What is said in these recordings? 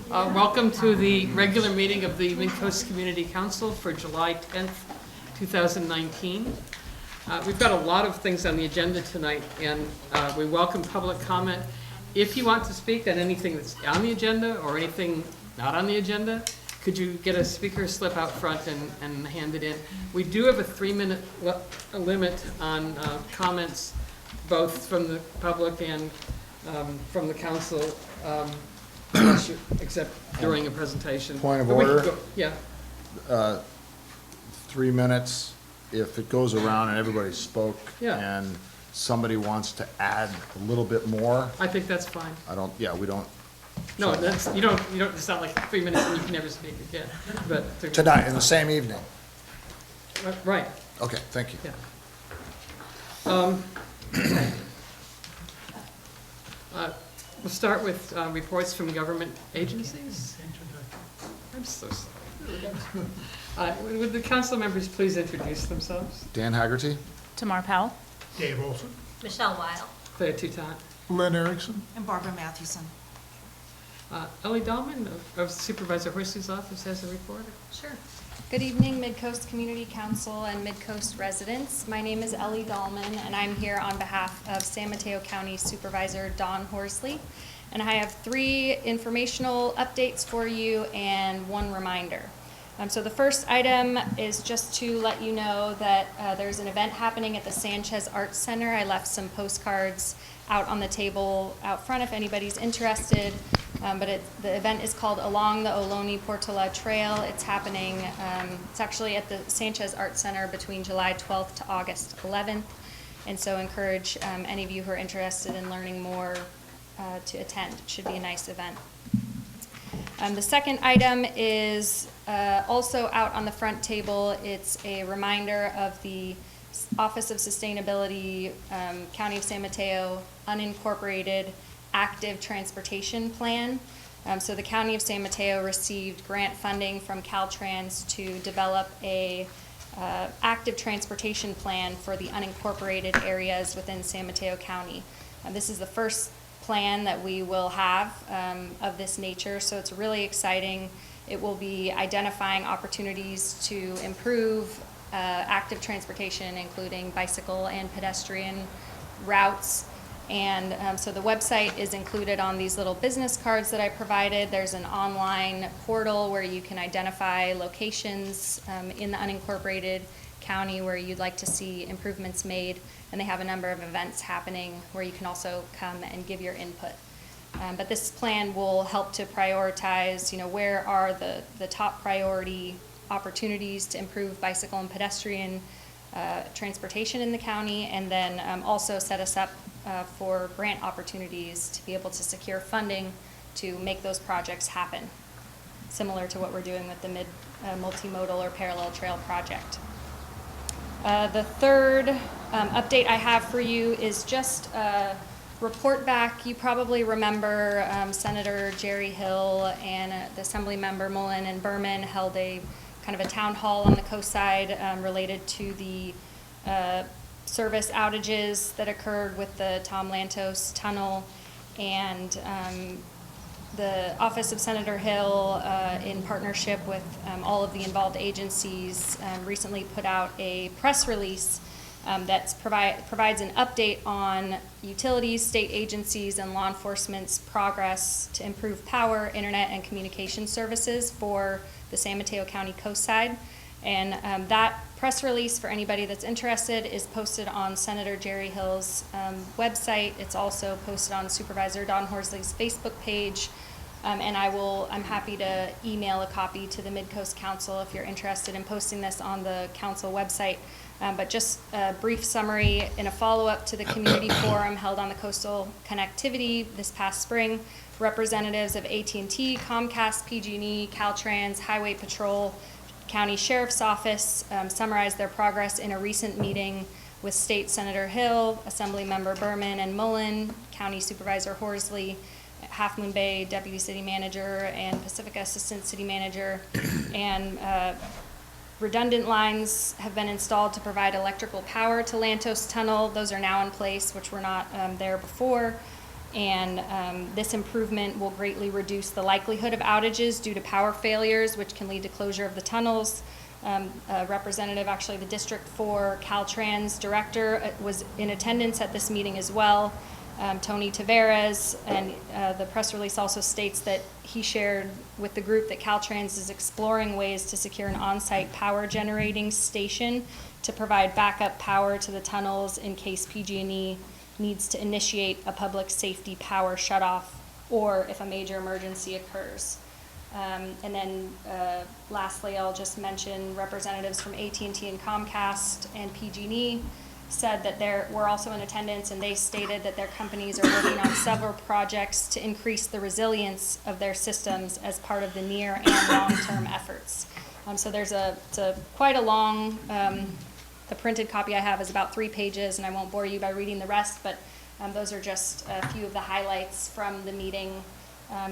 Welcome to the regular meeting of the Midcoast Community Council for July 10th, 2019. We've got a lot of things on the agenda tonight, and we welcome public comment. If you want to speak on anything that's on the agenda or anything not on the agenda, could you get a speaker slip out front and hand it in? We do have a 3-minute limit on comments, both from the public and from the council, except during a presentation. Point of order? Yeah. 3 minutes. If it goes around and everybody spoke Yeah. and somebody wants to add a little bit more, I think that's fine. we don't. No, that's, you don't, it's not like 3 minutes and you can never speak again, but. Tonight, in the same evening. Right, Okay, thank you. yeah. We'll start with reports from government agencies. I'm so sorry. Would the council members please introduce themselves? Dan Haggerty? Tamar Powell. Dave Olson. Michelle Weil. Claire Toutant. Lynn Erickson. And Barbara Mathewson. Ellie Dahlman of Supervisor Horsley's office has a report. Sure. Good evening, Midcoast Community Council and Midcoast residents. My name is Ellie Dahlman, and I'm here on behalf of San Mateo County Supervisor Don Horsley. And I have 3 informational updates for you and 1 reminder. So the first item is just to let you know that there's an event happening at the Sanchez Arts Center. I left some postcards out on the table out front if anybody's interested. But the event is called Along the Ohlone Portola Trail. It's happening, it's actually at the Sanchez Arts Center between July 12th to August 11th. And so encourage any of you who are interested in learning more to attend. It should be a nice event. The second item is also out on the front table. It's a reminder of the Office of Sustainability, County of San Mateo, unincorporated active transportation plan. So the County of San Mateo received grant funding from Caltrans to develop a active transportation plan for the unincorporated areas within San Mateo County. This is the first plan that we will have of this nature, so it's really exciting. It will be identifying opportunities to improve active transportation, including bicycle and pedestrian routes. And so the website is included on these little business cards that I provided. There's an online portal where you can identify locations in the unincorporated county where you'd like to see improvements made. And they have a number of events happening where you can also come and give your input. But this plan will help to prioritize, where are the top priority opportunities to improve bicycle and pedestrian transportation in the county, and then also set us up for grant opportunities to be able to secure funding to make those projects happen, similar to what we're doing with the multimodal or parallel trail project. The third update I have for you is just a report back. You probably remember Senator Jerry Hill and the Assembly Member Mullen and Berman held a kind of a town hall on the coast side related to the service outages that occurred with the Tom Lantos tunnel, and the Office of Senator Hill, in partnership with all of the involved agencies, recently put out a press release that provides an update on utilities, state agencies, and law enforcement's progress to improve power, internet, and communication services for the San Mateo County coast side. And that press release, for anybody that's interested, is posted on Senator Jerry Hill's website. It's also posted on Supervisor Don Horsley's Facebook page. And I'm happy to email a copy to the Midcoast Council if you're interested in posting this on the council website. But just a brief summary, in a follow-up to the community forum held on the coastal connectivity this past spring, representatives of AT&T, Comcast, PG&E, Caltrans, Highway Patrol, County Sheriff's Office summarized their progress in a recent meeting with State Senator Hill, Assembly Member Berman and Mullen, County Supervisor Horsley, Half Moon Bay Deputy City Manager, and Pacifica Assistant City Manager. And redundant lines have been installed to provide electrical power to Lantos Tunnel. Those are now in place, which were not there before. And this improvement will greatly reduce the likelihood of outages due to power failures, which can lead to closure of the tunnels. A representative, actually the District 4 Caltrans director, was in attendance at this meeting as well, Tony Taveras, and the press release also states that he shared with the group that Caltrans is exploring ways to secure an on-site power generating station to provide backup power to the tunnels in case PG&E needs to initiate a public safety power shutoff or if a major emergency occurs. And then lastly, I'll just mention representatives from AT&T and Comcast and PG&E said that we're also in attendance, and they stated that their companies are working on several projects to increase the resilience of their systems as part of the near and long-term efforts. So there's quite a long, the printed copy I have is about 3 pages, and I won't bore you by reading the rest, but those are just a few of the highlights from the meeting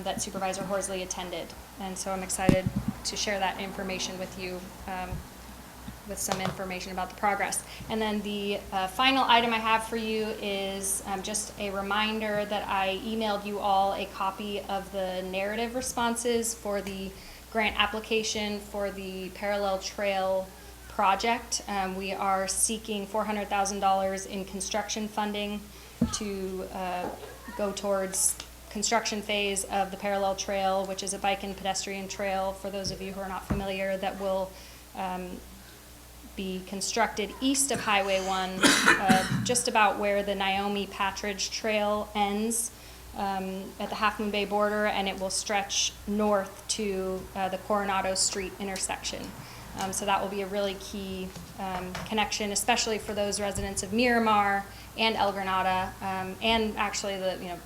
that Supervisor Horsley attended. And so I'm excited to share that information with you, with some information about the progress. And then the final item I have for you is just a reminder that I emailed you all a copy of the narrative responses for the grant application for the Parallel Trail project. We are seeking $400,000 in construction funding to go towards construction phase of the Parallel Trail, which is a bike and pedestrian trail, for those of you who are not familiar, that will be constructed east of Highway 1, just about where the Naomi Patridge Trail ends at the Half Moon Bay border, and it will stretch north to the Coronado Street intersection. So that will be a really key connection, especially for those residents of Miramar and El Granada, and actually the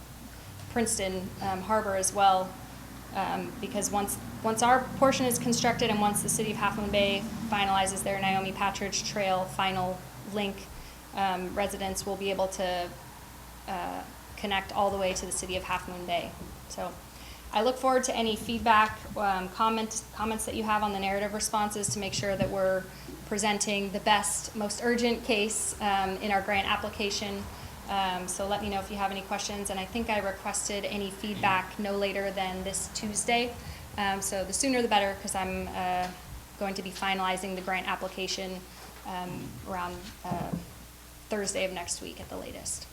Princeton Harbor as well, because once our portion is constructed and once the city of Half Moon Bay finalizes their Naomi Patridge Trail final link, residents will be able to connect all the way to the city of Half Moon Bay. So I look forward to any feedback, comments that you have on the narrative responses to make sure that we're presenting the best, most urgent case in our grant application. So let me know if you have any questions, and I think I requested any feedback no later than this Tuesday. So the sooner the better, because I'm going to be finalizing the grant application around Thursday of next week at the latest.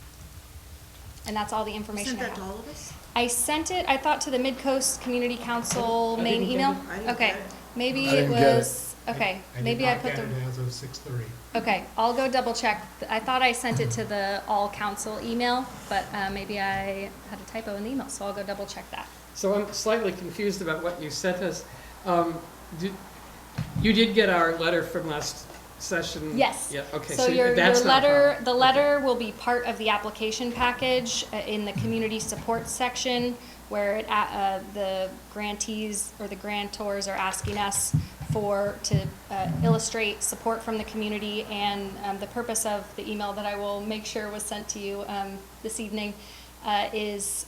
And that's all the information I have. Send that to all of us? I sent it, I thought, to the Midcoast Community Council I main didn't get email. it. I didn't Okay, get it. maybe I it didn't get was, okay, maybe I put the. did not get it as of 6:30. Okay, I'll go double check. I thought I sent it to the all council email, but maybe I had a typo in the email, so I'll go double check that. So I'm slightly confused about what you sent us. You did get our letter from last session? Yes. Yeah, okay. So your that's not a letter, problem. the letter will be part of the application package in the community support section, where the grantees or the grantors are asking us to illustrate support from the community, and the purpose of the email that I will make sure was sent to you this evening is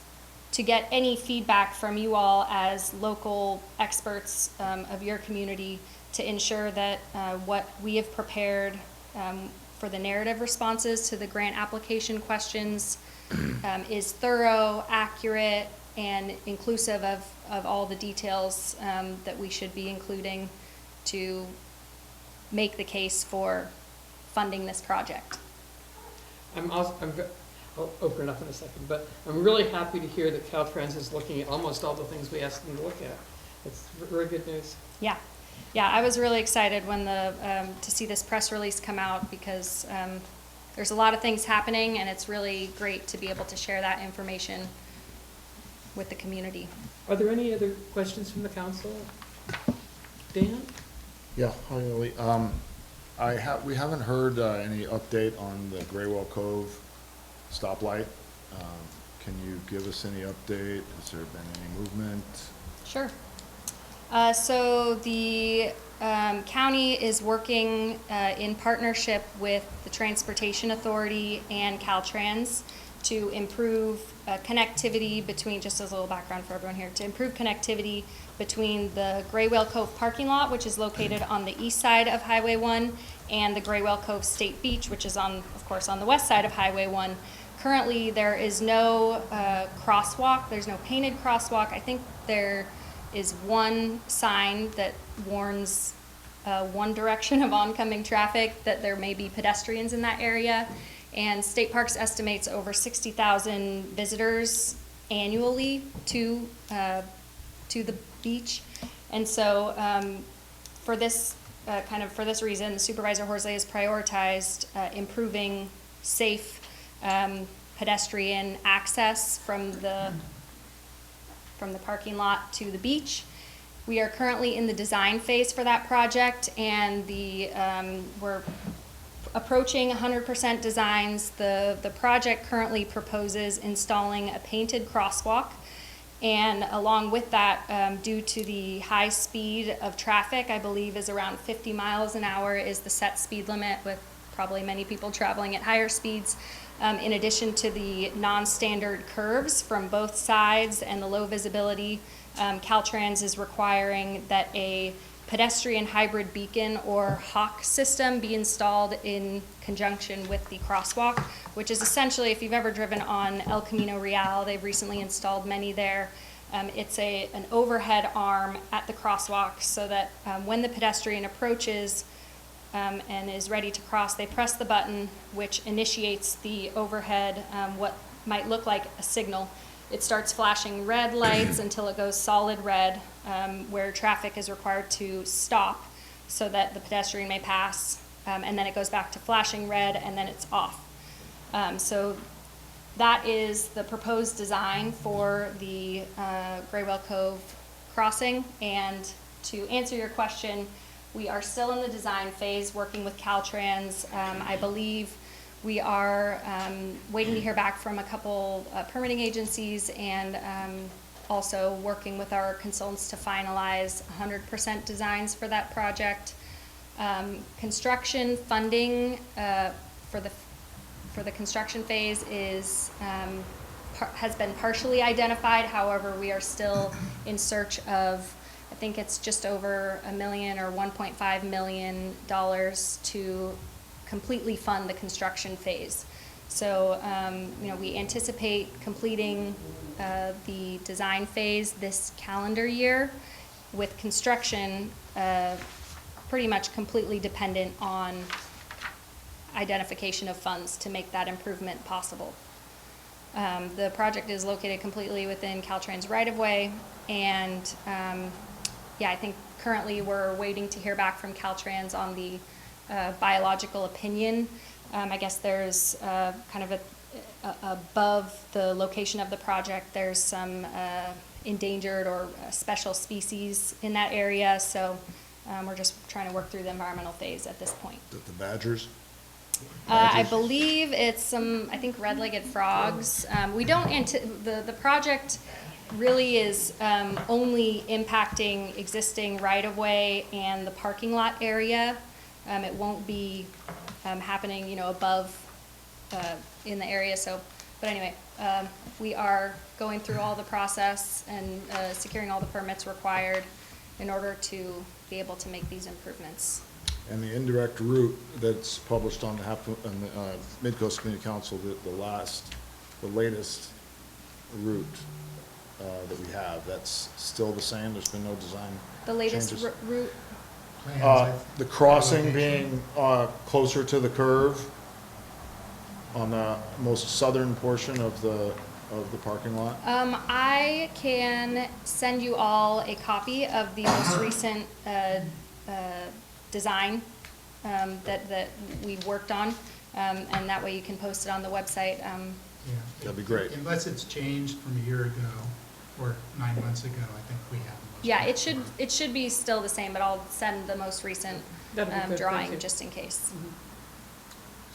to get any feedback from you all as local experts of your community to ensure that what we have prepared for the narrative responses to the grant application questions is thorough, accurate, and inclusive of all the details that we should be including to make the case for funding this project. I'll open it up in a second, but I'm really happy to hear that Caltrans is looking at almost all the things we asked them to look at. It's very good news. Yeah, I was really excited when to see this press release come out, because there's a lot of things happening, and it's really great to be able to share that information with the community. Are there any other questions from the council? Dan? Yeah, hi, Lily. We haven't heard any update on the Graywell Cove stoplight. Can you give us any update? Has there been any movement? Sure. So the county is working in partnership with the Transportation Authority and Caltrans to improve connectivity between, just as a little background for everyone here, to improve connectivity between the Graywell Cove parking lot, which is located on the east side of Highway 1, and the Graywell Cove State Beach, which is of course on the west side of Highway 1. Currently, there is no crosswalk, there's no painted crosswalk. I think there is one sign that warns one direction of oncoming traffic, that there may be pedestrians in that area. And State Parks estimates over 60,000 visitors annually to the beach. And so for this for this reason, Supervisor Horsley has prioritized improving safe pedestrian access from the parking lot to the beach. We are currently in the design phase for that project, and we're approaching 100% designs. The project currently proposes installing a painted crosswalk, and along with that, due to the high speed of traffic, I believe is around 50 miles an hour is the set speed limit, with probably many people traveling at higher speeds. In addition to the non-standard curves from both sides and the low visibility, Caltrans is requiring that a pedestrian hybrid beacon or hawk system be installed in conjunction with the crosswalk, which is essentially, if you've ever driven on El Camino Real, they've recently installed many there. It's an overhead arm at the crosswalk so that when the pedestrian approaches and is ready to cross, they press the button, which initiates the overhead, what might look like a signal. It starts flashing red lights until it goes solid red, where traffic is required to stop so that the pedestrian may pass, and then it goes back to flashing red, and then it's off. So that is the proposed design for the Graywell Cove crossing. And to answer your question, we are still in the design phase, working with Caltrans. I believe we are waiting to hear back from a couple permitting agencies, and also working with our consultants to finalize 100% designs for that project. Construction funding for the construction phase has been partially identified. However, we are still in search of, I think it's just over $1 million or $1.5 million to completely fund the construction phase. So, we anticipate completing the design phase this calendar year, with construction pretty much completely dependent on identification of funds to make that improvement possible. The project is located completely within Caltrans right-of-way, and I think currently we're waiting to hear back from Caltrans on the biological opinion. I guess there's kind of above the location of the project, there's some endangered or special species in that area, so we're just trying to work through the environmental phase at this point. The badgers? I believe it's some, I think, red-legged frogs. We don't, the project really is only impacting existing right-of-way and the parking lot area. It won't be happening, above in the area. So, but anyway, we are going through all the process and securing all the permits required in order to be able to make these improvements. And the indirect route that's published on the Midcoast Community Council, the latest route that we have, that's still the same? There's been no design The latest changes? route. The crossing being closer to the curve on the most southern portion of the parking lot? I can send you all a copy of the most recent design that we worked on, and that way you can post it on the website. Yeah. That'd be great. Unless it's changed from a year ago or 9 months ago, I think we have the most. Yeah, it should be still the same, but I'll send the most recent That'd be good, thank drawing you. just in case.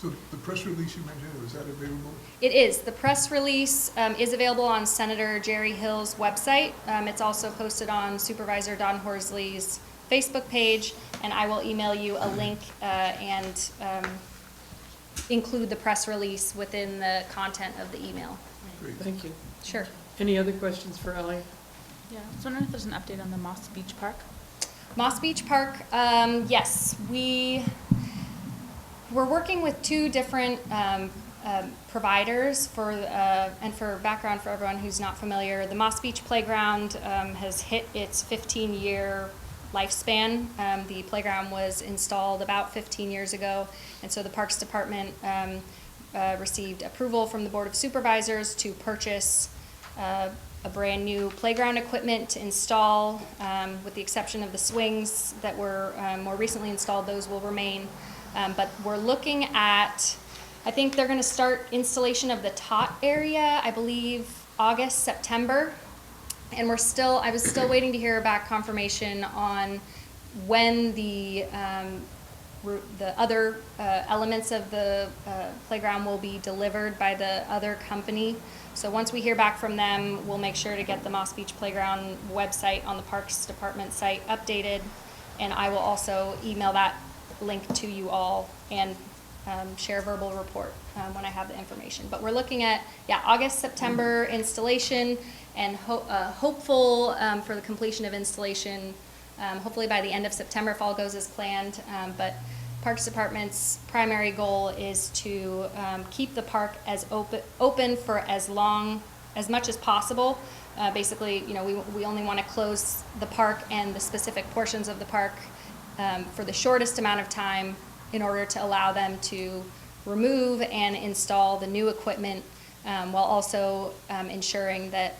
So the press release you mentioned, is that available? It is. The press release is available on Senator Jerry Hill's website. It's also posted on Supervisor Don Horsley's Facebook page, and I will email you a link and include the press release within the content of the email. Great. Thank you. Sure. Any other questions for Ellie? Yeah, I was wondering if there's an update on the Moss Beach Park. Moss Beach Park, yes, we're working with two different providers for, and for background for everyone who's not familiar, the Moss Beach Playground has hit its 15-year lifespan. The playground was installed about 15 years ago, and so the Parks Department received approval from the Board of Supervisors to purchase a brand new playground equipment to install, with the exception of the swings that were more recently installed. Those will remain. But we're looking at, I think they're going to start installation of the tot area, I believe, August, September. And I was still waiting to hear back confirmation on when the other elements of the playground will be delivered by the other company. So once we hear back from them, we'll make sure to get the Moss Beach Playground website on the Parks Department site updated. And I will also email that link to you all and share a verbal report when I have the information. But we're looking at, August, September installation, and hopeful for the completion of installation, hopefully by the end of September if all goes as planned. But Parks Department's primary goal is to keep the park as open for as much as possible. Basically, we only want to close the park and the specific portions of the park for the shortest amount of time in order to allow them to remove and install the new equipment, while also ensuring that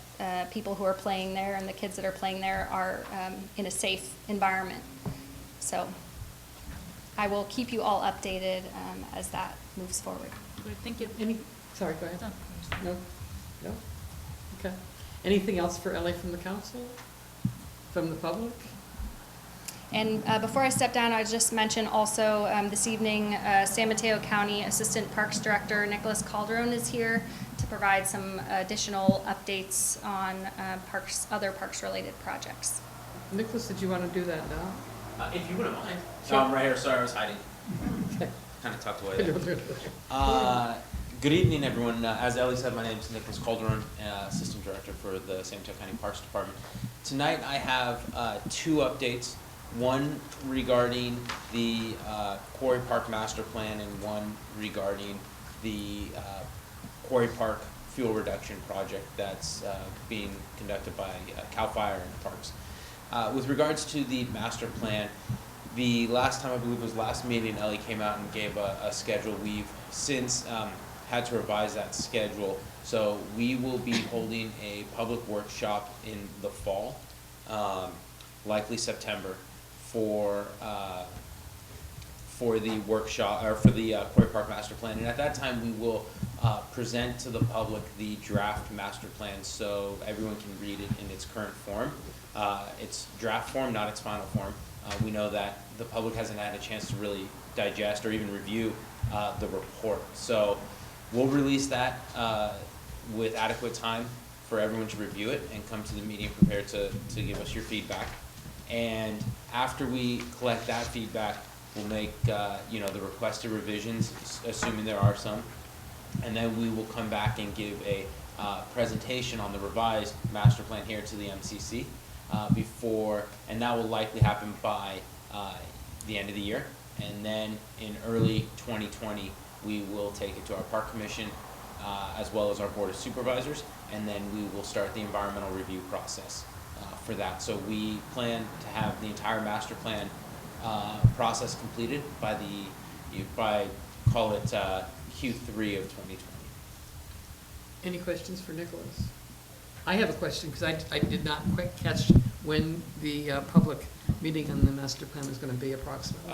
people who are playing there and the kids that are playing there are in a safe environment. So I will keep you all updated as that moves forward. Great, thank you. Sorry, go ahead. No. No? Okay. Anything else for Ellie from the council? From the public? And before I step down, I would just mention also this evening, San Mateo County Assistant Parks Director Nicholas Calderon is here to provide some additional updates on other parks-related projects. Nicholas, did you want to do that now? If you wouldn't mind. Sure. I'm right here. Sorry, I was hiding. Okay. Kind of tucked away there. Good evening, everyone. As Ellie said, my name is Nicholas Calderon, Assistant Director for the San Mateo County Parks Department. Tonight I have two updates. One regarding the Quarry Park Master Plan and one regarding the Quarry Park Fuel Reduction Project that's being conducted by CAL FIRE and Parks. With regards to the master plan, the last time, I believe it was last meeting, Ellie came out and gave a schedule. We've since had to revise that schedule. So we will be holding a public workshop in the fall, likely September, for the workshop, or for the Quarry Park Master Plan. And at that time, we will present to the public the draft master plan so everyone can read it in its current form. It's draft form, not its final form. We know that the public hasn't had a chance to really digest or even review the report. So we'll release that with adequate time for everyone to review it and come to the meeting prepared to give us your feedback. And after we collect that feedback, we'll make the requested revisions, assuming there are some, and then we will come back and give a presentation on the revised master plan here to the MCC and that will likely happen by the end of the year. And then in early 2020, we will take it to our Park Commission as well as our Board of Supervisors, and then we will start the environmental review process for that. So we plan to have the entire master plan process completed by call it Q3 of 2020. Any questions for Nicholas? I have a question, because I did not quite catch when the public meeting on the master plan is going to be approximately.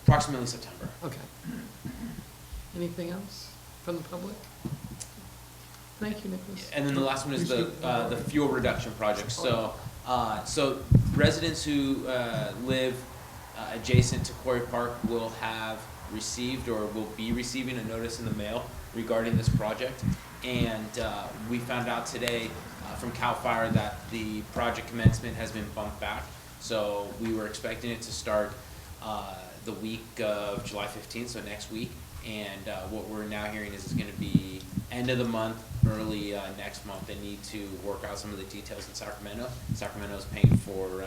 Approximately September. Okay. Anything else from the public? Thank you, Nicholas. And then the last one is the fuel reduction project. So residents who live adjacent to Quarry Park will have received or will be receiving a notice in the mail regarding this project. And we found out today from CAL FIRE that the project commencement has been bumped back. So we were expecting it to start the week of July 15th, so next week. And what we're now hearing is it's going to be end of the month, early next month. They need to work out some of the details in Sacramento. Sacramento's paying for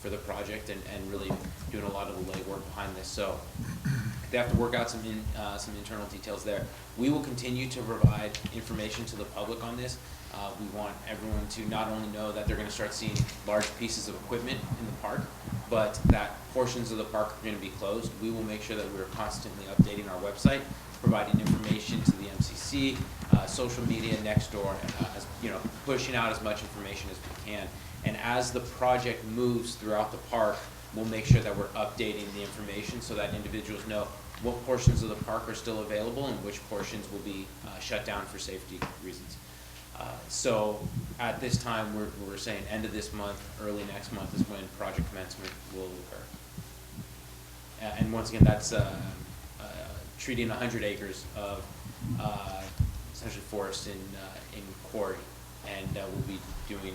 the project and really doing a lot of the legwork behind this. So they have to work out some internal details there. We will continue to provide information to the public on this. We want everyone to not only know that they're gonna start seeing large pieces of equipment in the park, but that portions of the park are gonna be closed. We will make sure that we're constantly updating our website, providing information to the MCC, social media, Nextdoor, as, you know, pushing out as much information as we can. And as the project moves throughout the park, we'll make sure that we're updating the information so that individuals know what portions of the park are still available and which portions will be shut down for safety reasons. So at this time, we're saying end of this month, early next month is when project commencement will occur. And once again, that's treating 100 acres of essentially forest in quarry, and we'll be doing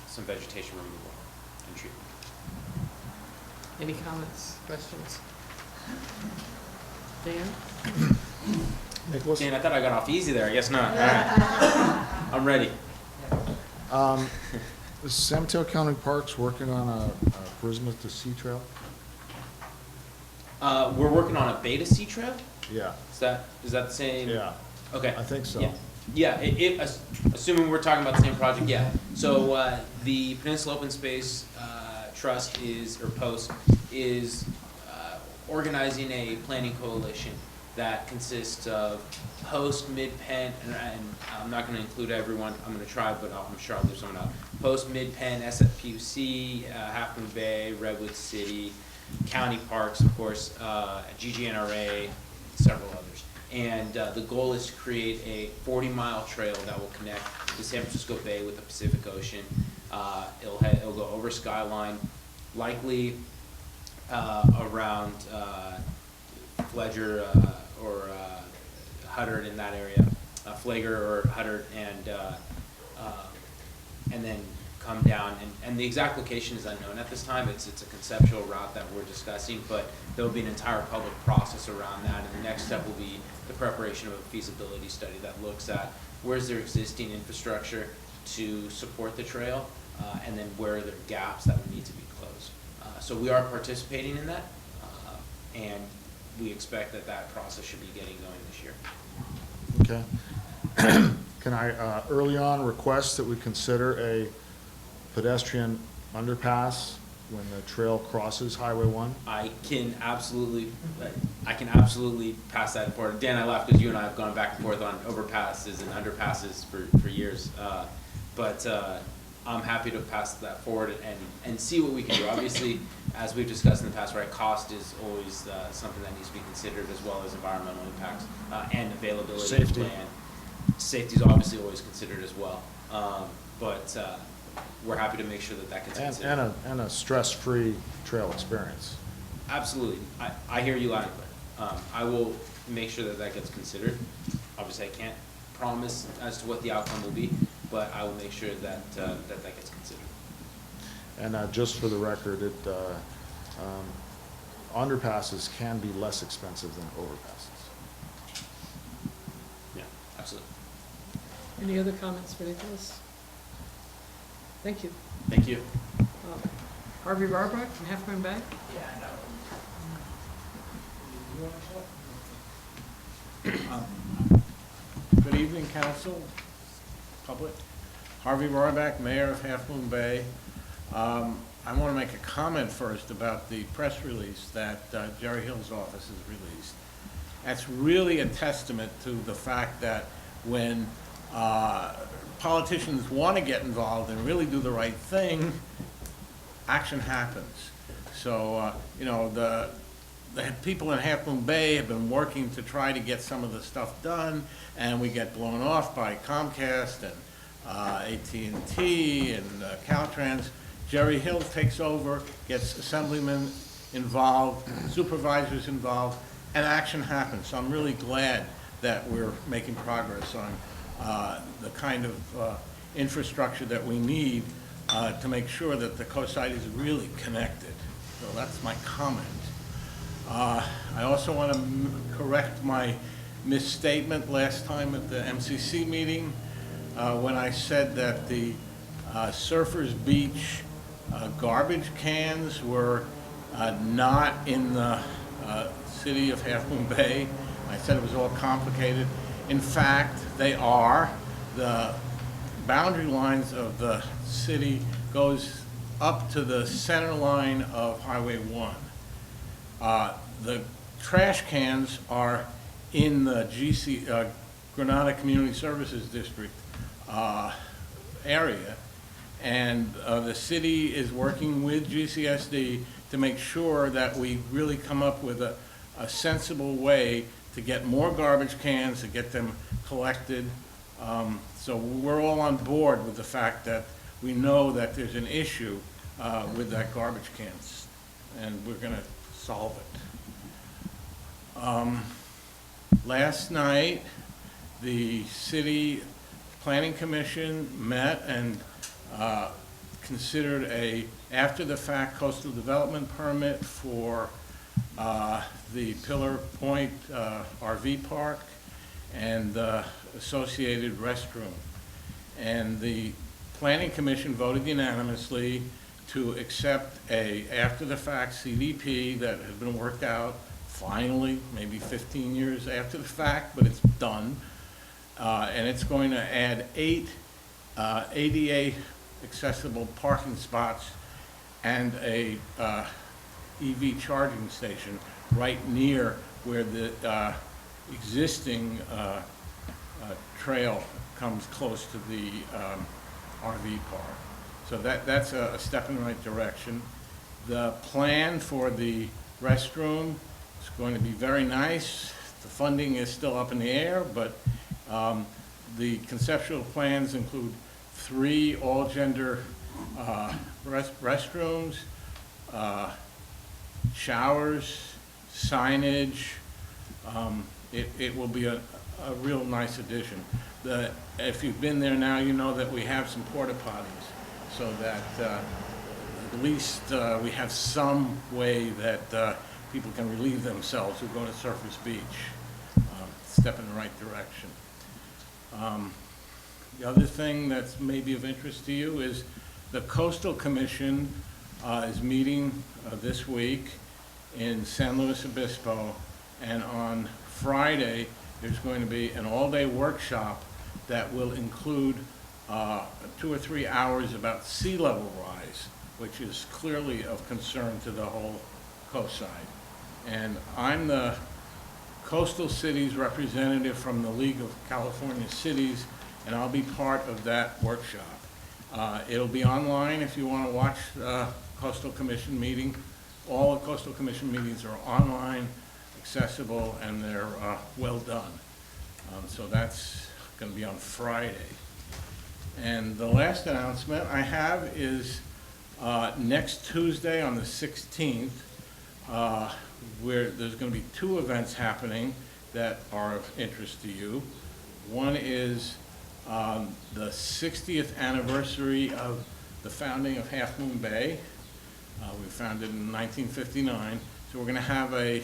some vegetation removal and treatment. Any comments, questions? Dan? Nicholas? Dan, I thought I got off easy there. I guess not. All right. I'm ready. Is San Mateo County Parks working on a Charisma to Sea Trail? We're working on a beta sea trail. Yeah, Is that the same? yeah, Okay. I think so. Yeah. Yeah. Assuming we're talking about the same project. Yeah. So the Peninsula Open Space Trust Post is organizing a planning coalition that consists of Post, Mid-Penn, and I'm not going to include everyone. I'm going to try, but I'm sure I'll leave someone out. Post, Mid-Penn, SFPUC, Half Moon Bay, Redwood City, county parks, of course, GGNRA, several others. And the goal is to create a 40-mile trail that will connect the San Francisco Bay with the Pacific Ocean. It'll go over Skyline, likely around Fledger or Huddard in that area, Flager or Huddard, and then come down. And the exact location is unknown at this time. It's a conceptual route that we're discussing, but there will be an entire public process around that. And the next step will be the preparation of a feasibility study that looks at where's their existing infrastructure to support the trail, and then where are there gaps that would need to be closed. So we are participating in that, and we expect that process should be getting going this year. Okay. Can I early on request that we consider a pedestrian underpass when the trail crosses Highway 1? I can absolutely pass that forward. Dan, I laughed because you and I have gone back and forth on overpasses and underpasses for years. But I'm happy to pass that forward and see what we can do. Obviously, as we've discussed in the past, right, cost is always something that needs to be considered, as well as environmental impacts and availability Safety. of land. Safety is obviously always considered as well. But we're happy to make sure that gets considered. And a stress-free trail experience. Absolutely. I hear you loud and clear. I will make sure that gets considered. Obviously, I can't promise as to what the outcome will be, but I will make sure that gets considered. And just for the record, underpasses can be less expensive than overpasses. Yeah, absolutely. Any other comments for Nicholas? Thank you. Thank you. Harvey Rarbach from Half Moon Bay? Good evening, council, public. Harvey Rohrbeck, Mayor of Half Moon Bay. I want to make a comment first about the press release that Jerry Hill's office has released. That's really a testament to the fact that when politicians want to get involved and really do the right thing, action happens. So, you know, the people in Half Moon Bay have been working to try to get some of the stuff done, and we get blown off by Comcast and AT&T and Caltrans. Jerry Hill takes over, gets assemblymen involved, supervisors involved, and action happens. So I'm really glad that we're making progress on the kind of infrastructure that we need to make sure that the coast side is really connected. So that's my comment. I also want to correct my misstatement last time at the MCC meeting when I said that the Surfers Beach garbage cans were not in the city of Half Moon Bay. I said it was all complicated. In fact, they are. The boundary lines of the city goes up to the center line of Highway 1. The trash cans are in the Granada Community Services District area, and the city is working with GCSD to make sure that we really come up with a sensible way to get more garbage cans, to get them collected. So we're all on board with the fact that we know that there's an issue with that garbage cans, and we're gonna solve it. Last night, the city planning commission met and considered a after-the-fact coastal development permit for the Pillar Point RV park and the associated restroom. And the planning commission voted unanimously to accept a after-the-fact CDP that has been worked out finally, maybe 15 years after the fact, but it's done. And it's going to add 8 ADA accessible parking spots and a EV charging station right near where the existing trail comes close to the RV park. So that's a step in the right direction. The plan for the restroom is going to be very nice. The funding is still up in the air, but the conceptual plans include 3 all-gender restrooms, showers, signage. It will be a real nice addition. If you've been there now, you know that we have some porta potties, so that at least we have some way that people can relieve themselves who go to Surfers Beach. Step in the right direction. The other thing that's maybe of interest to you is the Coastal Commission is meeting this week in San Luis Obispo, and on Friday there's going to be an all-day workshop that will include 2 or 3 hours about sea level rise, which is clearly of concern to the whole coast side. And I'm the Coastal Cities representative from the League of California Cities, and I'll be part of that workshop. It'll be online if you want to watch the Coastal Commission meeting. All the Coastal Commission meetings are online, accessible, and they're well done. So that's going to be on Friday. And the last announcement I have is next Tuesday on the 16th, where there's going to be 2 events happening that are of interest to you. One is the 60th anniversary of the founding of Half Moon Bay. We were founded in 1959, so we're going to have a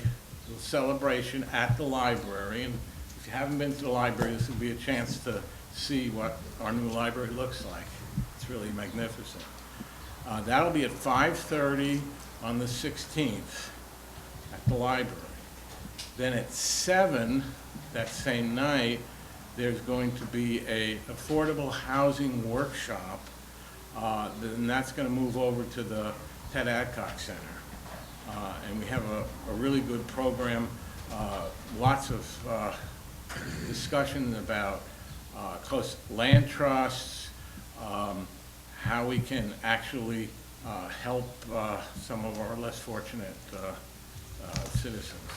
little celebration at the library. And if you haven't been to the library, this will be a chance to see what our new library looks like. It's really magnificent. That'll be at 5:30 on the 16th at the library. Then at 7 that same night, there's going to be a affordable housing workshop, and that's going to move over to the Ted Adcock Center. And we have a really good program, lots of discussion about close land trusts, how we can actually help some of our less fortunate citizens.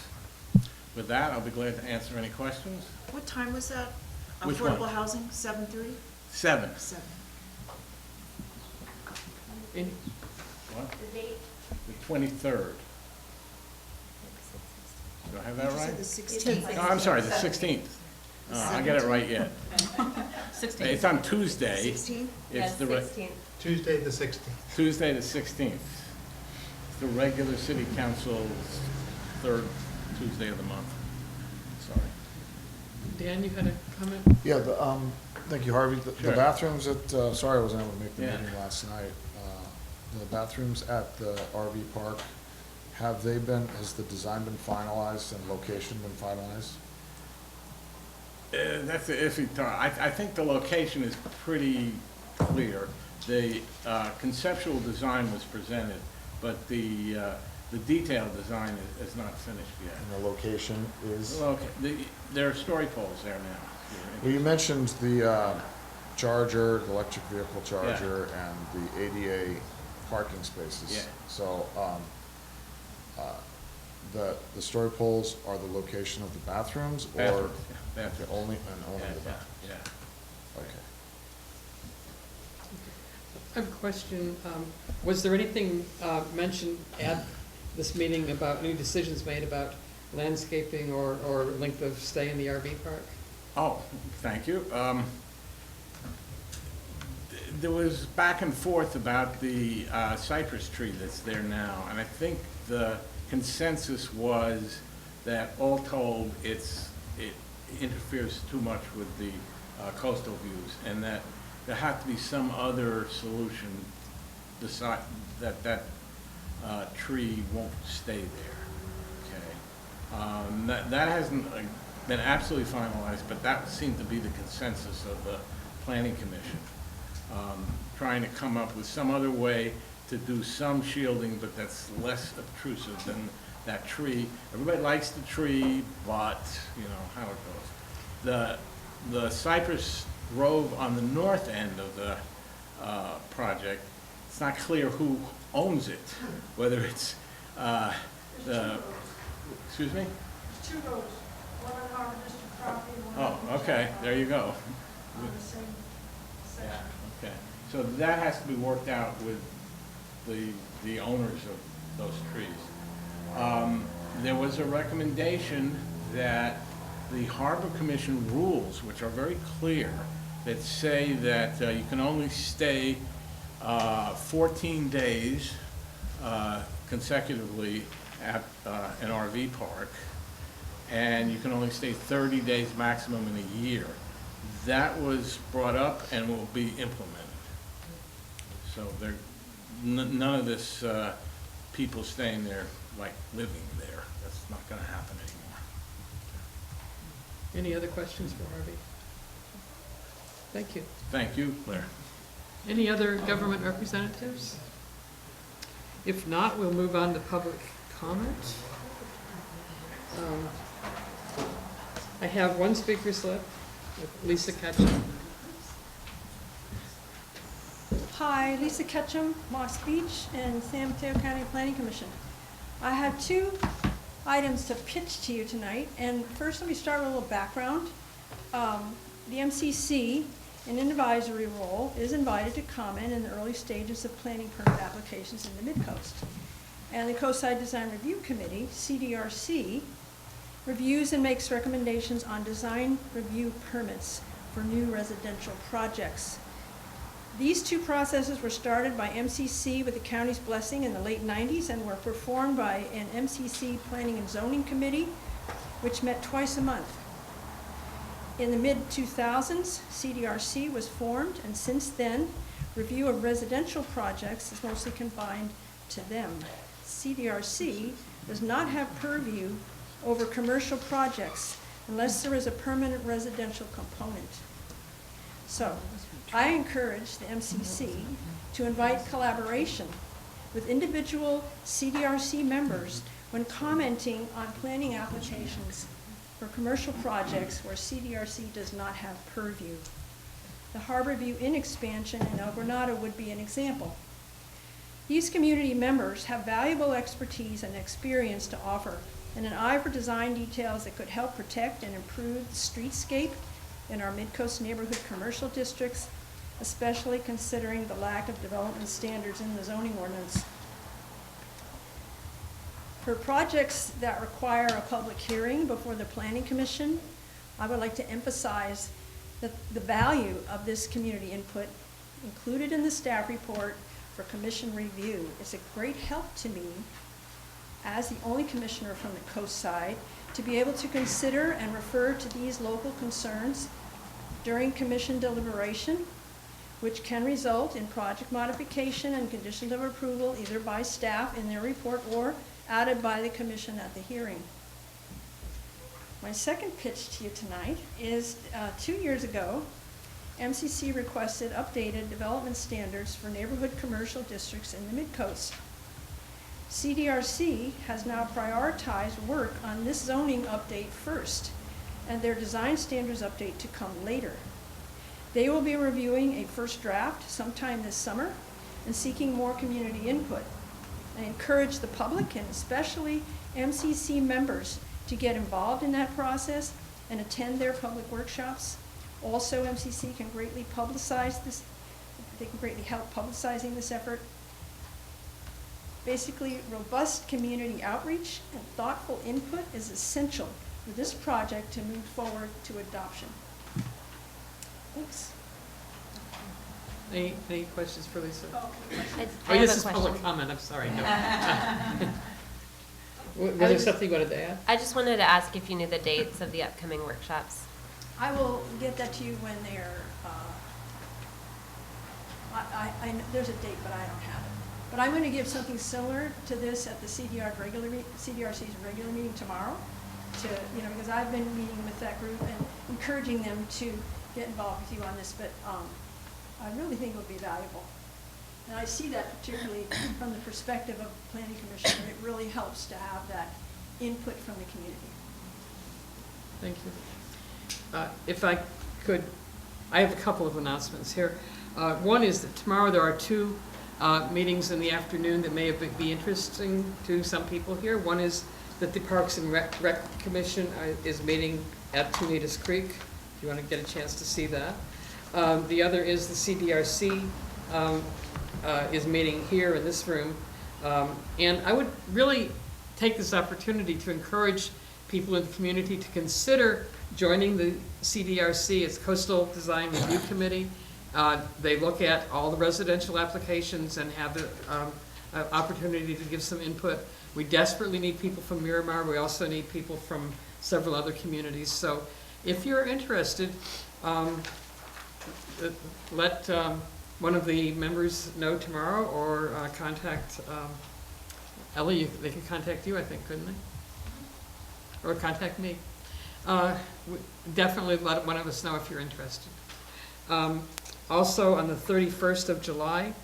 With that, I'll be glad to answer any questions. What time was that? Which one? Affordable housing, 7:30? 7. 7. Any- What? The date? The 23rd. Do I have that You right? said the 16th. No, I'm sorry, the 16th. I got it right yet. 16. It's on Tuesday. 16th? It's the Tuesday, the 16th. Tuesday the 16th. It's the regular city council's 3rd Tuesday of the month. Sorry. Dan, you had a comment? Yeah, thank you, Harvey. The Sure. bathrooms at, sorry I wasn't able to make the Yeah. meeting last night. The bathrooms at the RV park has the design been finalized and location been finalized? That's an iffy term. I think the location is pretty clear. The conceptual design was presented, but the detailed design is not finished yet. And the location is? There are story poles there now. Well, you mentioned the charger, the electric vehicle charger, and the ADA parking spaces. Yeah. So, the story poles are the location of the bathrooms, or? Bathrooms, yeah, bathrooms. Okay, only the Yeah, bathrooms? yeah. Okay. I have a question. Was there anything mentioned at this meeting about new decisions made about landscaping or length of stay in the RV park? Oh, thank you. There was back and forth about the cypress tree that's there now, and I think the consensus was that all told, it interferes too much with the coastal views, and that there had to be some other solution that tree won't stay there, okay? That hasn't been absolutely finalized, but that seemed to be the consensus of the Planning Commission. Trying to come up with some other way to do some shielding, but that's less obtrusive than that tree. Everybody likes the tree, but you know how it goes. The cypress grove on the north end of the project, it's not clear who owns it, whether it's excuse me? Two roads, one on Harbor District property and one on. Oh, okay, there you go. On the same section. Okay, so that has to be worked out with the owners of those trees. There was a recommendation that the Harbor Commission rules, which are very clear, that say that you can only stay 14 days consecutively at an RV park, and you can only stay 30 days maximum in a year. That was brought up and will be implemented. So there, none of this people staying there, like living there, that's not gonna happen anymore. Any other questions for Harvey? Thank you. Thank you, Claire. Any other government representatives? If not, we'll move on to public comment. I have one speaker slip with Lisa Ketchum. Hi, Lisa Ketchum, Moss Beach and San Mateo County Planning Commission. I have two items to pitch to you tonight, and first let me start with a little background. The MCC, in an advisory role, is invited to comment in the early stages of planning permit applications in the Midcoast. And the Coastside Design Review Committee, CDRC, reviews and makes recommendations on design review permits for new residential projects. These two processes were started by MCC with the county's blessing in the late 90s and were performed by an MCC Planning and Zoning Committee, which met twice a month. In the mid-2000s, CDRC was formed, and since then, review of residential projects is mostly confined to them. CDRC does not have purview over commercial projects unless there is a permanent residential component. So, I encourage the MCC to invite collaboration with individual CDRC members when commenting on planning applications for commercial projects where CDRC does not have purview. The Harborview Inn expansion in El Granado would be an example. These community members have valuable expertise and experience to offer, and an eye for design details that could help protect and improve the streetscape in our Midcoast neighborhood commercial districts, especially considering the lack of development standards in the zoning ordinance. For projects that require a public hearing before the Planning Commission, I would like to emphasize that the value of this community input included in the staff report for commission review is a great help to me as the only commissioner from the coast side to be able to consider and refer to these local concerns during commission deliberation, which can result in project modification and conditions of approval either by staff in their report or added by the commission at the hearing. My second pitch to you tonight is 2 years ago, MCC requested updated development standards for neighborhood commercial districts in the Midcoast. CDRC has now prioritized work on this zoning update first, and their design standards update to come later. They will be reviewing a first draft sometime this summer and seeking more community input. I encourage the public and especially MCC members to get involved in that process and attend their public workshops. Also, MCC can greatly publicize this, they can greatly help publicizing this effort. Basically, robust community outreach and thoughtful input is essential for this project to move forward to adoption. Thanks. Any questions for Lisa? I Oh, have this a is question. public comment, I'm sorry. No. Was there something you wanted to add? I just wanted to ask if you knew the dates of the upcoming workshops. I will get that to you when they're, there's a date, but I don't have it. But I'm going to give something similar to this at the CDRC's regular meeting tomorrow, because I've been meeting with that group and encouraging them to get involved with you on this, but I really think it would be valuable. And I see that particularly from the perspective of the Planning Commission, and it really helps to have that input from the community. Thank you. If I could, I have a couple of announcements here. One is that tomorrow there are two meetings in the afternoon that may be interesting to some people here. One is that the Parks and Rec Commission is meeting at Tunitas Creek, if you want to get a chance to see that. The other is the CDRC is meeting here in this room. And I would really take this opportunity to encourage people in the community to consider joining the CDRC. It's Coastal Design Review Committee. They look at all the residential applications and have the opportunity to give some input. We desperately need people from Miramar. We also need people from several other communities. So if you're interested, let one of the members know tomorrow, or contact Ellie. They can contact you, I think, couldn't they? Or contact me. Definitely let one of us know if you're interested. Also, on the 31st of July,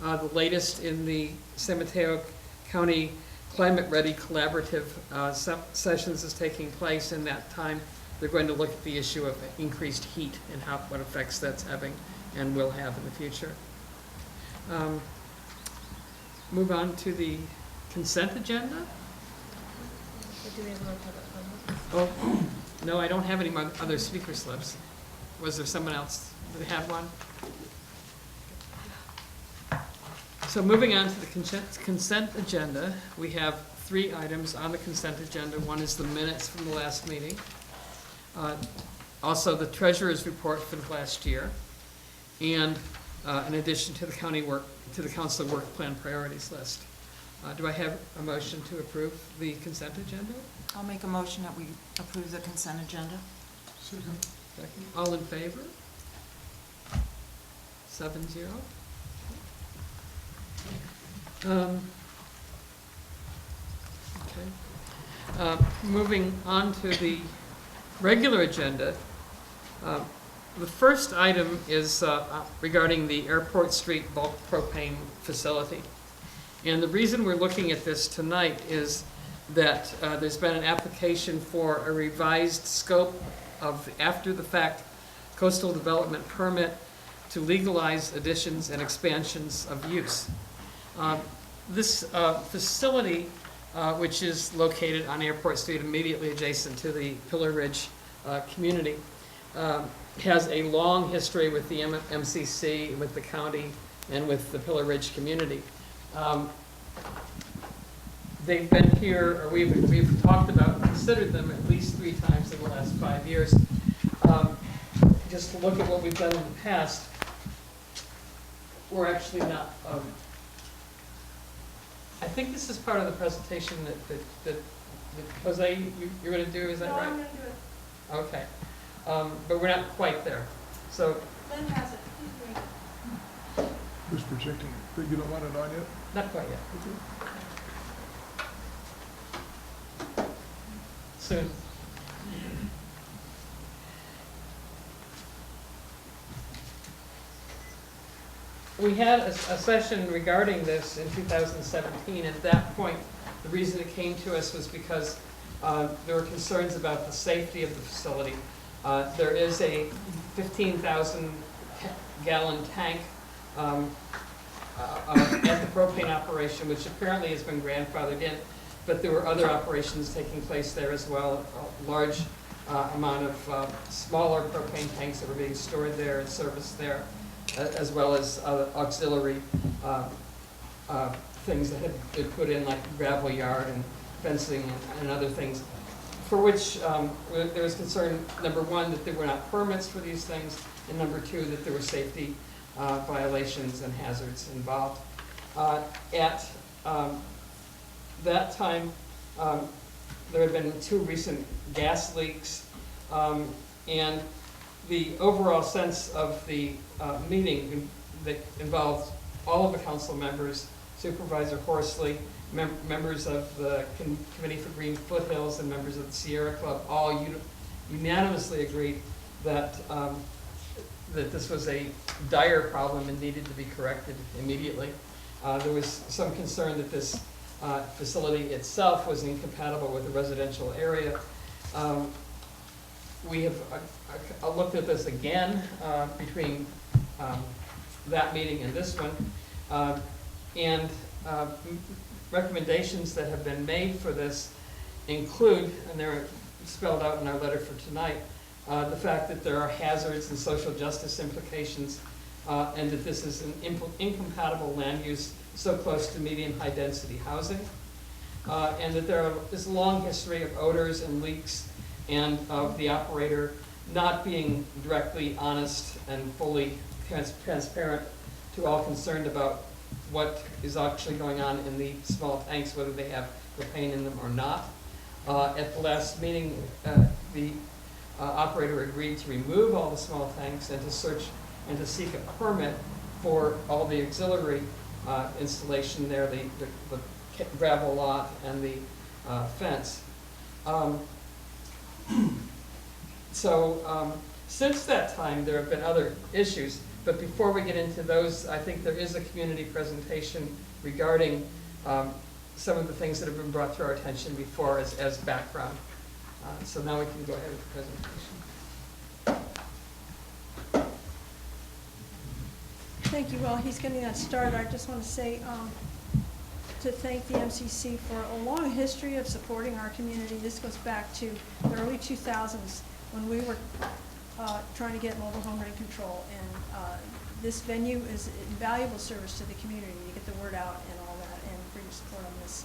the latest in the San Mateo County Climate Ready Collaborative sessions is taking place. In that time, they're going to look at the issue of increased heat and what effects that's having and will have in the future. Move on to the consent agenda. Do we have more public comments? Oh, no, I don't have any other speaker slips. Was there someone else that had one? So moving on to the consent agenda, we have 3 items on the consent agenda. One is the minutes from the last meeting. Also, the treasurer's report for the last year, and in addition to the council work plan priorities list. Do I have a motion to approve the consent agenda? I'll make a motion that we approve the consent agenda. Second. Second. All in favor? 7-0. Okay. Moving on to the regular agenda. The first item is regarding the Airport Street bulk propane facility. And the reason we're looking at this tonight is that there's been an application for a revised scope of after-the-fact coastal development permit to legalize additions and expansions of use. This facility, which is located on Airport Street immediately adjacent to the Pillar Ridge community, has a long history with the MCC, with the county, and with the Pillar Ridge community. They've been here, or we've talked about and considered them at least 3 times in the last 5 years. Just to look at what we've done in the past, we're actually not. I think this is part of the presentation that Jose, you're going to do. Is that right? No, I'm going to do it. Okay, but we're not quite there. So Lynn has it. Who's projecting it? But you don't want it on yet? not quite yet. soon. We had a session regarding this in 2017. At that point, the reason it came to us was because there were concerns about the safety of the facility. There is a 15,000 gallon tank at the propane operation, which apparently has been grandfathered in, but there were other operations taking place there as well. A large amount of smaller propane tanks that were being stored there and serviced there, as well as auxiliary things that had been put in, like gravel yard and fencing and other things, for which there was concern, number one, that there were not permits for these things, and number two, that there were safety violations and hazards involved. At that time, there had been 2 recent gas leaks, and the overall sense of the meeting that involved all of the council members, Supervisor Horsley, members of the Committee for Green Foothills, and members of the Sierra Club, all unanimously agreed that that this was a dire problem and needed to be corrected immediately. There was some concern that this facility itself was incompatible with the residential area. We have looked at this again between that meeting and this one, and recommendations that have been made for this include, and they're spelled out in our letter for tonight, the fact that there are hazards and social justice implications, and that this is an incompatible land use so close to medium high density housing, and that there is a long history of odors and leaks, and of the operator not being directly honest and fully transparent to all concerned about what is actually going on in the small tanks, whether they have propane in them or not. At the last meeting, the operator agreed to remove all the small tanks and to search and to seek a permit for all the auxiliary installation there, the gravel lot and the fence. Since that time, there have been other issues, but before we get into those, I think there is a community presentation regarding some of the things that have been brought to our attention before as background. So now we can go ahead with the presentation. Thank you. While he's getting that started, I just want to say to thank the MCC for a long history of supporting our community. This goes back to the early 2000s when we were trying to get mobile home rent control, and this venue is an invaluable service to the community to get the word out and all that, and for your support on this.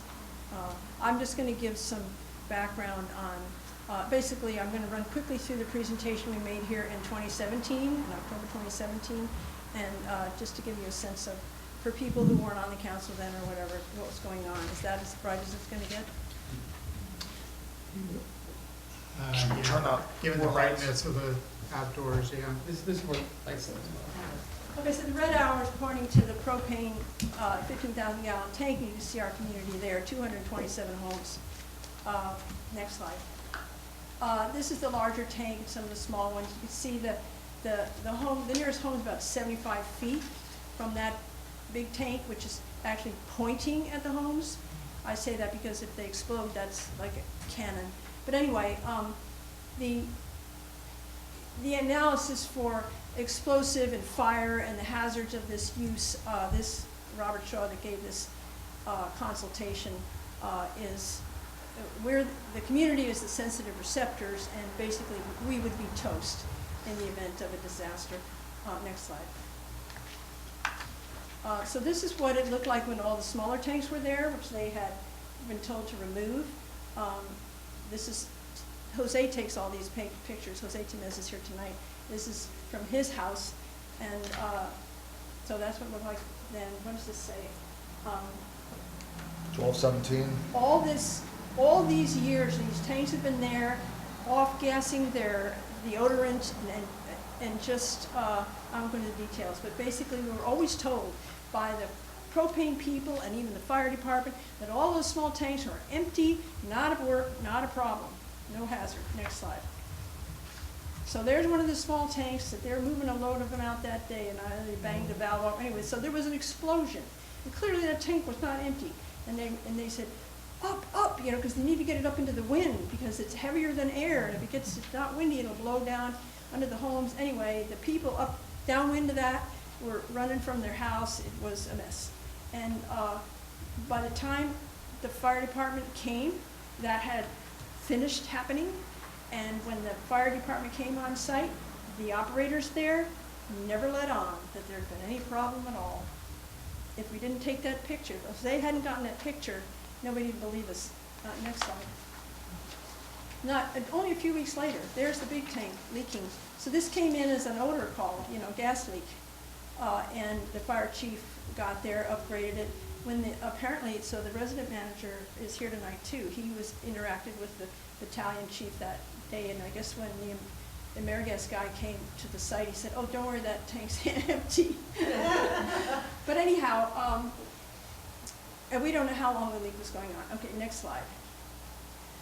I'm just going to give some background on, basically I'm going to run quickly through the presentation we made here in 2017, in October 2017, and just to give you a sense of, for people who weren't on the council then or whatever, what was going on. Is that as bright as it's going to get? Turn up. Given the more lights. brightness of the outdoors, yeah. This one, lights. Okay, so the red arrow is pointing to the propane 15,000 gallon tank. You can see our community there, 227 homes. Next slide. This is the larger tank and some of the small ones. You can see the nearest home is about 75 feet from that big tank, which is actually pointing at the homes. I say that because if they explode, that's like a cannon. But anyway, the analysis for explosive and fire and the hazards of this use, this Robert Shaw that gave this consultation is where the community is the sensitive receptors, and basically we would be toast in the event of a disaster. Next slide. So this is what it looked like when all the smaller tanks were there, which they had been told to remove. This is, Jose takes all these pictures. Jose Temez is here tonight. This is from his house, and so that's what it looked like then. What does this say? 1217. All these years, these tanks have been there, off-gassing the odorant, and just, I won't go into the details, but basically we were always told by the propane people and even the fire department that all those small tanks are empty, not at work, not a problem. no hazard. Next slide. So there's one of the small tanks that they're moving a load of them out that day, and they banged the valve off. Anyway, so there was an explosion, and clearly that tank was not empty. And they said, up, you know, because they need to get it up into the wind because it's heavier than air, and if it gets not windy, it'll blow down under the homes. Anyway, the people up downwind of that were running from their house. It was a mess. And by the time the fire department came, that had finished happening. And when the fire department came on site, the operators there never let on that there had been any problem at all. If we didn't take that picture, if they hadn't gotten that picture, nobody would believe us. Next slide. Only a few weeks later, there's the big tank leaking. So this came in as an odor call, you know, gas leak. And the fire chief got there, upgraded it. Apparently, so the resident manager is here tonight too. He was interacted with the battalion chief that day, and I guess when the AmeriGas guy came to the site, he said, "Oh, don't worry, that tank's empty." But anyhow, and we don't know how long the leak was going on. Okay, next slide.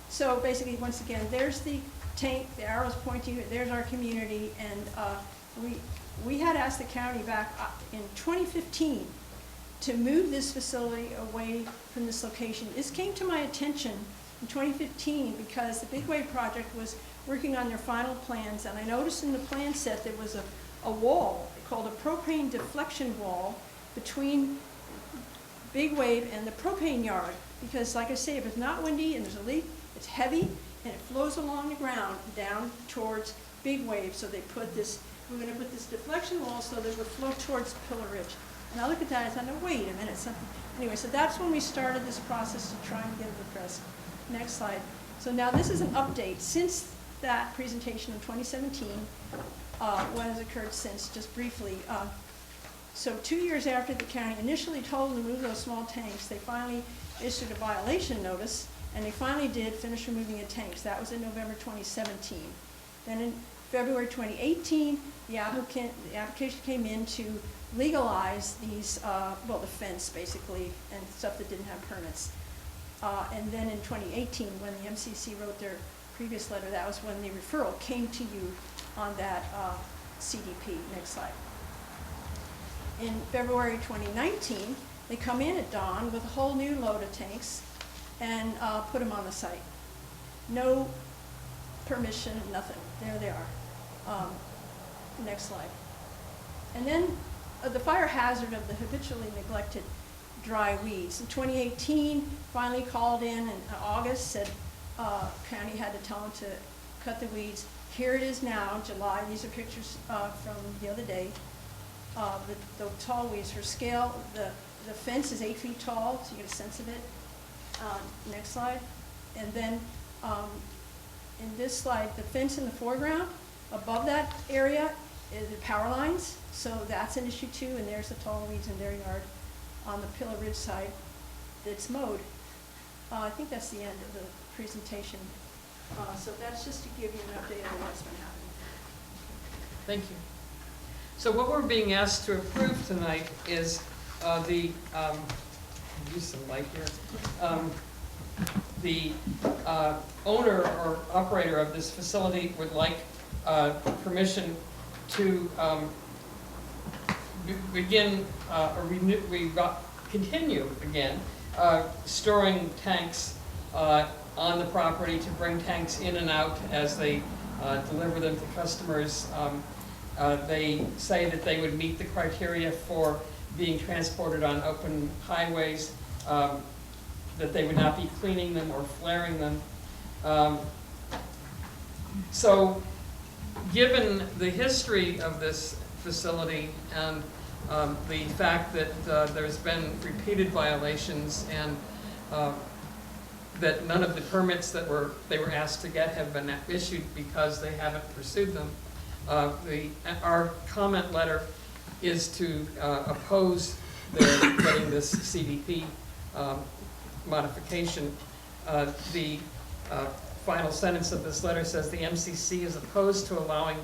So basically, once again, there's the tank, the arrow's pointing, there's our community, and we had asked the county back in 2015 to move this facility away from this location. This came to my attention in 2015 because the Big Wave project was working on their final plans, and I noticed in the plan set there was a wall called a propane deflection wall between Big Wave and the propane yard, because like I say, if it's not windy and there's a leak, it's heavy and it flows along the ground down towards Big Wave. So they put this, we're going to put this deflection wall so that it would flow towards Pillar Ridge. And I look at that and I thought, no, wait a minute, something. Anyway, so that's when we started this process to try and get it addressed. Next slide. So now this is an update since that presentation in 2017. What has occurred since, just briefly. So 2 years after the county initially told them to move those small tanks, they finally issued a violation notice, and they finally did finish removing the tanks. That was in November 2017. Then in February 2018, the application came in to legalize these, well, the fence basically, and stuff that didn't have permits. And then in 2018, when the MCC wrote their previous letter, that was when the referral came to you on that CDP. Next slide. In February 2019, they come in at dawn with a whole new load of tanks and put them on the site. No permission, nothing. There they are. Next slide. And then the fire hazard of the habitually neglected dry weeds. In 2018, finally called in August, said county had to tell them to cut the weeds. Here it is now, July. These are pictures from the other day. The tall weeds for scale. The fence is 8 feet tall, so you get a sense of it. Next slide. And then in this slide, the fence in the foreground, above that area is the power lines, so that's an issue too, and there's the tall weeds in their yard. On the Pillar Ridge side, it's mowed. I think that's the end of the presentation. So that's just to give you an update on what's been happening. Thank you. So what we're being asked to approve tonight is use some light here. The owner or operator of this facility would like permission to begin or continue again storing tanks on the property, to bring tanks in and out as they deliver them to customers. They say that they would meet the criteria for being transported on open highways, that they would not be cleaning them or flaring them. So given the history of this facility and the fact that there's been repeated violations and that none of the permits that they were asked to get have been issued because they haven't pursued them, our comment letter is to oppose their getting this CDP modification. The final sentence of this letter says the MCC is opposed to allowing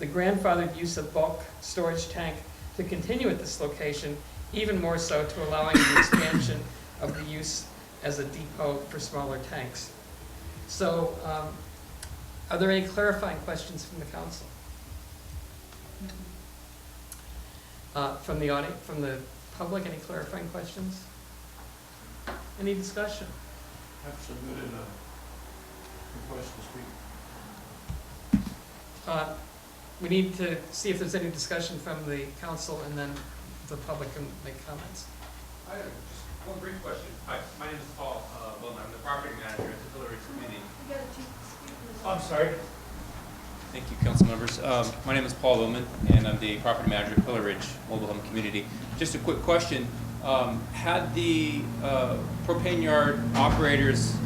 the grandfathered use of bulk storage tank to continue at this location, even more so to allowing the expansion of the use as a depot for smaller tanks. So Are there any clarifying questions from the council? From the audience, from the public, any clarifying questions? Any discussion? I've submitted a request to speak. We need to see if there's any discussion from the council, and then the public can make comments. I have just one brief question. Hi, my name is Paul Bowman. I'm the property manager at the Pillar Ridge Community. I'm sorry. Thank you, council members. My name is Paul Bowman, and I'm the property manager at Pillar Ridge Mobile Home Community. Just a quick question. Had the propane yard operators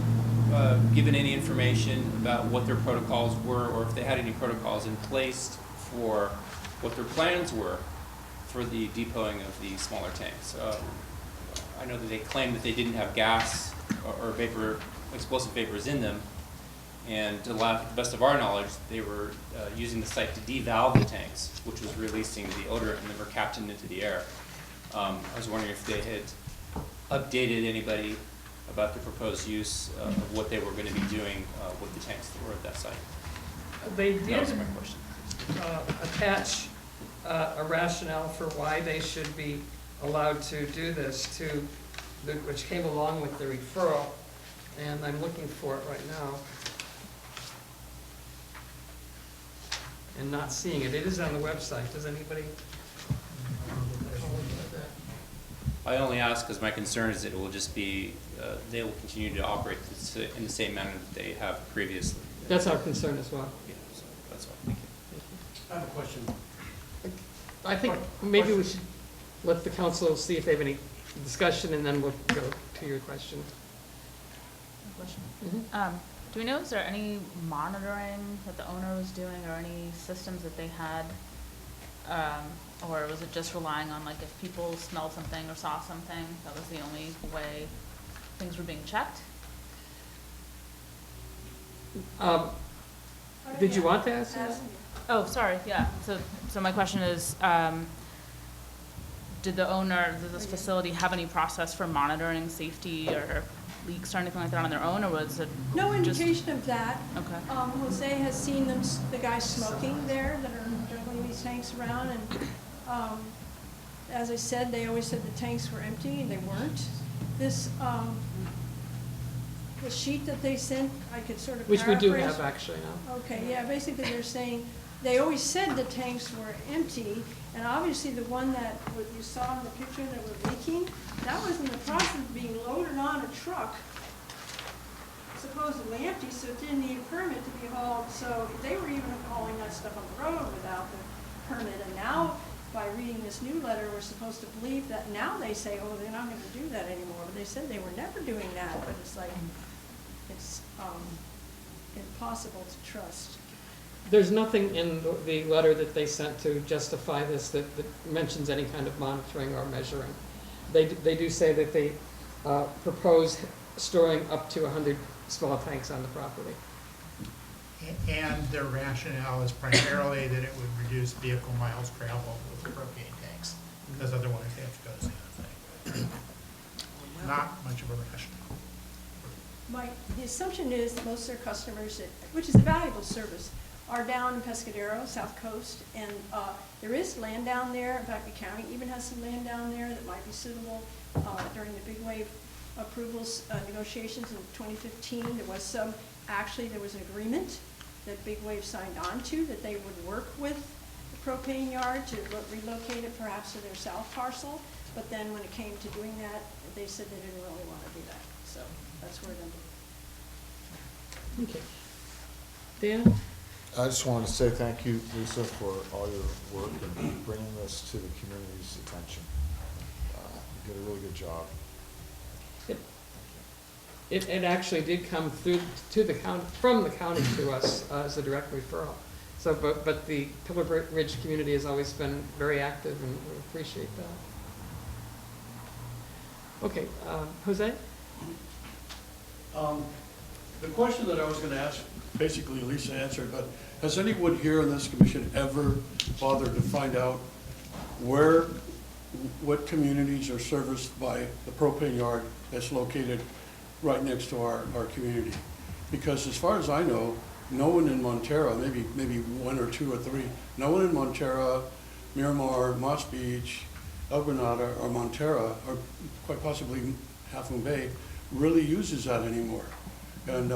given any information about what their protocols were, or if they had any protocols in place for what their plans were for the depoting of the smaller tanks? I know that they claimed that they didn't have gas or vapor, explosive vapors in them, and to the best of our knowledge, they were using the site to devalve the tanks, which was releasing the odorant and the mercaptan into the air. I was wondering if they had updated anybody about the proposed use of what they were going to be doing with the tanks that were at that site. They That did was my question. attach a rationale for why they should be allowed to do this which came along with the referral, and I'm looking for it right now. And not seeing it. It is on the website. Does anybody? I only ask because my concern is that it will just be, they will continue to operate in the same manner that they have previously. That's our concern as well. Yeah, so that's all. Thank you. I have a question. I think maybe we should let the council see if they have any discussion, and then we'll go to your question. Question. Mhm. Do we know, is there any monitoring that the owner was doing, or any systems that they had? Or was it just relying on, like, if people smelled something or saw something, that was the only way things were being checked? Did you want to ask that? Oh, sorry, yeah. So my question is, did this facility have any process for monitoring safety or leaks or anything like that on their own, or was it No just- indication of that. Okay. Jose has seen them, the guys smoking there that are juggling these tanks around, and, as I said, they always said the tanks were empty, and they weren't. This, the sheet that they sent, I could sort of Which we do paraphrase. have actually now. Okay, yeah, basically they're saying, they always said the tanks were empty, and obviously the one that you saw in the picture that were leaking, that was in the process of being loaded on a truck, supposedly empty, so it didn't need a permit to be hauled, so they were even hauling that stuff on the road without the permit, and now, by reading this new letter, we're supposed to believe that now they say, oh, they're not gonna do that anymore, but they said they were never doing that, but it's like, it's, impossible to trust. There's nothing in the letter that they sent to justify this that mentions any kind of monitoring or measuring. They do say that they propose storing up to 100 small tanks on the property. And their rationale is primarily that it would reduce vehicle miles traveled with the propane tanks, because otherwise they have to go to Santa Fe. Not much of a rationale. The assumption is that most of their customers, which is a valuable service, are down in Pescadero, South Coast, and there is land down there. In fact, the county even has some land down there that might be suitable. During the big wave approvals negotiations in 2015, there was an agreement that Big Wave signed on to, that they would work with the propane yard to relocate it perhaps to their south parcel, but then when it came to doing that, they said they didn't really want to do that, so that's where it ended. Okay. Dan? I just wanted to say thank you, Lisa, for all your work and bringing this to the community's attention. You did a really good job. It actually did come through to the county, from the county to us as a direct referral. So, but the Pillar Ridge community has always been very active, and we appreciate that. Okay, Jose? The question that I was gonna ask, basically Lisa answered, but has anyone here in this commission ever bothered to find out what communities are serviced by the propane yard that's located right next to our community? Because as far as I know, no one in Montera, maybe one or two or three, no one in Montera, Miramar, Moss Beach, El Granada, or Montera, or quite possibly Half Moon Bay, really uses that anymore. And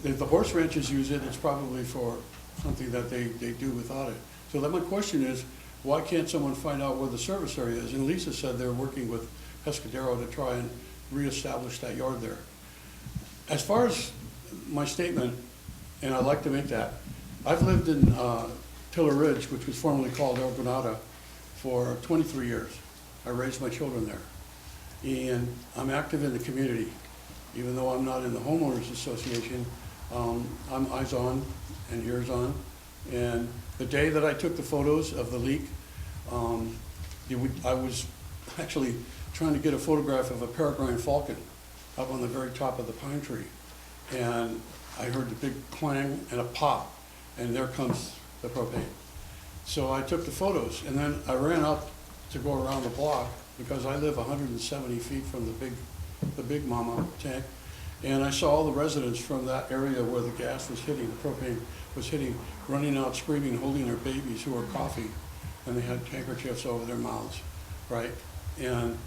if the horse ranches use it, it's probably for something that they do without it. So then my question is, why can't someone find out where the service area is? And Lisa said they're working with Pescadero to try and reestablish that yard there. As far as my statement, and I'd like to make that, I've lived in Tiller Ridge, which was formerly called El Granada, for 23 years. I raised my children there. And I'm active in the community. Even though I'm not in the homeowners association, I'm eyes on and ears on. And the day that I took the photos of the leak, I was actually trying to get a photograph of a peregrine falcon up on the very top of the pine tree. And I heard the big clang and a pop, and there comes the propane. So I took the photos, and then I ran up to go around the block because I live 170 feet from the big mama tank. And I saw all the residents from that area where the gas was hitting, the propane was hitting, running out screaming, holding their babies who were coughing, and they had handkerchiefs over their mouths, right? And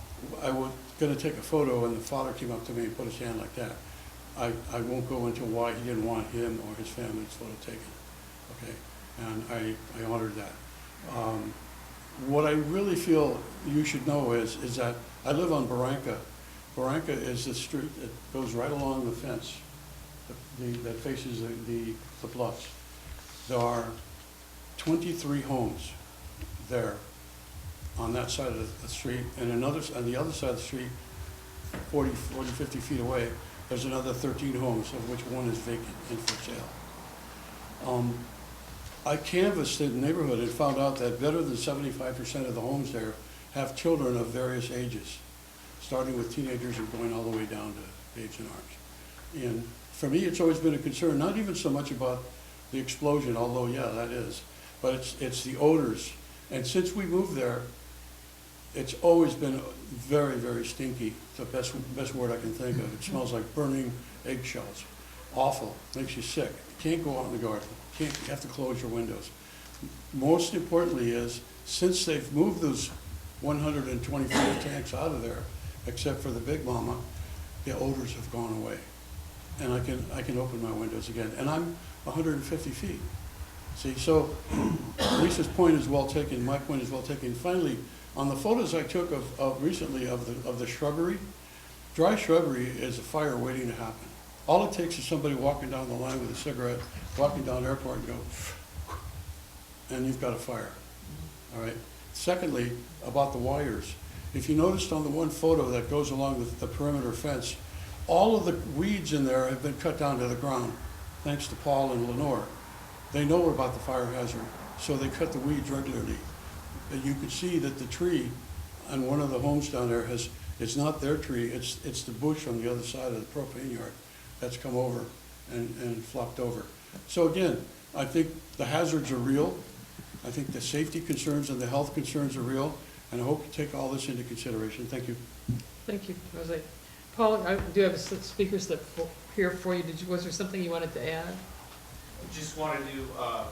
I was gonna take a photo, and the father came up to me and put his hand like that. I won't go into why he didn't want him or his family's photo taken, okay? And I honored that. What I really feel you should know is that I live on Barranca. Barranca is the street that goes right along the fence that faces the bluffs. There are 23 homes there on that side of the street, and on the other side of the street, 40, 50 feet away, there's another 13 homes, of which one is vacant and for sale. I canvassed the neighborhood and found out that better than 75% of the homes there have children of various ages, starting with teenagers and going all the way down to babes in arms. And for me, it's always been a concern, not even so much about the explosion, although yeah, that is, but it's the odors. And since we moved there, it's always been very, very stinky. It's the best word I can think of. It smells like burning eggshells. Awful, makes you sick. You can't go out in the garden. You have to close your windows. Most importantly is, since they've moved those 125 tanks out of there, except for the Big Mama, the odors have gone away. And I can open my windows again. And I'm 150 feet. See, so Lisa's point is well taken, my point is well taken. Finally, on the photos I took recently of the shrubbery, dry shrubbery is a fire waiting to happen. All it takes is somebody walking down the line with a cigarette, walking down the airport and go, and you've got a fire, all right? Secondly, about the wires. If you noticed on the one photo that goes along the perimeter fence, all of the weeds in there have been cut down to the ground, thanks to Paul and Lenore. They know about the fire hazard, so they cut the weeds regularly. And you can see that the tree on one of the homes down there it's not their tree, it's the bush on the other side of the propane yard that's come over and flopped over. So again, I think the hazards are real. I think the safety concerns and the health concerns are real, and I hope you take all this into consideration. Thank you. Thank you, Jose. Paul, I do have speakers that here for you. Was there something you wanted to add? Just wanted to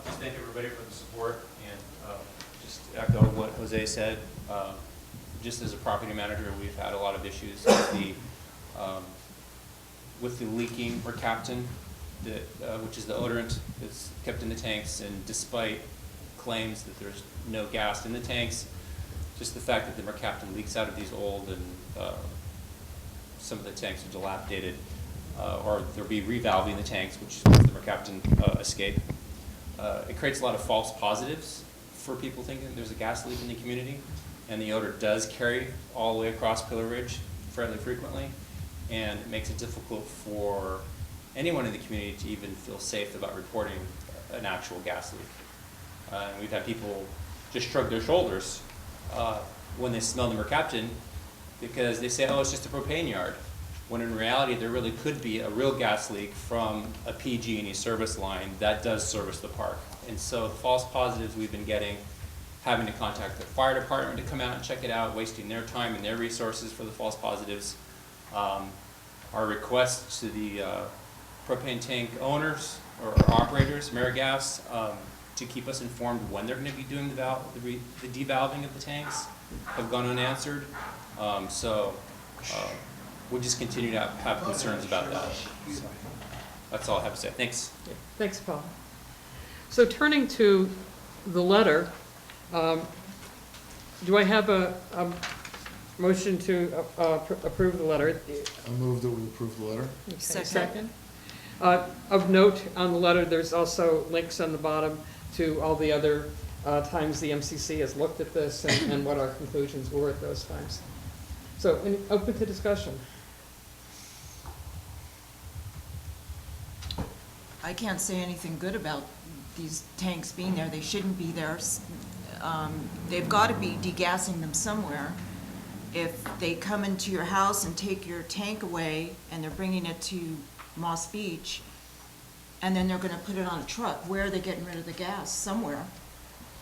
just thank everybody for the support and just echo what Jose said. Just as a property manager, we've had a lot of issues with the leaking mercaptan, which is the odorant that's kept in the tanks, and despite claims that there's no gas in the tanks, just the fact that the mercaptan leaks out of these old and some of the tanks are dilapidated, or there'll be revalving the tanks, which is the mercaptan escape. It creates a lot of false positives for people thinking there's a gas leak in the community, and the odor does carry all the way across Pillar Ridge fairly frequently, and it makes it difficult for anyone in the community to even feel safe about reporting an actual gas leak. And we've had people just shrug their shoulders when they smell the mercaptan, because they say, oh, it's just a propane yard, when in reality there really could be a real gas leak from a PG&E service line that does service the park. And so the false positives we've been getting, having to contact the fire department to come out and check it out, wasting their time and their resources for the false positives. Our request to the propane tank owners or operators, AmeriGas, to keep us informed when they're going to be doing the devalving of the tanks have gone unanswered. We'll just continue to have concerns about that. So, that's all I have to say. Thanks. Yeah, thanks, Paul. So turning to the letter, do I have a motion to approve the letter? I move that we approve the letter. Okay, Second. Of note, on the letter, there's also links on the bottom to all the other times the MCC has looked at this and what our conclusions were at those times. So, open to discussion. I can't say anything good about these tanks being there. They shouldn't be there. They've got to be degassing them somewhere. If they come into your house and take your tank away and they're bringing it to Moss Beach, and then they're going to put it on a truck, where are they getting rid of the gas? Somewhere.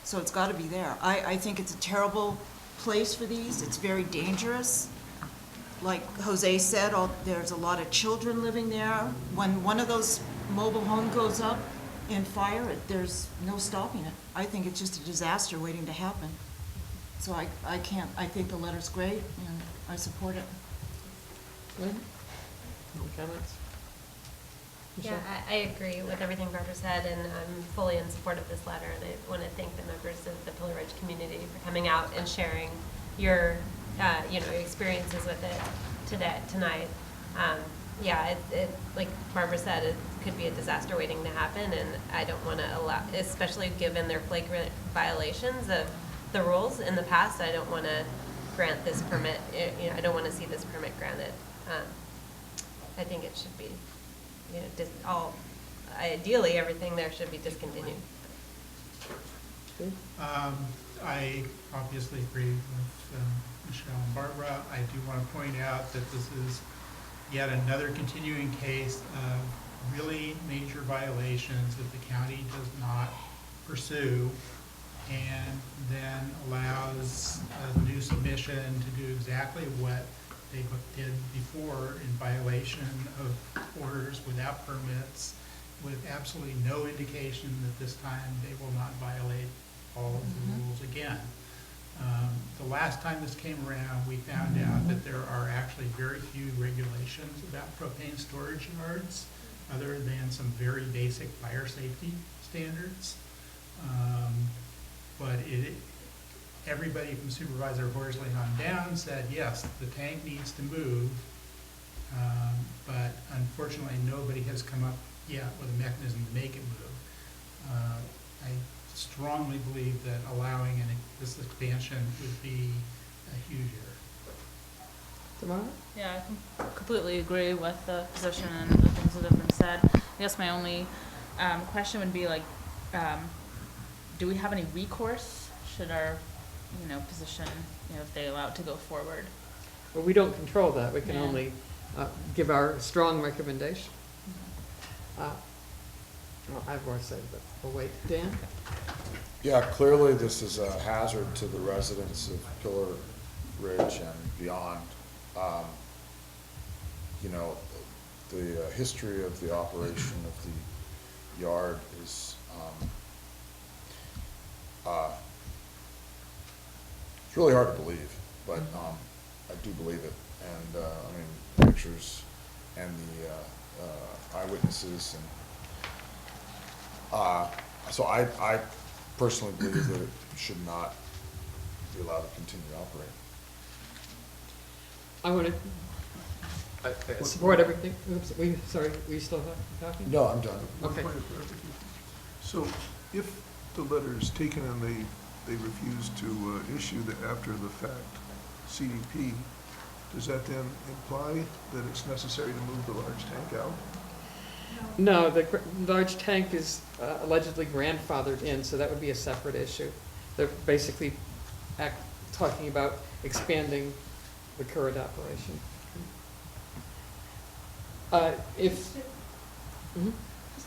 So it's got to be there. I think it's a terrible place for these. It's very dangerous. Like Jose said, there's a lot of children living there. When one of those mobile homes goes up in fire, there's no stopping it. I think it's just a disaster waiting to happen. So I think the letter's great, and I support it. Any comments? Yeah, I agree with everything Barbara said, and I'm fully in support of this letter, and I want to thank the members of the Pillar Ridge community for coming out and sharing your, experiences with it tonight. Yeah, it, like Barbara said, it could be a disaster waiting to happen, and I don't want to allow, especially given their flagrant violations of the rules in the past, I don't want to grant this permit, I don't want to see this permit granted. I think it should be, ideally, everything there should be discontinued. I obviously agree with Michelle and Barbara. I do want to point out that this is yet another continuing case of really major violations that the county does not pursue, and then allows a new submission to do exactly what they did before in violation of orders without permits, with absolutely no indication that this time they will not violate all of the rules again. The last time this came around, we found out that there are actually very few regulations about propane storage yards, other than some very basic fire safety standards. But everybody from Supervisor Horsley on down said, yes, the tank needs to move, but unfortunately nobody has come up yet with a mechanism to make it move. I strongly believe that allowing this expansion would be a huge error. Tamara? Yeah, I completely agree with the position and the things that have been said. I guess my only question would be do we have any recourse should our, position, if they allow it to go forward? Well, we don't control that. We can Yeah. only give our strong recommendation. Well, I have more to say, but we'll wait. Dan? Yeah, clearly this is a hazard to the residents of Pillar Ridge and beyond. The history of the operation of the yard is it's really hard to believe, but I do believe it. And the pictures and the eyewitnesses, and so I personally believe that it should not be allowed to continue to operate. I want to support everything. Oops, sorry, were you still talking? No, I'm done. One Okay. point of clarification. So if the letter is taken and they refuse to issue the after the fact CDP, does that then imply that it's necessary to move the large tank out? No, the large tank is allegedly grandfathered in, so that would be a separate issue. They're basically talking about expanding the current operation. Just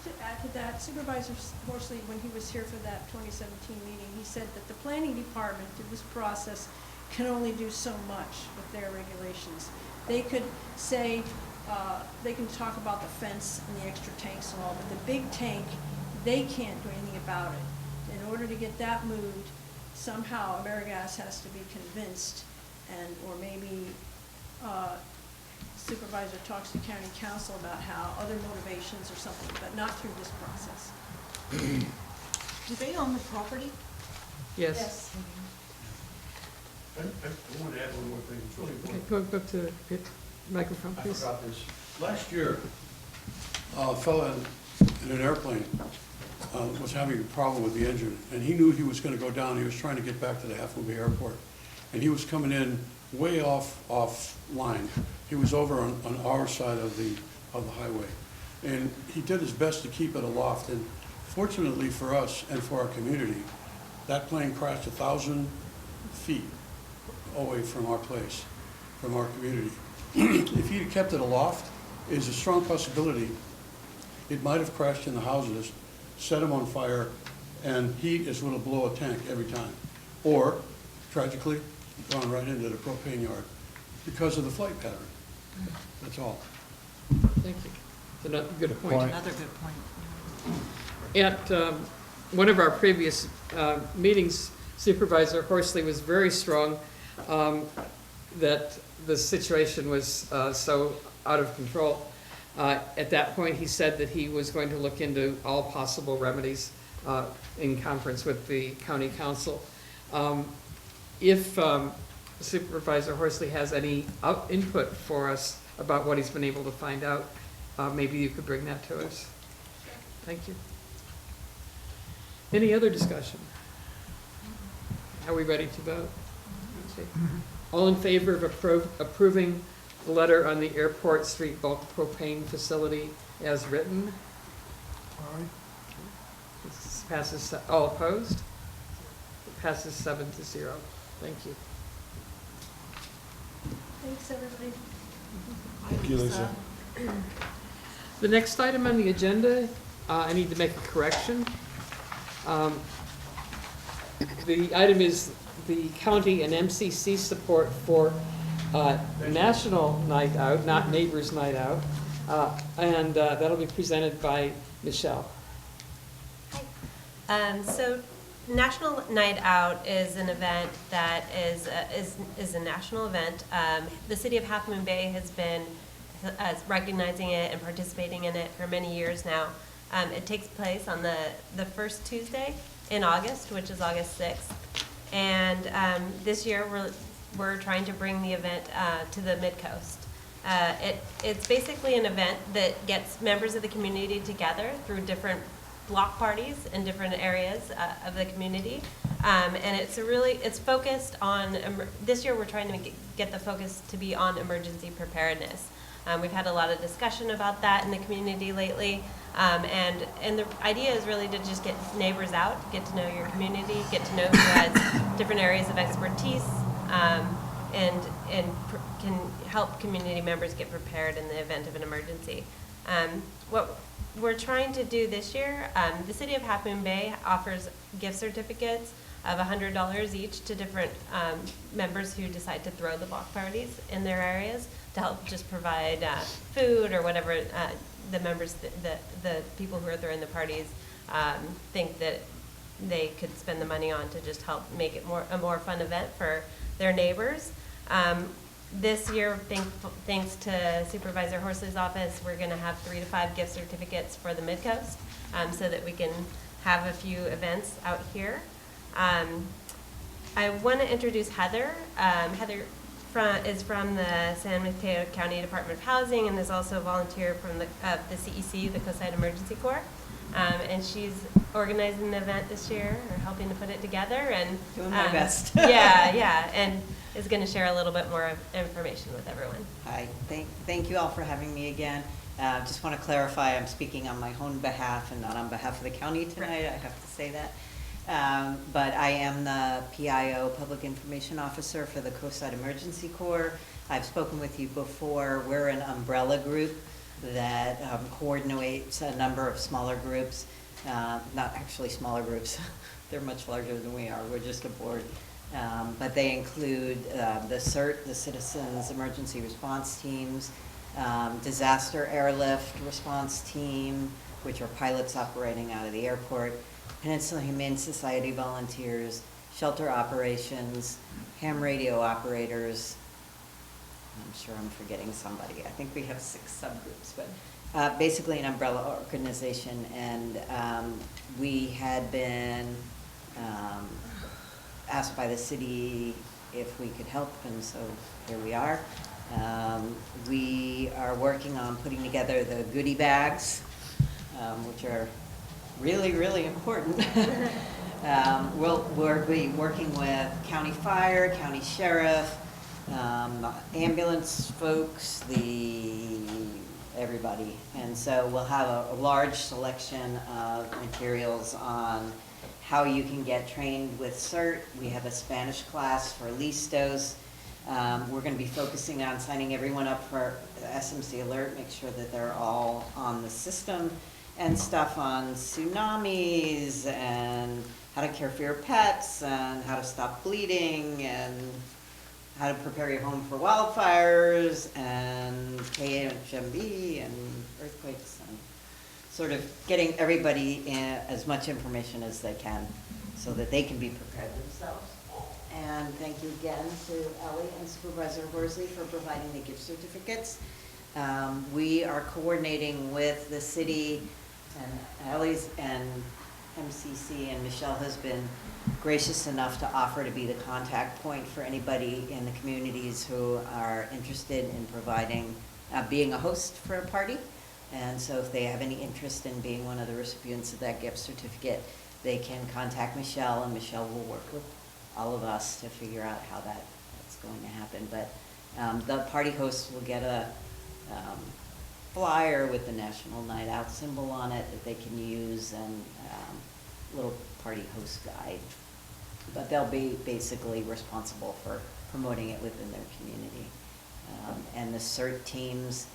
to add to that, Supervisor Horsley, when he was here for that 2017 meeting, he said that the planning department through this process can only do so much with their regulations. They could say, they can talk about the fence and the extra tanks and all, but the big tank, they can't do anything about it. In order to get that moved, somehow AmeriGas has to be convinced, and, or maybe supervisor talks to county council about how other motivations or something, but not through this process. Do they own the property? Yes. I want to add one more thing, it's really Okay, important. go up to the microphone, I please. forgot this. Last year, a fella in an airplane was having a problem with the engine, and he knew he was going to go down. He was trying to get back to the Half Moon Bay Airport, and he was coming in way off line. He was over on our side of the highway, and he did his best to keep it aloft. And fortunately for us and for our community, that plane crashed 1,000 feet away from our place, from our community. If he'd kept it aloft, there's a strong possibility it might have crashed in the houses, set them on fire, and heat is going to blow a tank every time. Or, tragically, gone right into the propane yard because of the flight pattern. That's all. Thank you. It's another good point. Another good point. At one of our previous meetings, Supervisor Horsley was very strong that the situation was so out of control. At that point, he said that he was going to look into all possible remedies in conference with the county council. If Supervisor Horsley has any input for us about what he's been able to find out, maybe you could bring that to us. Thank you. Any other discussion? Are we ready to vote? Okay. All in favor of approving the letter on the Airport Street bulk propane facility as written? Aye. This passes, all opposed? It passes 7-0. Thank you. Thanks, everybody. Thank you, Lisa. The next item on the agenda, I need to make a correction. The item is the county and MCC support for National Night Out, not Neighbors Night Out, and that'll be presented by Michelle. So National Night Out is an event that is a national event. The city of Half Moon Bay has been recognizing it and participating in it for many years now. It takes place on the first Tuesday in August, which is August 6th. And this year we're trying to bring the event to the Midcoast. It's basically an event that gets members of the community together through different block parties in different areas of the community. And it's focused on, this year we're trying to get the focus to be on emergency preparedness. We've had a lot of discussion about that in the community lately. And the idea is really to just get neighbors out, get to know your community, get to know who has different areas of expertise, and can help community members get prepared in the event of an emergency. What we're trying to do this year, the city of Half Moon Bay offers gift certificates of $100 each to different members who decide to throw the block parties in their areas to help just provide food or whatever the members, the people who are throwing the parties think that they could spend the money on to just help make it a more fun event for their neighbors. This year, thanks to Supervisor Horsley's office, we're going to have 3 to 5 gift certificates for the Midcoast so that we can have a few events out here. I want to introduce Heather. Heather is from the San Mateo County Department of Housing and is also a volunteer from the CEC, the Coastside Emergency Corps. And she's organizing the event this year, or helping to put it together, and doing my best. yeah, and is going to share a little bit more information with everyone. Hi, thank you all for having me again. Just want to clarify, I'm speaking on my own behalf and not on behalf of the county tonight. I have to say that. But I am the PIO, Public Information Officer for the Coastside Emergency Corps. I've spoken with you before. We're an umbrella group that coordinates a number of smaller groups, not actually smaller groups, they're much larger than we are, we're just a board. But they include the CERT, the Citizens Emergency Response Teams, disaster airlift response team, which are pilots operating out of the airport, Peninsula Humane Society volunteers, shelter operations, ham radio operators. I'm sure I'm forgetting somebody. I think we have 6 subgroups, but basically an umbrella organization. And we had been asked by the city if we could help, and so here we are. We are working on putting together the goodie bags, which are really, really important. We'll be working with county fire, county sheriff, ambulance folks, everybody. And so we'll have a large selection of materials on how you can get trained with CERT. We have a Spanish class for listos. We're going to be focusing on signing everyone up for SMC Alert, make sure that they're all on the system, and stuff on tsunamis and how to care for your pets and how to stop bleeding and how to prepare your home for wildfires and KHMB and earthquakes, and sort of getting everybody as much information as they can so that they can be prepared themselves. And thank you again to Ellie and Supervisor Horsley for providing the gift certificates. We are coordinating with the city, and Ellie's and MCC, and Michelle has been gracious enough to offer to be the contact point for anybody in the communities who are interested in providing, being a host for a party. And so if they have any interest in being one of the recipients of that gift certificate, they can contact Michelle, and Michelle will work with all of us to figure out how that's going to happen. But the party hosts will get a flyer with the National Night Out symbol on it that they can use, and little party host guide. But they'll be basically responsible for promoting it within their community. And the CERT teams,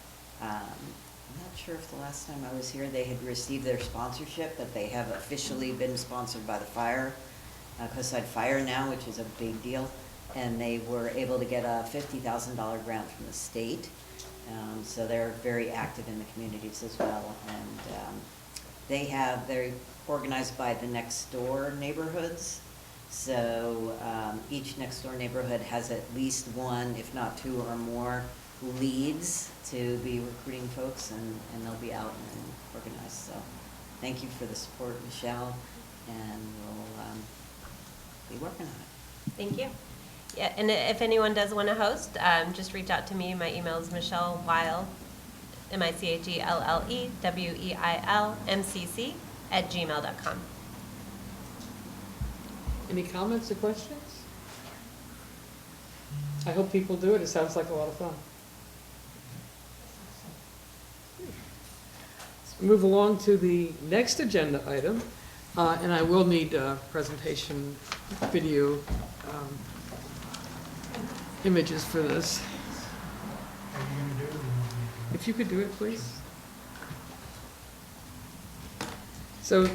I'm not sure if the last time I was here they had received their sponsorship, but they have officially been sponsored by the fire, Coastside Fire now, which is a big deal. And they were able to get a $50,000 grant from the state. So they're very active in the communities as well. And they're organized by the next door neighborhoods. So each next door neighborhood has at least one, if not 2 or more, leads to be recruiting folks, and they'll be out and organized. So thank you for the support, Michelle, and we'll be working on it. Thank you. Yeah, and if anyone does want to host, just reach out to me. My email is Michelle Weil, MICHELLEWEIL MCC @gmail.com. Any comments or questions? I hope people do it. It sounds like a lot of fun. Let's move along to the next agenda item, and I will need a presentation video images for this. Are you gonna do it or you want me to do it? If you could do it, please. So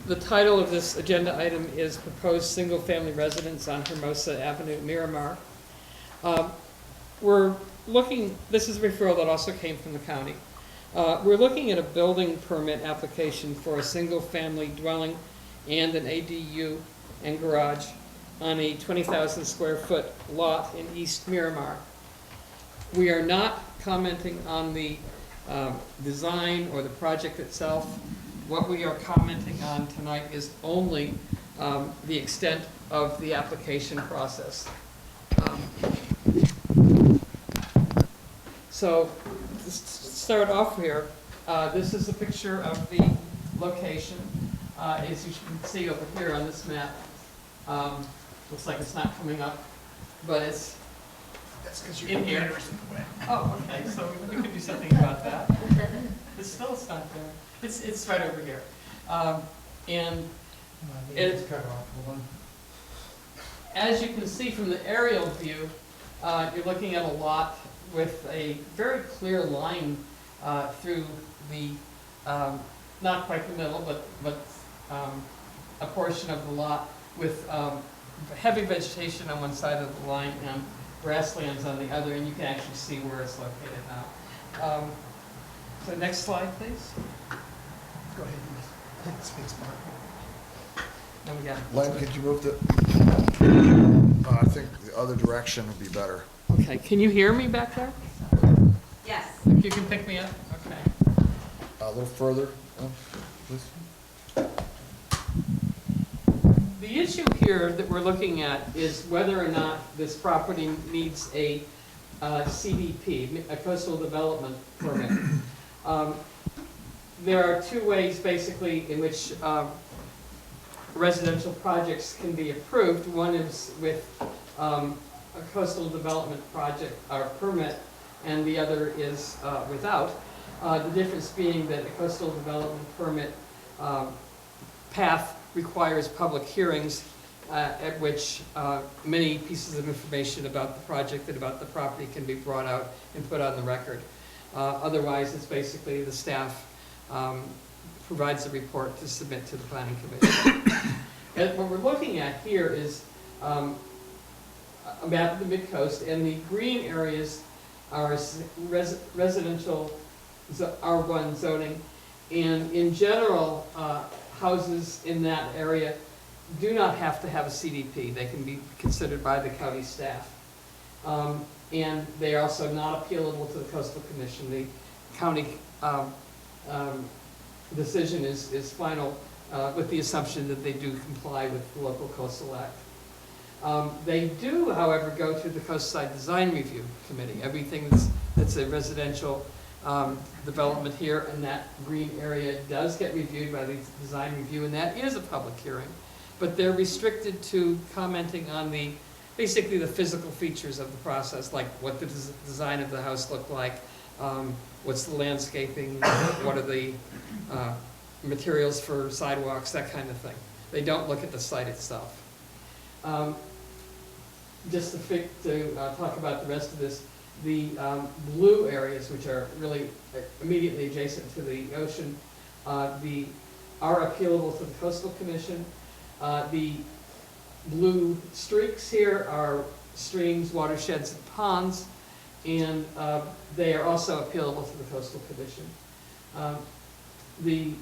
the title of this agenda item is Proposed Single-Family Residence on Hermosa Avenue, Miramar. We're looking, this is a referral that also came from the county. We're looking at a building permit application for a single-family dwelling and an ADU and garage on a 20,000 square foot lot in East Miramar. We are not commenting on the design or the project itself. What we are commenting on tonight is only the extent of the application process. So to start off here, this is a picture of the location. As you can see over here on this map, looks like it's not coming up, but it's That's because in your here. computer's in the way. Oh, okay, so we could do something about that. It's not there. It's right over here. And It's cut off, hold on. as you can see from the aerial view, you're looking at a lot with a very clear line through the, not quite the middle, but a portion of the lot with heavy vegetation on one side of the line and grasslands on the other, and you can actually see where it's located now. So next slide, please. Go ahead, hit space bar. Then we got. Len, could you move the, I think the other direction would be better. Okay, can you hear me back there? Yes. If you can pick me up, okay. A little further, please. The issue here that we're looking at is whether or not this property needs a CDP, a coastal development permit. There are two ways basically in which residential projects can be approved. One is with a coastal development project or permit, and the other is without. The difference being that a coastal development permit path requires public hearings at which many pieces of information about the project and about the property can be brought out and put on the record. Otherwise, it's basically the staff provides a report to submit to the planning commission. And what we're looking at here is a map of the Midcoast, and the green areas are residential R1 zoning, and in general, houses in that area do not have to have a CDP. They can be considered by the county staff. And they are also not appealable to the Coastal Commission. The county decision is final with the assumption that they do comply with the local coastal act. They do, however, go to the Coastside Design Review Committee. Everything that's a residential development here in that green area does get reviewed by the design review, and that is a public hearing. But they're restricted to commenting on basically the physical features of the process, like what the design of the house look like, what's the landscaping, what are the materials for sidewalks, that kind of thing. They don't look at the site itself. Just to talk about the rest of this, the blue areas, which are really immediately adjacent to the ocean, are appealable to the Coastal Commission. The blue streaks here are streams, watersheds, and ponds, and they are also appealable to the Coastal Commission. The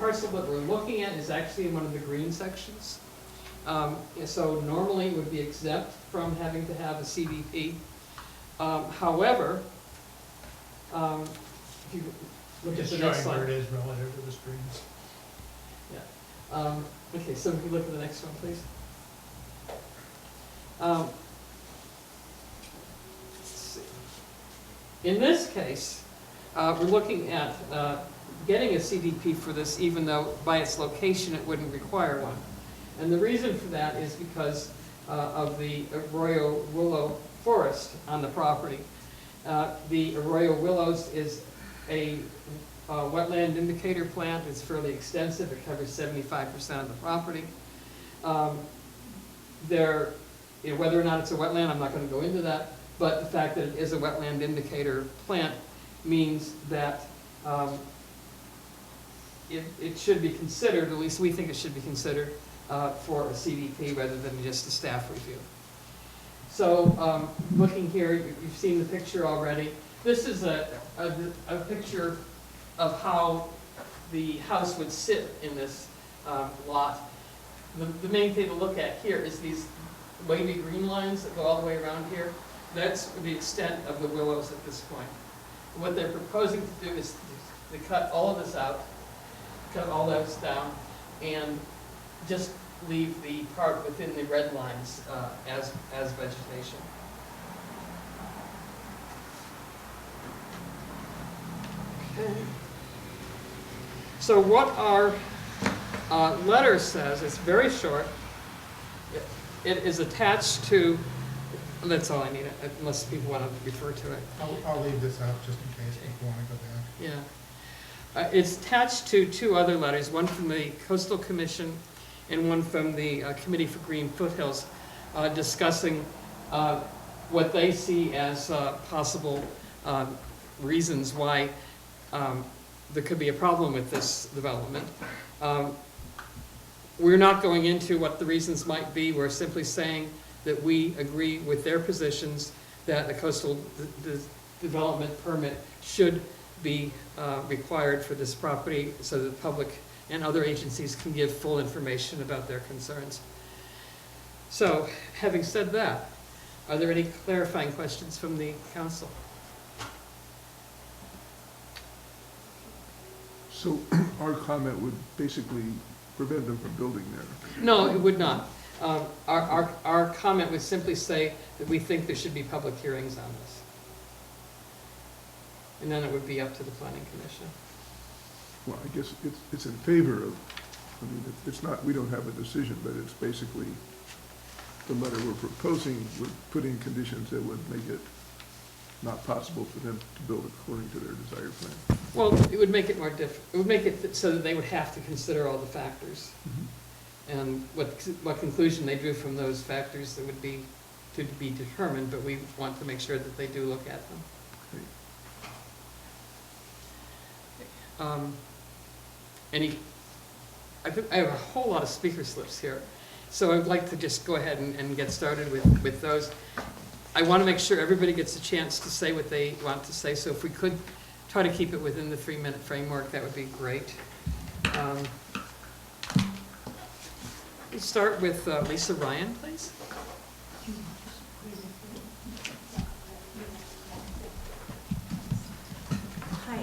parcel that we're looking at is actually in one of the green sections. So normally it would be exempt from having to have a CDP. However, if you look at the next slide. Where it is relative to the streams. Yeah. Okay, so if you look at the next one, please. Let's see. In this case, we're looking at getting a CDP for this, even though by its location it wouldn't require one. And the reason for that is because of the arroyo willow forest on the property. The arroyo willows is a wetland indicator plant. It's fairly extensive. It covers 75% of the property. Whether or not it's a wetland, I'm not going to go into that, but the fact that it is a wetland indicator plant means that it should be considered, at least we think it should be considered, for a CDP rather than just a staff review. So looking here, you've seen the picture already. This is a picture of how the house would sit in this lot. The main thing to look at here is these wavy green lines that go all the way around here. That's the extent of the willows at this point. What they're proposing to do is to cut all of this out, cut all those down, and just leave the part within the red lines as vegetation. Okay. So what our letter says, it's very short. It is attached to, that's all I need, unless people want to refer to it. I'll leave this out just in case people want to go back. Yeah. It's attached to two other letters, one from the Coastal Commission and one from the Committee for Green Foothills, discussing what they see as possible reasons why there could be a problem with this development. We're not going into what the reasons might be. We're simply saying that we agree with their positions that a coastal development permit should be required for this property so that the public and other agencies can give full information about their concerns. So, having said that, are there any clarifying questions from the council? So our comment would basically prevent them from building there. No, it would not. Our comment would simply say that we think there should be public hearings on this. And then it would be up to the planning commission. Well, I guess it's in favor of, I mean, it's not, we don't have a decision, but it's basically the letter we're proposing would put in conditions that would make it not possible for them to build according to their desired plan. Well, it would make it more it would make it so that they would have to consider all the factors. And what conclusion they drew from those factors that would be to be determined, but we want to make sure that they do look at them. I have a whole lot of speaker slips here, so I'd like to just go ahead and get started with those. I want to make sure everybody gets a chance to say what they want to say, so if we could try to keep it within the 3-minute framework, that would be great. Let's start with Lisa Ryan, please. Hi,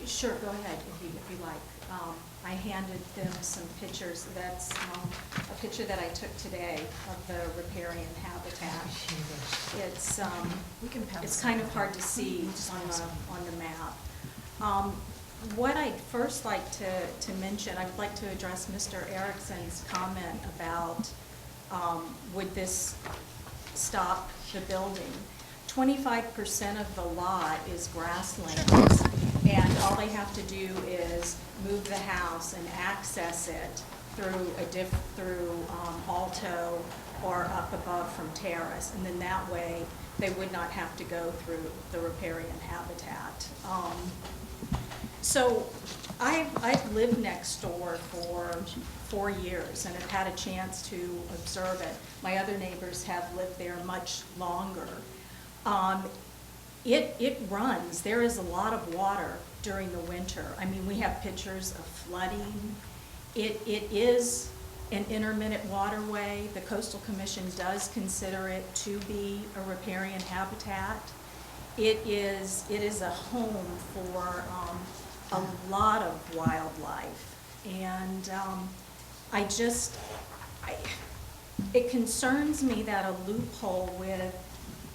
sure, go ahead if you like. I handed them some pictures. That's a picture that I took today of the riparian habitat. It's kind of hard to see on the map. What I'd first like to mention, I'd like to address Mr. Erickson's comment about would this stop the building. 25% of the lot is grasslands, and all they have to do is move the house and access it through Alto or up above from Terrace, and then that way they would not have to go through the riparian habitat. So I've lived next door for 4 years and have had a chance to observe it. My other neighbors have lived there much longer. It runs. There is a lot of water during the winter. I mean, we have pictures of flooding. It is an intermittent waterway. The Coastal Commission does consider it to be a riparian habitat. It is a home for a lot of wildlife. And it concerns me that a loophole with,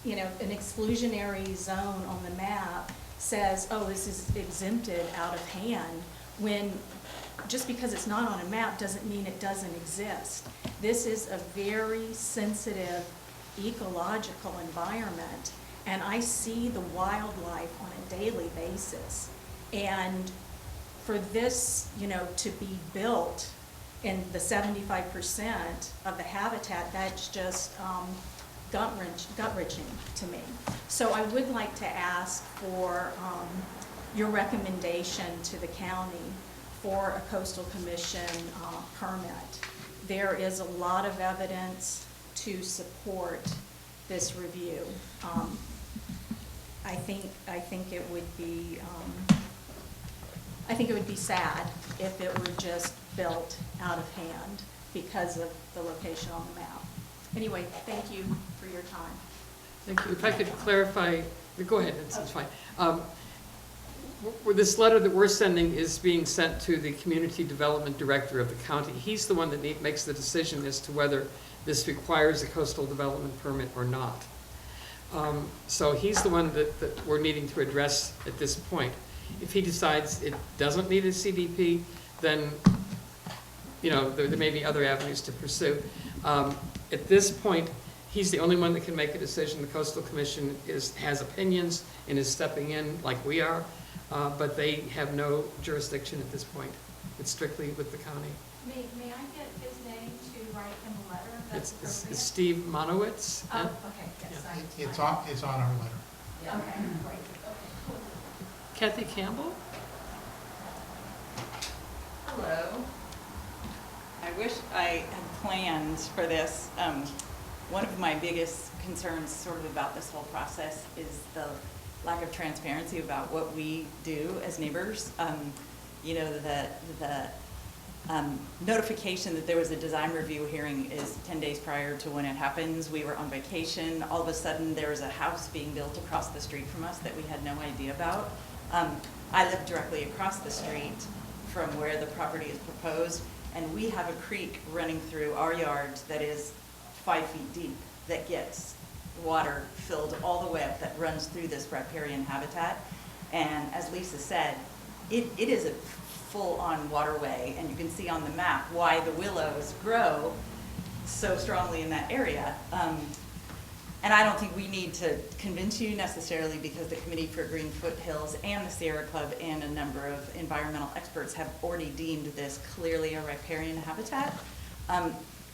you know, an exclusionary zone on the map says, oh, this is exempted out of hand, when just because it's not on a map doesn't mean it doesn't exist. This is a very sensitive ecological environment, and I see the wildlife on a daily basis. And for this, you know, to be built in the 75% of the habitat, that's just gut-wrenching to me. So I would like to ask for your recommendation to the county for a Coastal Commission permit. There is a lot of evidence to support this review. I think it would be sad if it were just built out of hand because of the location on the map. Anyway, thank you for your time. Thank you. If I could clarify, go ahead, it's fine. This letter that we're sending is being sent to the Community Development Director of the county. He's the one that makes the decision as to whether this requires a coastal development permit or not. So he's the one that we're needing to address at this point. If he decides it doesn't need a CDP, then, you know, there may be other avenues to pursue. At this point, he's the only one that can make a decision. The Coastal Commission has opinions and is stepping in like we are, but they have no jurisdiction at this point. It's strictly with the county. May I get his name to write him a letter if that's appropriate? It's Steve Monowitz. Oh, okay, yes. It's on our letter. Yeah. Okay, great, okay, cool. Kathy Campbell? Hello. I wish I had plans for this. One of my biggest concerns sort of about this whole process is the lack of transparency about what we do as neighbors. You know, the notification that there was a design review hearing is 10 days prior to when it happens. We were on vacation. All of a sudden, there was a house being built across the street from us that we had no idea about. I live directly across the street from where the property is proposed, and we have a creek running through our yard that is 5 feet deep that gets water filled all the way up that runs through this riparian habitat. And as Lisa said, it is a full-on waterway, and you can see on the map why the willows grow so strongly in that area. And I don't think we need to convince you necessarily, because the Committee for Green Foothills and the Sierra Club and a number of environmental experts have already deemed this clearly a riparian habitat.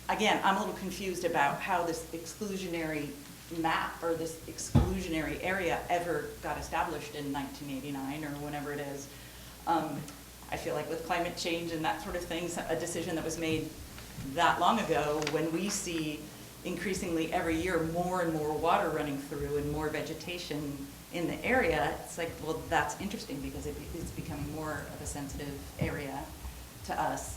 Again, I'm a little confused about how this exclusionary map or this exclusionary area ever got established in 1989 or whenever it is. I feel like with climate change and that sort of thing, a decision that was made that long ago, when we see increasingly every year more and more water running through and more vegetation in the area, it's like, well, that's interesting because it's becoming more of a sensitive area to us.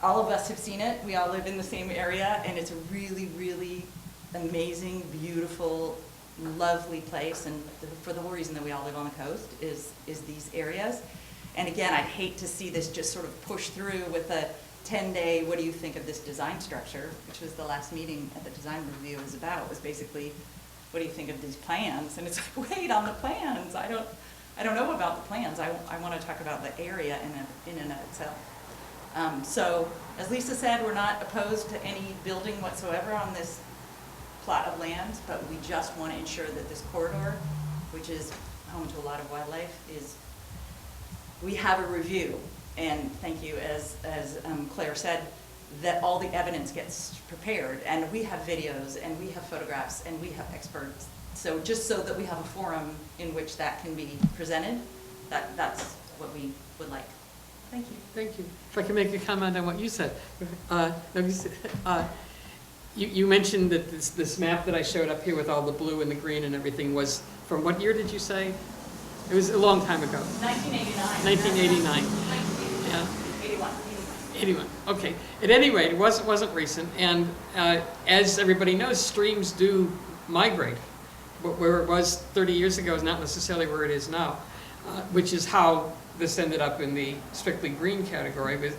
All of us have seen it. We all live in the same area, and it's a really, really amazing, beautiful, lovely place. And for the whole reason that we all live on the coast is these areas. And again, I'd hate to see this just sort of push through with a 10-day, what do you think of this design structure, which was the last meeting at the design review was about, was basically, what do you think of these plans? And it's like, wait, on the plans, I don't know about the plans. I want to talk about the area in and of itself. So, as Lisa said, we're not opposed to any building whatsoever on this plot of land, but we just want to ensure that this corridor, which is home to a lot of wildlife, we have a review. And thank you, as Claire said, that all the evidence gets prepared, and we have videos, and we have photographs, and we have experts. So just so that we have a forum in which that can be presented, that's what we would like. Thank you. Thank you. If I can make a comment on what you said. You mentioned that this map that I showed up here with all the blue and the green and everything was, from what year did you say? It was a long time ago. 1989. 1989. Yeah. 81. 81. Okay. At any rate, it wasn't recent, and as everybody knows, streams do migrate. But where it was 30 years ago is not necessarily where it is now, which is how this ended up in the strictly green category, with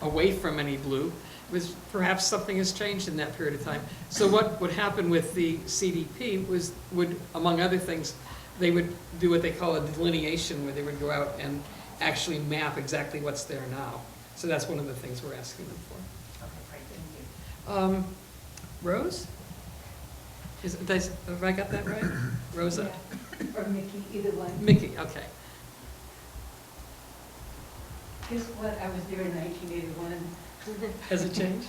away from any blue. Was perhaps something has changed in that period of time. So what would happen with the CDP would, among other things, they would do what they call a delineation, where they would go out and actually map exactly what's there now. So that's one of the things we're asking them for. Okay, great, thank you. Rose? Have I got that right? Rosa? Yeah. Or Mickey, either one. Mickey, okay. Guess what, I was there in 1981. Has it changed?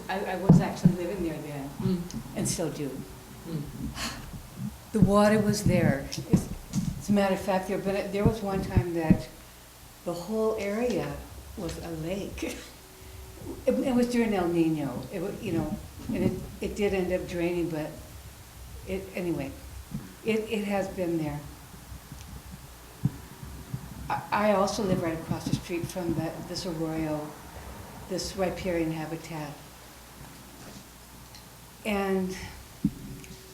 I was actually living there then, and still do. The water was there. As a matter of fact, there was one time that the whole area was a lake. It was during El Nino. It was, and it did end up draining, but anyway, it has been there. I also live right across the street from this arroyo, this riparian habitat. And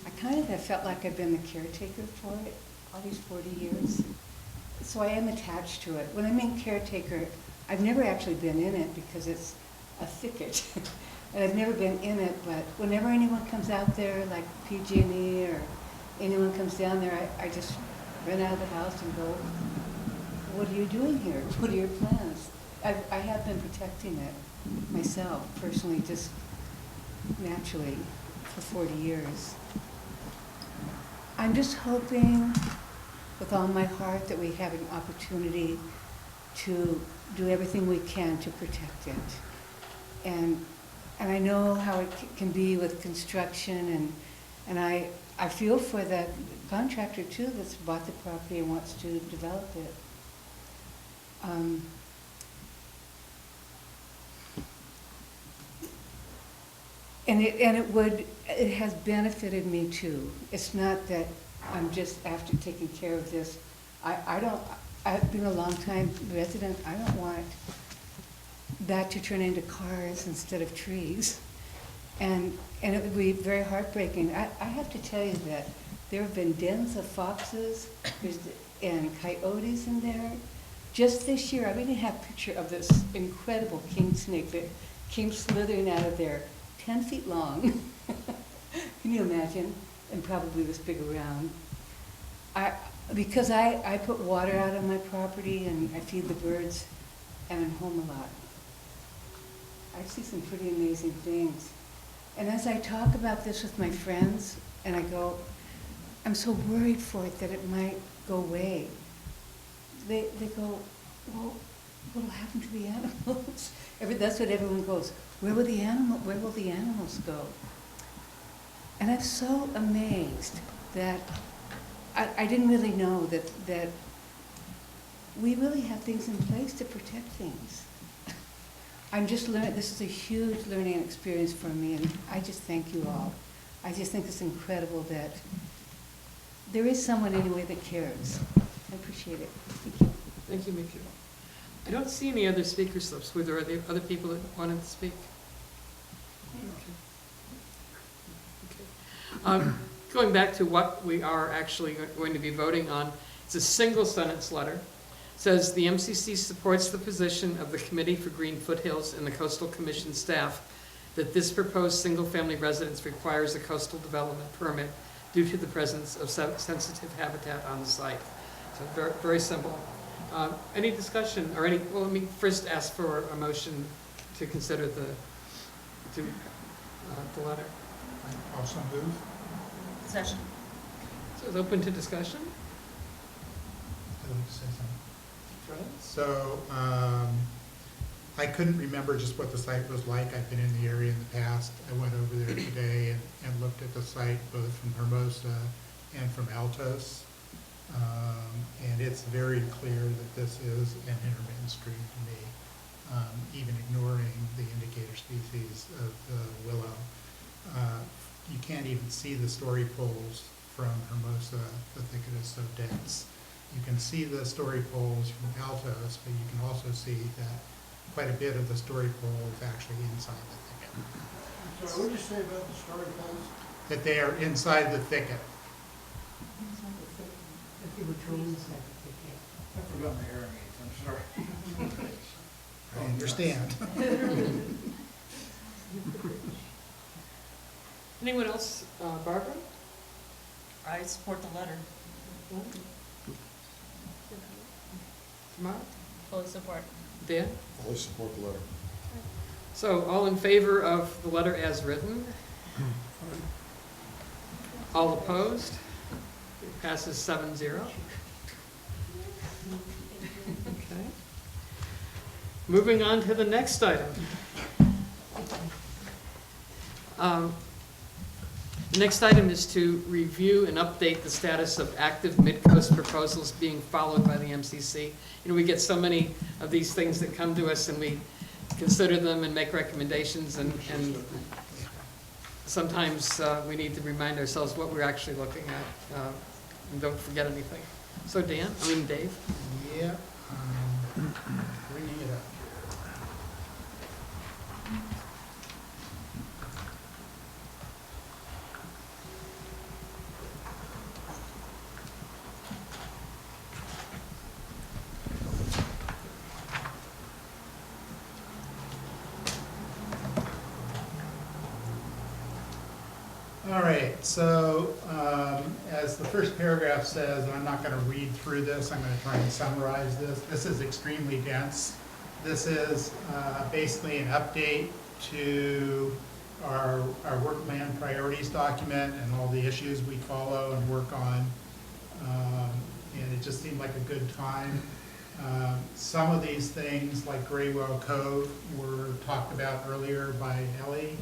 I kind of have felt like I've been the caretaker for it all these 40 years. So I am attached to it. When I mean caretaker, I've never actually been in it because it's a thicket. And I've never been in it, but whenever anyone comes out there, like PG&E or anyone comes down there, I just run out of the house and go, what are you doing here? What are your plans? I have been protecting it myself, personally, just naturally, for 40 years. I'm just hoping with all my heart that we have an opportunity to do everything we can to protect it. And I know how it can be with construction, and I feel for the contractor too that's bought the property and wants to develop it. And it has benefited me too. It's not that I'm just after taking care of this. I've been a long time resident. I don't want that to turn into cars instead of trees. And it would be very heartbreaking. I have to tell you that there have been dens of foxes and coyotes in there. Just this year, I even have a picture of this incredible king snake that came slithering out of there, 10 feet long. Can you imagine? And probably this big around. Because I put water out on my property and I feed the birds and I'm home a lot. I see some pretty amazing things. And as I talk about this with my friends, and I go, I'm so worried for it that it might go away. They go, well, what'll happen to the animals? That's what everyone goes, where will the animals go? And I'm so amazed that I didn't really know that we really have things in place to protect things. I'm just learning, this is a huge learning experience for me, and I just thank you all. I just think it's incredible that there is someone anyway that cares. I appreciate it. Thank you. Thank you, Mickey. I don't see any other speaker slips. Were there other people that wanted to speak? Okay. Going back to what we are actually going to be voting on, it's a single sentence letter. It says the MCC supports the position of the Committee for Green Foothills and the Coastal Commission staff that this proposed single-family residence requires a coastal development permit due to the presence of sensitive habitat on the site. So very, very simple. Any discussion or well, let me first ask for a motion to consider the letter. Also move. Session. So it's open to discussion. I'd like to say something. Fred? So, I couldn't remember just what the site was like. I've been in the area in the past. I went over there today and looked at the site both from Hermosa and from Altos. And it's very clear that this is an intermittent stream to me, even ignoring the indicator species of the willow. You can't even see the story poles from Hermosa. The thicket is so dense. You can see the story poles from Altos, but you can also see that quite a bit of the story pole is actually inside the thicket. So what did you say about the story poles? That they are inside the thicket. I forgot my hearing aids, I'm sorry. I understand. Anyone else? Barbara? I support the letter. Mark? Fully support. Dan? Fully support the letter. So all in favor of the letter as written? All opposed? It passes 7-0. Okay. Moving on to the next item. The next item is to review and update the status of active Midcoast proposals being followed by the MCC. You know, we get so many of these things that come to us and we consider them and make recommendations, and sometimes we need to remind ourselves what we're actually looking at and don't forget anything. So Dave? Yeah, bringing it up. All right, so as the first paragraph says, and I'm not going to read through this, I'm going to try and summarize this. This is extremely dense. This is basically an update to our work plan priorities document and all the issues we follow and work on. And it just seemed like a good time. Some of these things, like Graywell Cove, were talked about earlier by Ellie.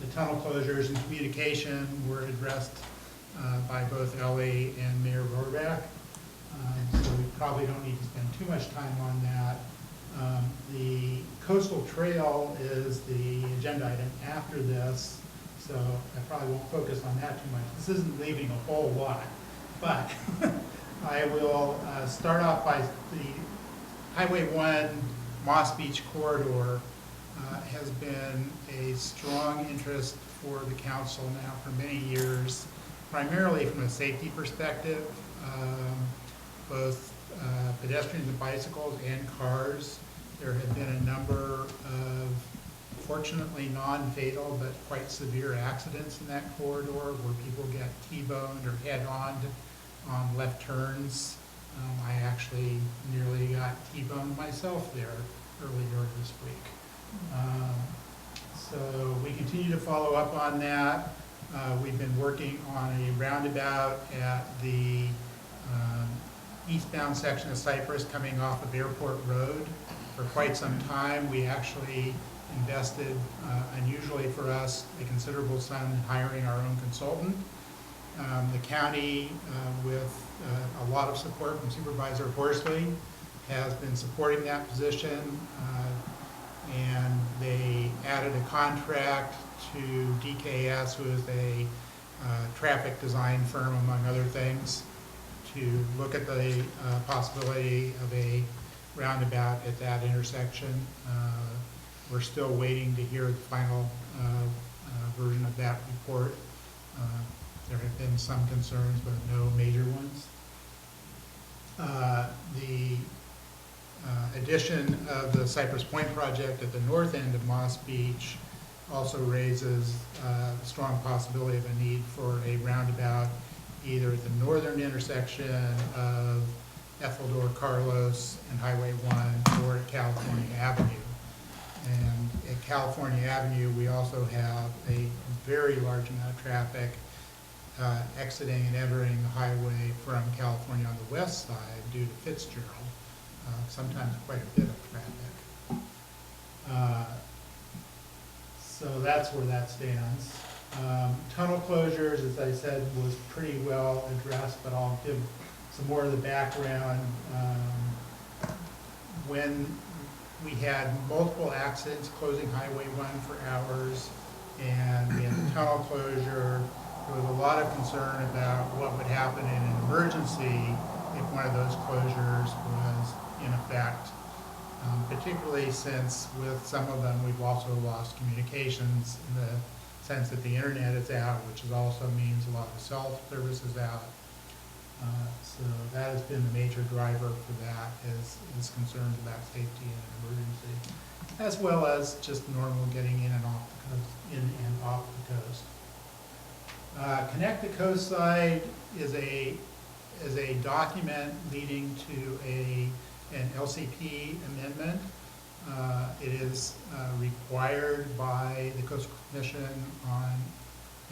The tunnel closures and communication were addressed by both Ellie and Mayor Rohrbach. So we probably don't need to spend too much time on that. The coastal trail is the agenda item after this, so I probably won't focus on that too much. This isn't leaving a whole lot, but I will start off by the Highway 1 Moss Beach corridor has been a strong interest for the council now for many years, primarily from a safety perspective. Both pedestrians and bicycles and cars. There have been a number of, fortunately non-fatal, but quite severe accidents in that corridor where people get T-boned or head-on on left turns. I actually nearly got T-boned myself there earlier this week. So we continue to follow up on that. We've been working on a roundabout at the eastbound section of Cypress coming off of Airport Road for quite some time. We actually invested, unusually for us, a considerable sum in hiring our own consultant. The county, with a lot of support from Supervisor Horsley, has been supporting that position, and they added a contract to DKS, who is a traffic design firm, among other things, to look at the possibility of a roundabout at that intersection. We're still waiting to hear the final version of that report. There have been some concerns, but no major ones. The addition of the Cypress Point project at the north end of Moss Beach also raises the strong possibility of a need for a roundabout either at the northern intersection of Etheldor Carlos and Highway 1 or at California Avenue. And at California Avenue, we also have a very large amount of traffic exiting and entering the highway from California on the west side due to Fitzgerald, sometimes quite a bit of traffic. So that's where that stands. Tunnel closures, as I said, was pretty well addressed, but I'll give some more of the background. When we had multiple accidents closing Highway 1 for hours, and we had the tunnel closure, there was a lot of concern about what would happen in an emergency if one of those closures was in effect. Particularly since with some of them we've also lost communications in the sense that the internet is out, which also means a lot of cell service is out. So that has been the major driver for that, is concerns about safety in an emergency, as well as just normal getting in and off the coast, in and off the coast. Connect the Coast Side is a document leading to an LCP amendment. It is required by the Coastal Commission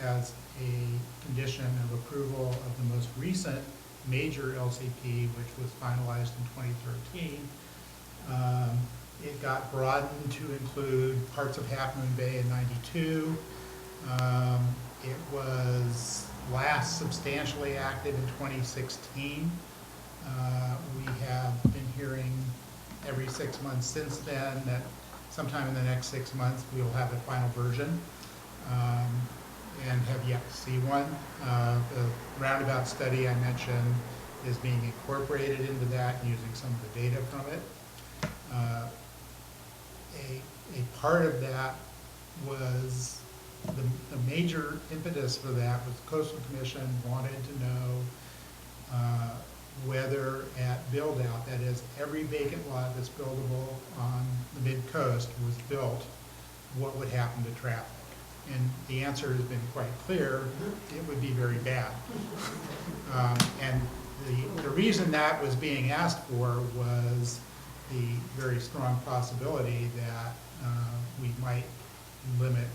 as a condition of approval of the most recent major LCP, which was finalized in 2013. It got broadened to include parts of Half Moon Bay in '92. It was last substantially active in 2016. We have been hearing every 6 months since then that sometime in the next 6 months we will have a final version, and have yet to see one. The roundabout study I mentioned is being incorporated into that using some of the data from it. A part of that was the major impetus for that was the Coastal Commission wanted to know whether at build-out, that is, every vacant lot that's buildable on the mid-coast was built, what would happen to traffic? And the answer has been quite clear: it would be very bad. And the reason that was being asked for was the very strong possibility that we might limit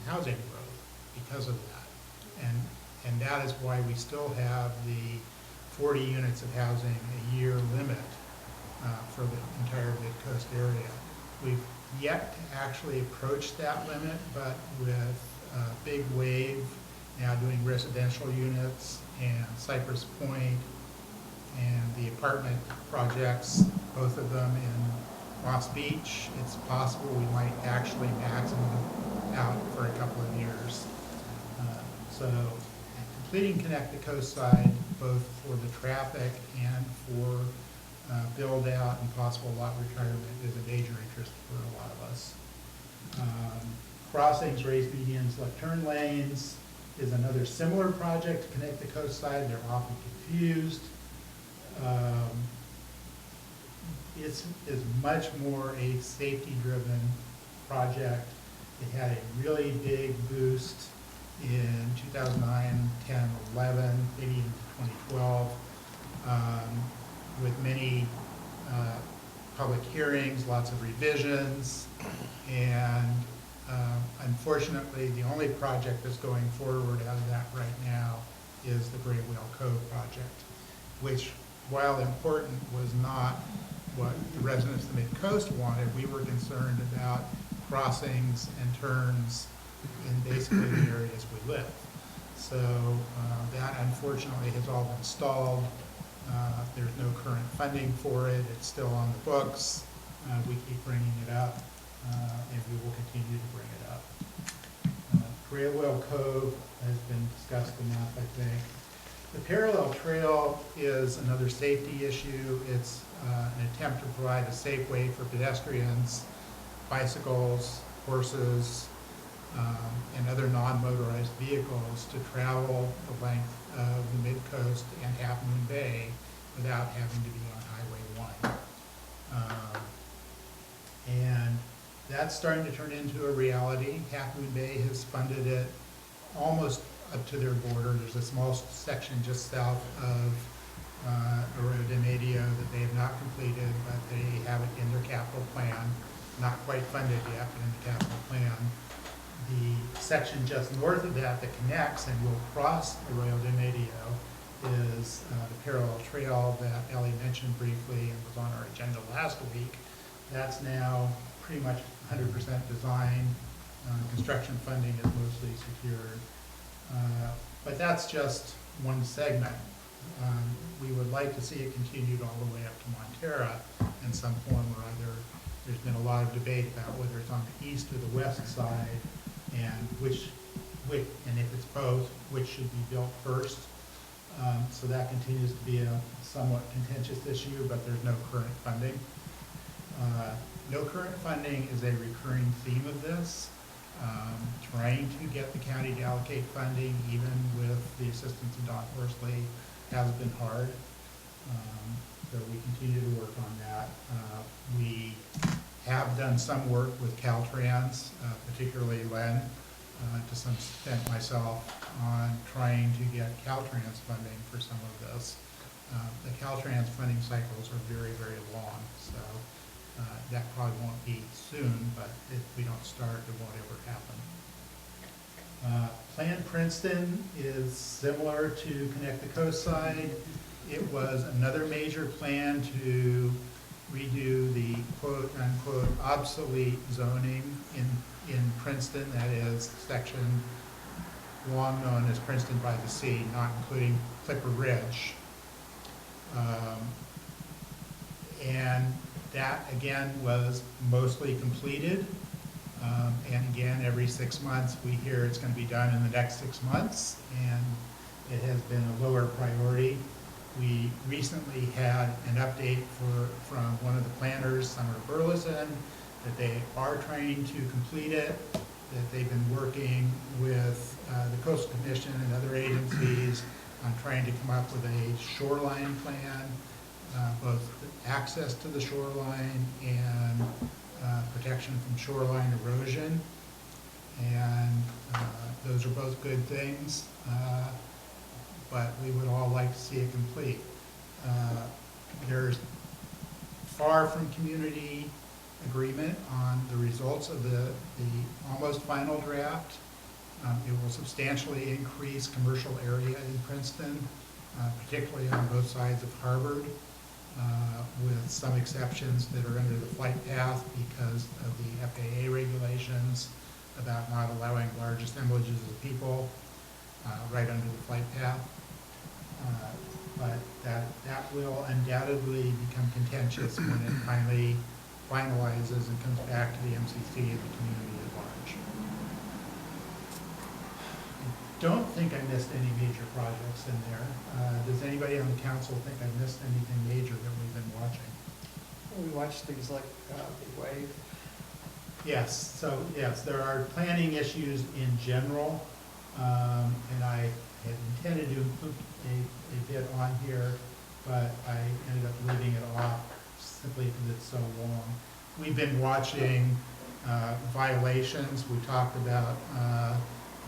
housing growth because of that. And that is why we still have the 40 units of housing a year limit for the entire mid-coast area. We've yet to actually approach that limit, but with Big Wave now doing residential units, and Cypress Point and the apartment projects, both of them in Moss Beach, it's possible we might actually maximum out for a couple of years. So completing Connect the Coast Side, both for the traffic and for build out and possible lot retirement, is a major interest for a lot of us. Crossings, raised medians, left turn lanes is another similar project to Connect the Coast Side. They're often confused. It's much more a safety-driven project. It had a really big boost in 2009, 10, 11, maybe even 2012, with many public hearings, lots of revisions, and unfortunately, the only project that's going forward out of that right now is the Gray Whale Cove project, which, while important, was not what the residents of the Midcoast wanted. We were concerned about crossings and turns in basically the areas we live. So that unfortunately has all been stalled. There's no current funding for it. It's still on the books. We keep bringing it up, and we will continue to bring it up. Gray Whale Cove has been discussed enough, I think. The parallel trail is another safety issue. It's an attempt to provide a safe way for pedestrians, bicycles, horses, and other non-motorized vehicles to travel the length of the Midcoast and Half Moon Bay without having to be on Highway 1. And that's starting to turn into a reality. Half Moon Bay has funded it almost up to their border. There's a small section just south of Arroyo de Medio that they have not completed, but they have it in their capital plan. Not quite funded yet, but in the capital plan. The section just north of that that connects and will cross Arroyo de Medio is the parallel trail that Ellie mentioned briefly and was on our agenda last week. That's now pretty much 100% design. Construction funding is mostly secured. But that's just one segment. We would like to see it continued all the way up to Montera in some form or other. There's been a lot of debate about whether it's on the east or the west side, and and if it's both, which should be built first. So that continues to be a somewhat contentious issue, but there's no current funding. No current funding is a recurring theme of this. Trying to get the county to allocate funding, even with the assistance of Don Horsley, has been hard. So we continue to work on that. We have done some work with Caltrans, particularly Len, to some extent myself, on trying to get Caltrans funding for some of this. The Caltrans funding cycles are very, very long, so that probably won't be soon, but if we don't start, it won't ever happen. Plan Princeton is similar to Connect the Coast Side. It was another major plan to redo the quote-unquote obsolete zoning in Princeton, that is section long known as Princeton by the Sea, not including Clipper Ridge. And that, again, was mostly completed. And again, every 6 months, we hear it's going to be done in the next 6 months, and it has been a lower priority. We recently had an update from one of the planners, Summer Burleson, that they are trying to complete it, that they've been working with the Coastal Commission and other agencies on trying to come up with a shoreline plan, both access to the shoreline and protection from shoreline erosion. And those are both good things, but we would all like to see it complete. There's far from community agreement on the results of the almost final draft. It will substantially increase commercial area in Princeton, particularly on both sides of Harvard, with some exceptions that are under the flight path because of the FAA regulations about not allowing large assemblages of people right under the flight path. But that will undoubtedly become contentious when it finally finalizes and comes back to the MCC and the community at large. I don't think I missed any major projects in there. Does anybody on the council think I missed anything major that we've been watching? We watched things like Big Wave. Yes, so, yes, there are planning issues in general, and I had intended to include a bit on here, but I ended up leaving it off simply because it's so long. We've been watching violations. We talked about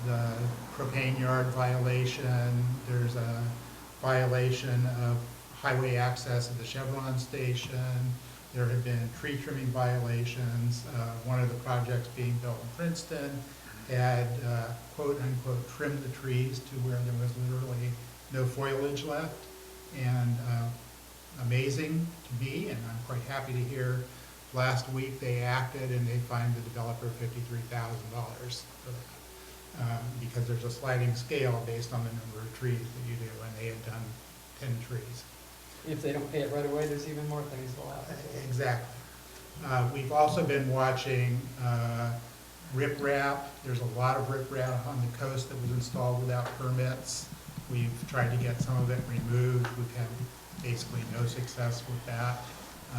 the propane yard violation. There's a violation of highway access at the Chevron station. There have been tree trimming violations. One of the projects being built in Princeton had quote unquote trimmed the trees to where there was literally no foliage left. And amazing to me, and I'm quite happy to hear, last week they acted and they fined the developer $53,000 for that. Because there's a sliding scale based on the number of trees that you do, and they had done 10 trees. If they don't pay it right away, there's even more things to allow. Exactly. We've also been watching riprap. There's a lot of riprap on the coast that was installed without permits. We've tried to get some of it removed. We've had basically no success with that.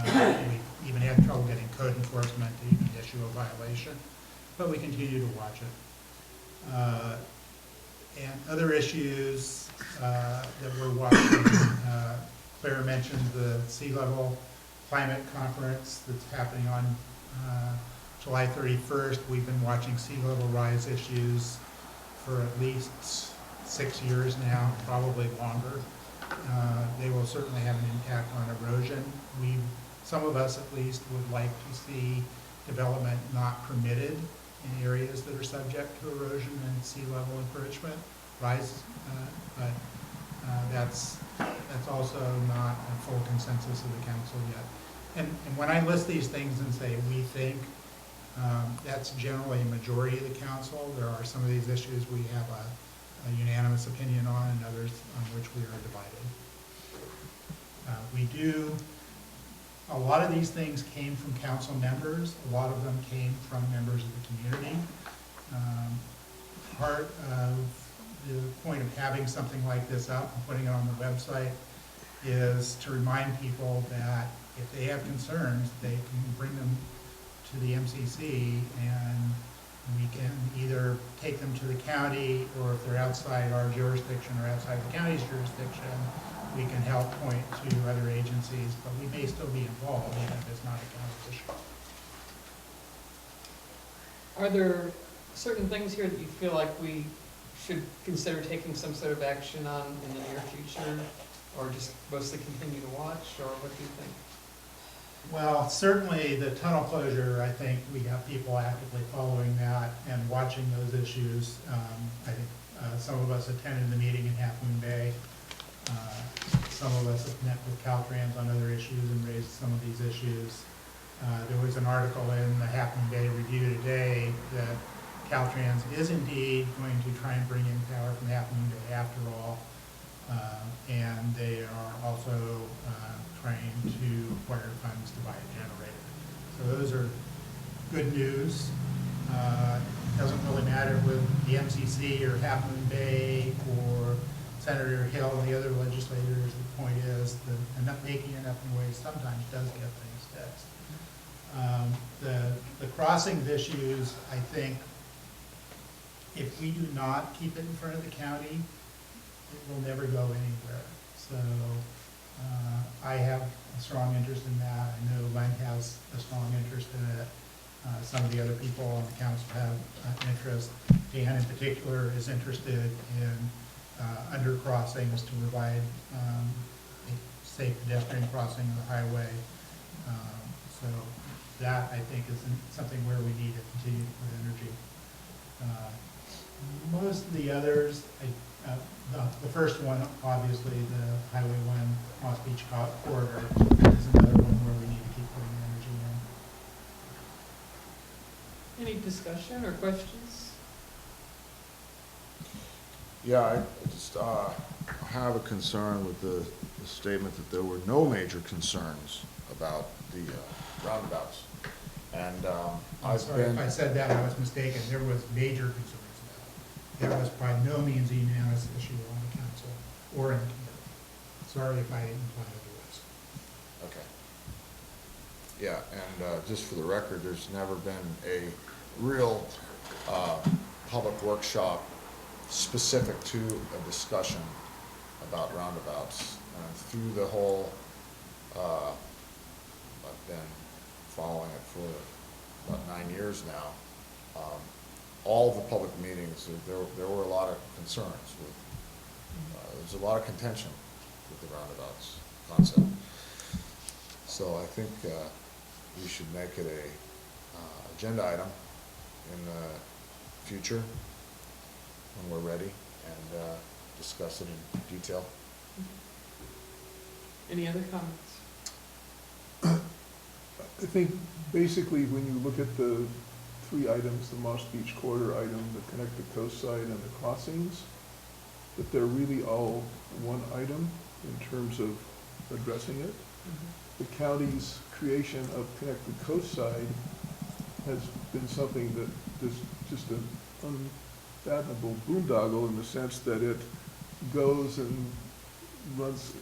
We even had trouble getting code enforcement to even issue a violation, but we continue to watch it. And other issues that we're watching, Claire mentioned the sea level climate conference that's happening on July 31st. We've been watching sea level rise issues for at least 6 years now, probably longer. They will certainly have an impact on erosion. Some of us at least would like to see development not permitted in areas that are subject to erosion and sea level encroachment, rise, but that's also not a full consensus of the council yet. And when I list these things and say we think, that's generally a majority of the council. There are some of these issues we have a unanimous opinion on, and others on which we are divided. A lot of these things came from council members. A lot of them came from members of the community. Part of the point of having something like this up and putting it on the website is to remind people that if they have concerns, they can bring them to the MCC, and we can either take them to the county, or if they're outside our jurisdiction or outside the county's jurisdiction, we can help point to other agencies, but we may still be involved even if it's not a county issue. Are there certain things here that you feel like we should consider taking some sort of action on in the near future, or just mostly continue to watch, or what do you think? Well, certainly the tunnel closure, I think we have people actively following that and watching those issues. I think some of us attended the meeting in Half Moon Bay. Some of us have met with Caltrans on other issues and raised some of these issues. There was an article in the Half Moon Bay Review today that Caltrans is indeed going to try and bring in power from Half Moon Bay after all. And they are also trying to acquire funds to buy a generator. So those are good news. Doesn't really matter with the MCC or Half Moon Bay or Senator Hill and the other legislators. The point is that making enough noise sometimes does get things fixed. The crossings issues, I think, if we do not keep it in front of the county, it will never go anywhere. So I have a strong interest in that. I know Len has a strong interest in it. Some of the other people on the council have an interest. Dan in particular is interested in under crossings to provide a safe pedestrian crossing of the highway. So that, I think, is something where we need to continue to put energy. Most of the others, the first one, obviously, the Highway 1 Moss Beach corridor is another one where we need to keep putting energy in. Any discussion or questions? Yeah, I just have a concern with the statement that there were no major concerns about the roundabouts. And I'm I've sorry if been, I said that, I was mistaken. There was major concerns about it. There was by no means a unanimous issue on the council or in the committee. Sorry if I implied otherwise. okay. Yeah, and just for the record, there's never been a real public workshop specific to a discussion about roundabouts. And through the whole, I've been following it for about 9 years now. All the public meetings, there were a lot of concerns with, there's a lot of contention with the roundabouts concept. So I think we should make it a agenda item in the future when we're ready and discuss it in detail. Any other comments? I think basically when you look at the three items, the Moss Beach corridor item, the connect the coast side and the crossings, that they're really all one item in terms of addressing it. The county's creation of connect the coast side has been something that is just an unfathomable boondoggle in the sense that it goes and runs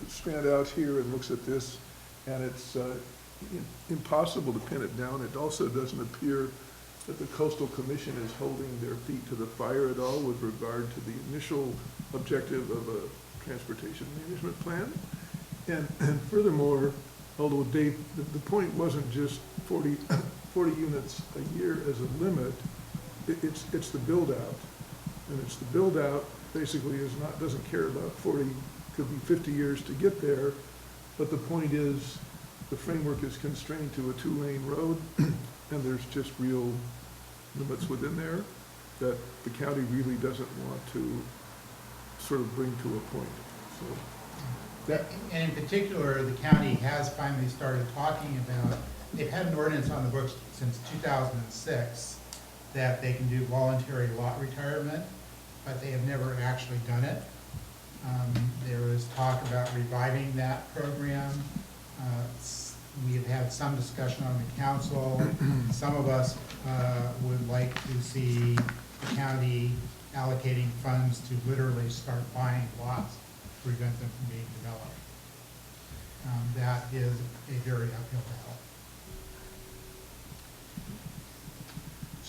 strand out here and looks at this, and it's impossible to pin it down. It also doesn't appear that the Coastal Commission is holding their feet to the fire at all with regard to the initial objective of a transportation management plan. And furthermore, although Dave, the point wasn't just 40 units a year as a limit, it's the build out. And it's the build out basically doesn't care about 40, could be 50 years to get there. But the point is, the framework is constrained to a 2-lane road, and there's just real limits within there that the county really doesn't want to sort of bring to a point. So that, And in particular, the county has finally started talking about, they've had an ordinance on the books since 2006 that they can do voluntary lot retirement, but they have never actually done it. There was talk about reviving that program. We have had some discussion on the council. Some of us would like to see the county allocating funds to literally start buying lots to prevent them from being developed. That is a very uphill battle.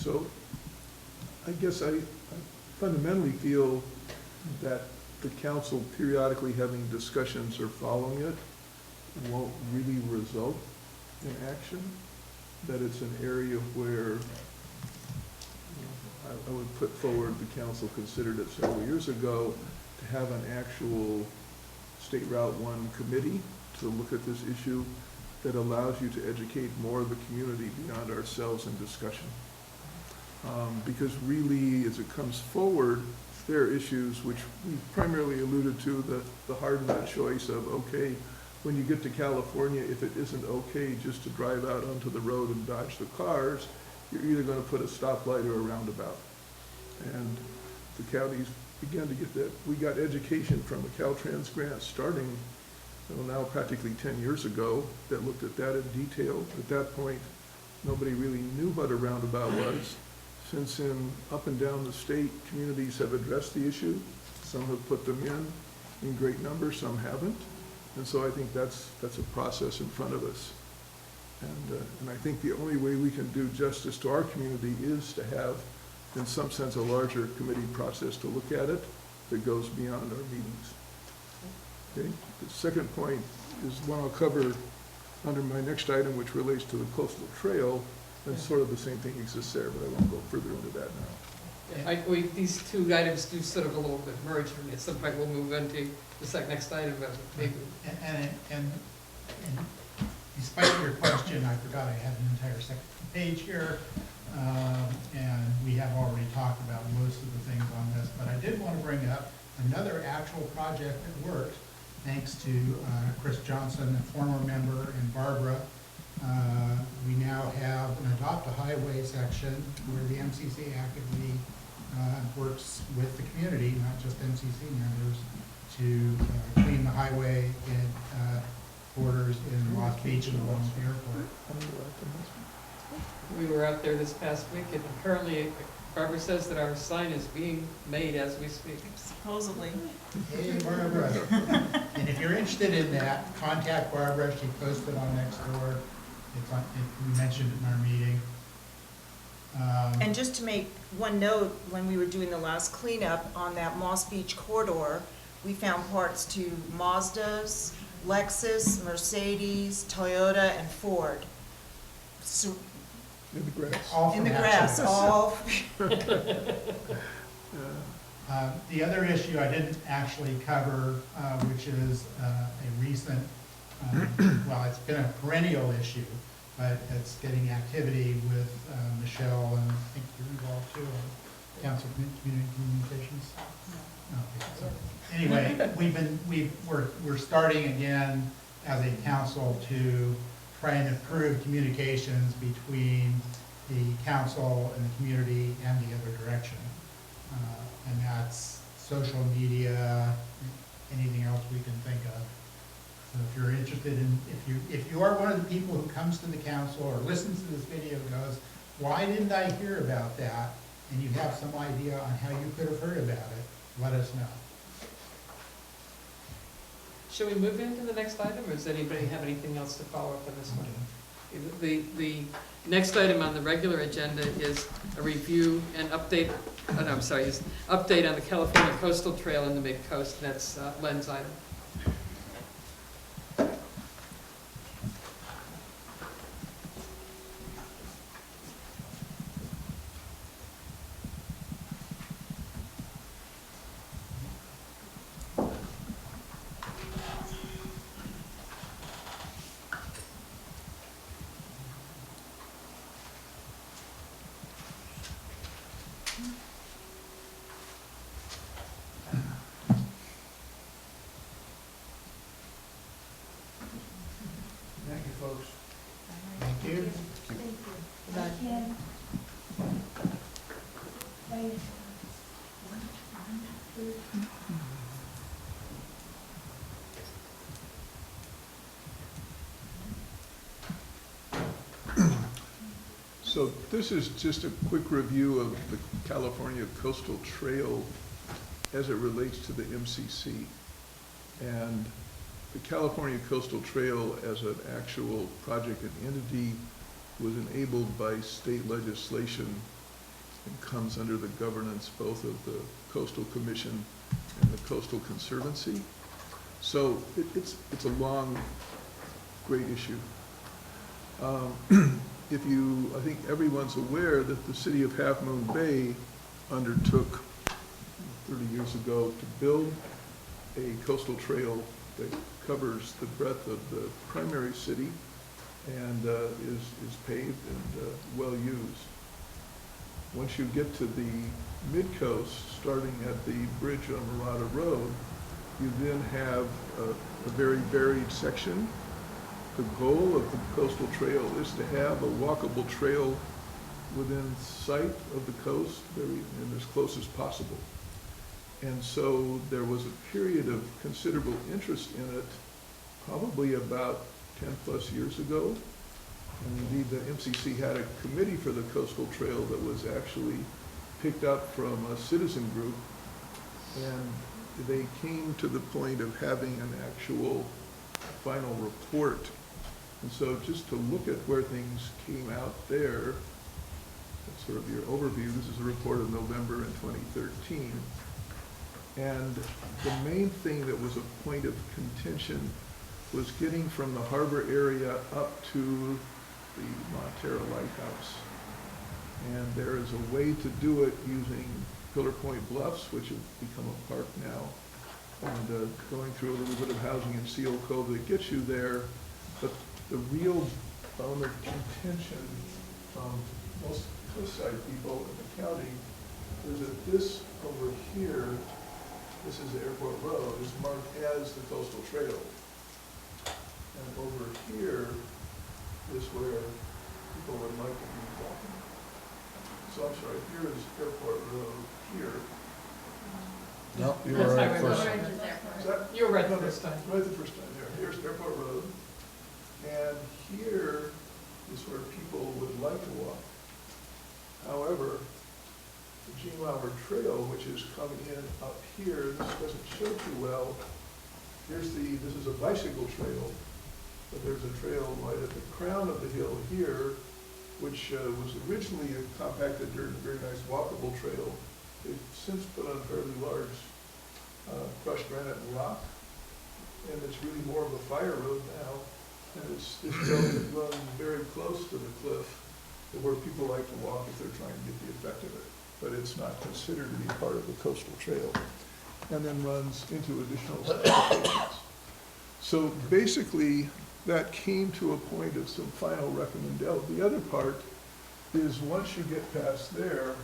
so I guess I fundamentally feel that the council periodically having discussions or following it won't really result in action, that it's an area where I would put forward, the council considered it several years ago, to have an actual State Route 1 committee to look at this issue that allows you to educate more of the community beyond ourselves in discussion. Because really, as it comes forward, there are issues which we primarily alluded to, the hard nut choice of, okay, when you get to California, if it isn't okay just to drive out onto the road and dodge the cars, you're either going to put a stoplight or a roundabout. And the counties began to get that. We got education from a Caltrans grant starting, now practically 10 years ago, that looked at that in detail. At that point, nobody really knew what a roundabout was. Since up and down the state, communities have addressed the issue. Some have put them in great numbers, some haven't. And so I think that's a process in front of us. And I think the only way we can do justice to our community is to have, in some sense, a larger committee process to look at it that goes beyond our meetings. Okay? The second point is one I'll cover under my next item, which relates to the coastal trail, and sort of the same thing exists there, but I won't go further into that now. Yeah, these two items do sort of a little bit merge, and at some point we'll move into the next item, but maybe. And despite your question, I forgot I had an entire second page here, and we have already talked about most of the things on this, but I did want to bring up another actual project that worked, thanks to Chris Johnson, a former member, and Barbara. We now have an Adopt a Highway section where the MCC actively works with the community, not just MCC members, to clean the highway quarters in Lost Beach and along the airport. We were out there this past week, and apparently Barbara says that our sign is being made as we speak. Supposedly. Hey, Barbara. And if you're interested in that, contact Barbara. She posted on Nextdoor. We mentioned it in our meeting. And just to make one note, when we were doing the last cleanup on that Moss Beach corridor, we found parts to Mazdas, Lexus, Mercedes, Toyota, and Ford. So, In the grass. All in from the that grass, site. all. The other issue I didn't actually cover, which is a recent, well, it's been a perennial issue, but it's getting activity with Michelle and I think you're involved too, Council of Community Communications. Okay, so anyway, we're starting again as a council to try and improve communications between the council and the community and the other direction. And that's social media, anything else we can think of. So if you're interested in, if you are one of the people who comes to the council or listens to this video and goes, why didn't I hear about that? And you have some idea on how you could have heard about it, let us know. Shall we move into the next item, or does anybody have anything else to follow up on this one? The next item on the regular agenda is a review and update, is update on the California Coastal Trail in the Midcoast, and that's Len's item. Thank you, folks. Thank you. So this is just a quick review of the California Coastal Trail as it relates to the MCC. And the California Coastal Trail as an actual project and entity was enabled by state legislation and comes under the governance both of the Coastal Commission and the Coastal Conservancy. So it's a long, great issue. I think everyone's aware that the city of Half Moon Bay undertook 30 years ago to build a coastal trail that covers the breadth of the primary city and is paved and well used. Once you get to the Midcoast, starting at the bridge on Murata Road, you then have a very varied section. The goal of the coastal trail is to have a walkable trail within sight of the coast and as close as possible. And so there was a period of considerable interest in it, probably about 10 plus years ago. And indeed, the MCC had a committee for the coastal trail that was actually picked up from a citizen group. And they came to the point of having an actual final report. And so just to look at where things came out there, that's sort of your overview. This is a report of November in 2013. And the main thing that was a point of contention was getting from the harbor area up to the Montera Lighthouse. And there is a way to do it using Pillar Point Bluffs, which have become a park now, and going through a little bit of housing in Seal Cove that gets you there. But the real bone of contention from most coastside people in the county is that this over here, this is Airport Road, is marked as the coastal trail. And over here is where people would like to be walking. So I'm sorry, here is Airport Road here. No, you That's were right highway first. road. Is that? You were right the No, first time. Right the first time, there. Here's Airport Road. And here is where people would like to walk. However, the Gene Lauer Trail, which is coming in up here, this doesn't show too well. This is a bicycle trail, but there's a trail right at the crown of the hill here, which was originally a compacted dirt and very nice walkable trail. They've since put on fairly large crushed granite and rock, and it's really more of a fire road now. And this trail is run very close to the cliff to where people like to walk if they're trying to get the effect of it. But it's not considered to be part of the coastal trail, and then runs into additional locations. So basically, that came to a point of some final recommendation. The other part is once you get past there,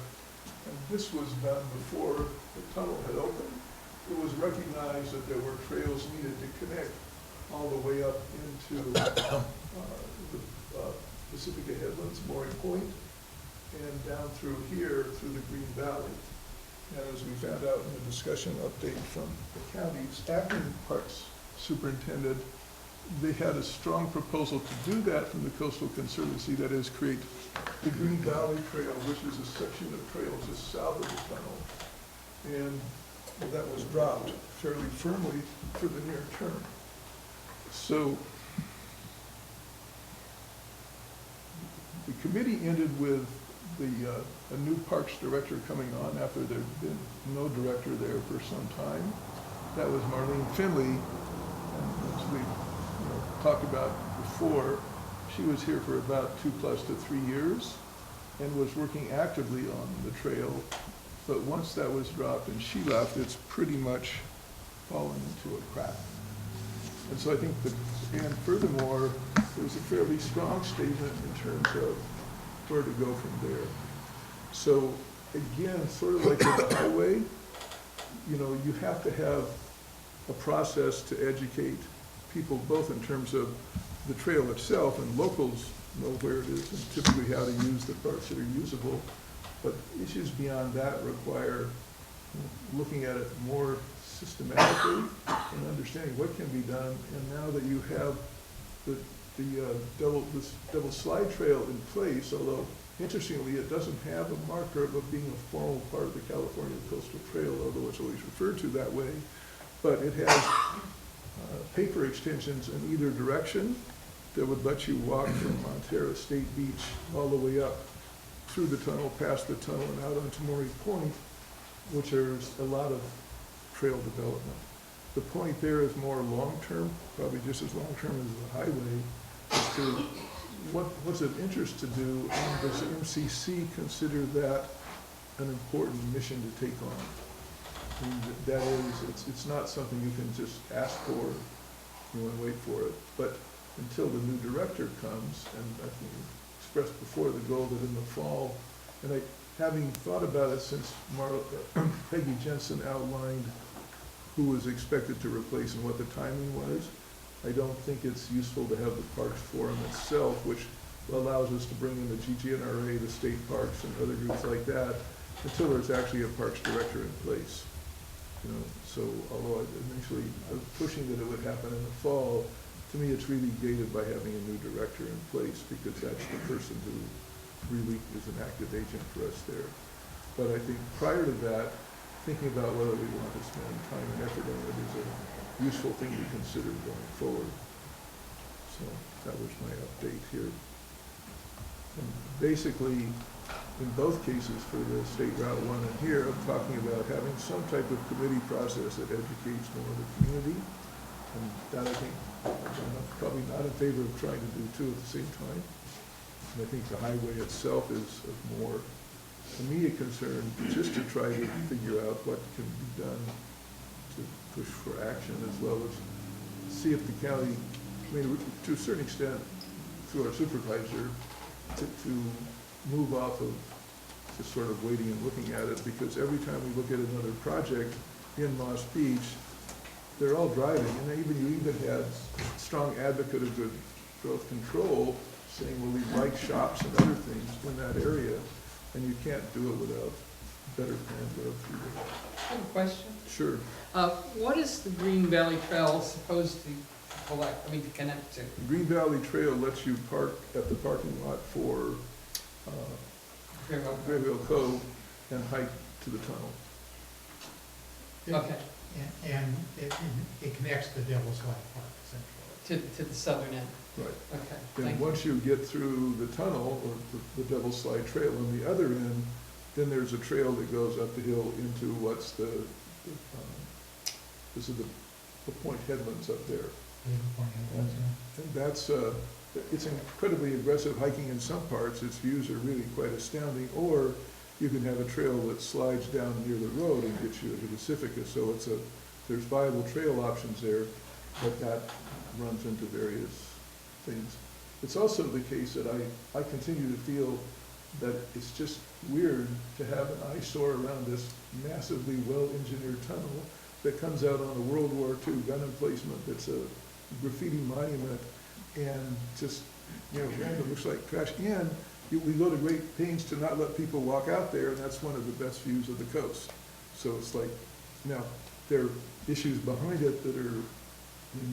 and this was done before the tunnel had opened, it was recognized that there were trails needed to connect all the way up into the Pacifica Headlands, Mooring Point, and down through here, through the Green Valley. And as we found out in the discussion update from the county's acting parks superintendent, they had a strong proposal to do that from the Coastal Conservancy, that is, create the Green Valley Trail, which is a section of trail just south of the tunnel. And that was dropped fairly firmly for the near term. So the committee ended with a new parks director coming on after there had been no director there for some time. That was Marlene Finley, and as we talked about before, she was here for about 2+ to 3 years and was working actively on the trail. But once that was dropped and she left, it's pretty much fallen into a crack. And so I think and furthermore, there's a fairly strong statement in terms of where to go from there. So again, sort of like with the highway, you have to have a process to educate people, both in terms of the trail itself, and locals know where it is and typically how to use the parts that are usable. But issues beyond that require looking at it more systematically and understanding what can be done. And now that you have this double slide trail in place, although interestingly it doesn't have a marker of being a formal part of the California Coastal Trail, although it's always referred to that way, but it has paper extensions in either direction that would let you walk from Montero State Beach all the way up through the tunnel, past the tunnel, and out onto Mooring Point, which there's a lot of trail development. The point there is more long-term, probably just as long-term as the highway, as to what's of interest to do, and does MCC consider that an important mission to take on? And that is, it's not something you can just ask for, and wait for it, but until the new director comes, and I think expressed before the goal that in the fall, and having thought about it since Peggy Jensen outlined who was expected to replace and what the timing was, I don't think it's useful to have the Parks Forum itself, which allows us to bring in the GGNRA, the state parks, and other groups like that, until there's actually a parks director in place. So although I initially was pushing that it would happen in the fall, to me it's really gated by having a new director in place, because that's the person who really is an active agent for us there. But I think prior to that, thinking about whether we want to spend time and effort on it is a useful thing to consider going forward. So that was my update here. And basically, in both cases for the State Route 1 and here, I'm talking about having some type of committee process that educates more of the community. And that, I think, I'm probably not in favor of trying to do two at the same time. And I think the highway itself is of more immediate concern, just to try to figure out what can be done to push for action, as well as see if the county, to a certain extent, through our supervisor, to move off of just sort of waiting and looking at it, because every time we look at another project in Moss Beach, they're all driving, and you even had strong advocate of good growth control saying, well, we like shops and other things in that area, and you can't do it without better planned growth through there. I have a question. Sure. What is the Green Valley Trail supposed to collect, to connect to. The Green Valley Trail lets you park at the parking lot for Grayville Cove and hike to the tunnel. Okay. And it connects to Devil's Slide Park, essentially. To the southern end. Right. Okay, Then thank you. once you get through the tunnel, or the Devil's Slide Trail on the other end, then there's a trail that goes up the hill into what's this is the Point Headlands up there. And that's, it's incredibly aggressive hiking in some parts. Its views are really quite astounding. Or you can have a trail that slides down near the road and gets you into the Pacificus. So there's viable trail options there, but that runs into various things. It's also the case that I continue to feel that it's just weird to have an eyesore around this massively well-engineered tunnel that comes out on a World War II gun emplacement that's a graffiti monument and just, random, looks like trash. And we go to great pains to not let people walk out there, and that's one of the best views of the coast. So it's like, now, there are issues behind it that are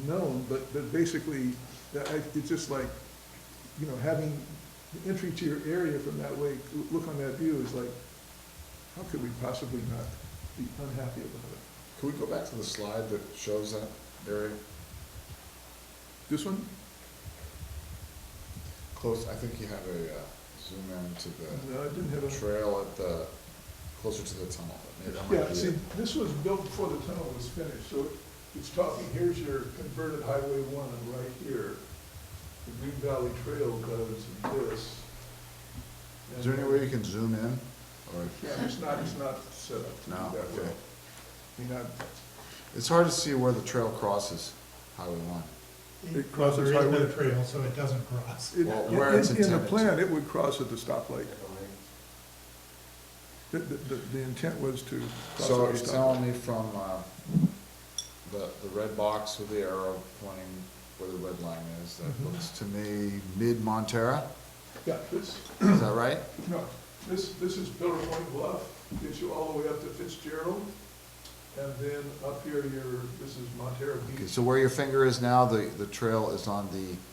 known, but basically, it's just like, having the entry to your area from that way, look on that view is like, how could we possibly not be unhappy about it? Can we go back to the slide that shows that area? This one? Close, I think you have a zoom in to No, I didn't have the a. trail at closer to the tunnel. Maybe that might Yeah, be see, it. this was built before the tunnel was finished, so it's talking, here's your converted Highway 1 right here. The Green Valley Trail does this. Is there any way you can zoom in? Or? Yeah, it's not set up to do No, that okay. well. It's hard to see where the trail crosses Highway 1. It crosses There is no Highway. trail, so it doesn't cross. Well, where it's In the intended plan, to. it would cross at the stoplight. The intent was to cross So at you're the stoplight. telling me from the red box with the arrow pointing where the red line is, that looks to me mid-Montera? Yeah, this, Is that right? no, this is Pillar Point Bluff, gets you all the way up to Fitzgerald, and then up here, this is Montera Okay, Beach. so where your finger is now, the trail is on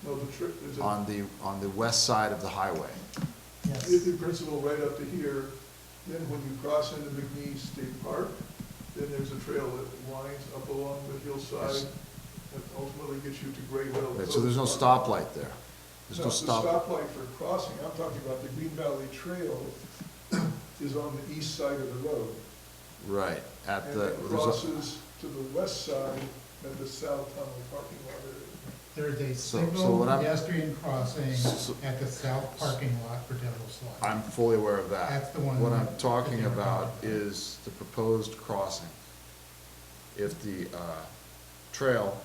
No, the trip is on the west side of the highway. in principle right up to here. Then when you cross into McNee State Park, then there's a trail that winds up along the hillside Yes. that ultimately gets you to Grayville. Right, so there's no stoplight there? There's no The stop? stoplight for crossing, I'm talking about the Green Valley Trail is on the east side of the road. Right, at And the, it crosses to the west side at the south tunnel parking lot area. There's a So single what I'm- pedestrian crossing So- at the south parking lot for Devil's Slide. I'm fully aware of that. That's the one What that- I'm talking that they were about talking about. is the proposed crossing. If the trail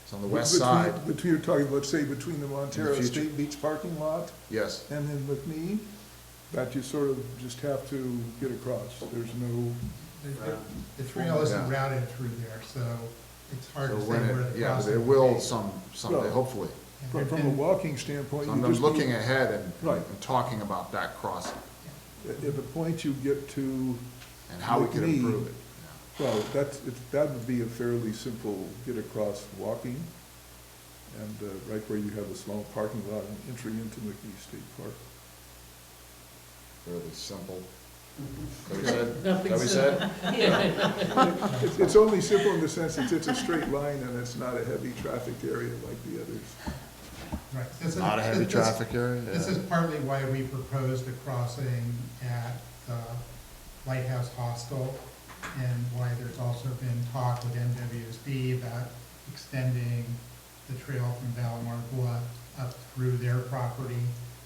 is on the west side, Between, you're talking, let's say, between the Montera future. State Beach parking lot yes, and then McNee, that you sort of just have to get across. There's no, The trail isn't Yeah. routed through there, so it's hard so to say when where it, the yeah, but crossing it will will be. someday, Well, hopefully. from a walking standpoint, So you I'm just looking need- ahead and Right. talking about that crossing At the point you get to, and how we can McNee, improve it. well, that would be a fairly simple get across walking. And right where you have a small parking lot and entry into McNee State Park. Fairly simple. That we said? Nothing That we said? It's only simple in the sense that it's a straight line and it's not a heavy traffic area like the others. Right. This is- Not a heavy this- traffic area? This Yeah. is partly why we proposed a crossing at the Lighthouse Hostel, and why there's also been talk with NWSD about extending the trail from Valamar Bluff up through their property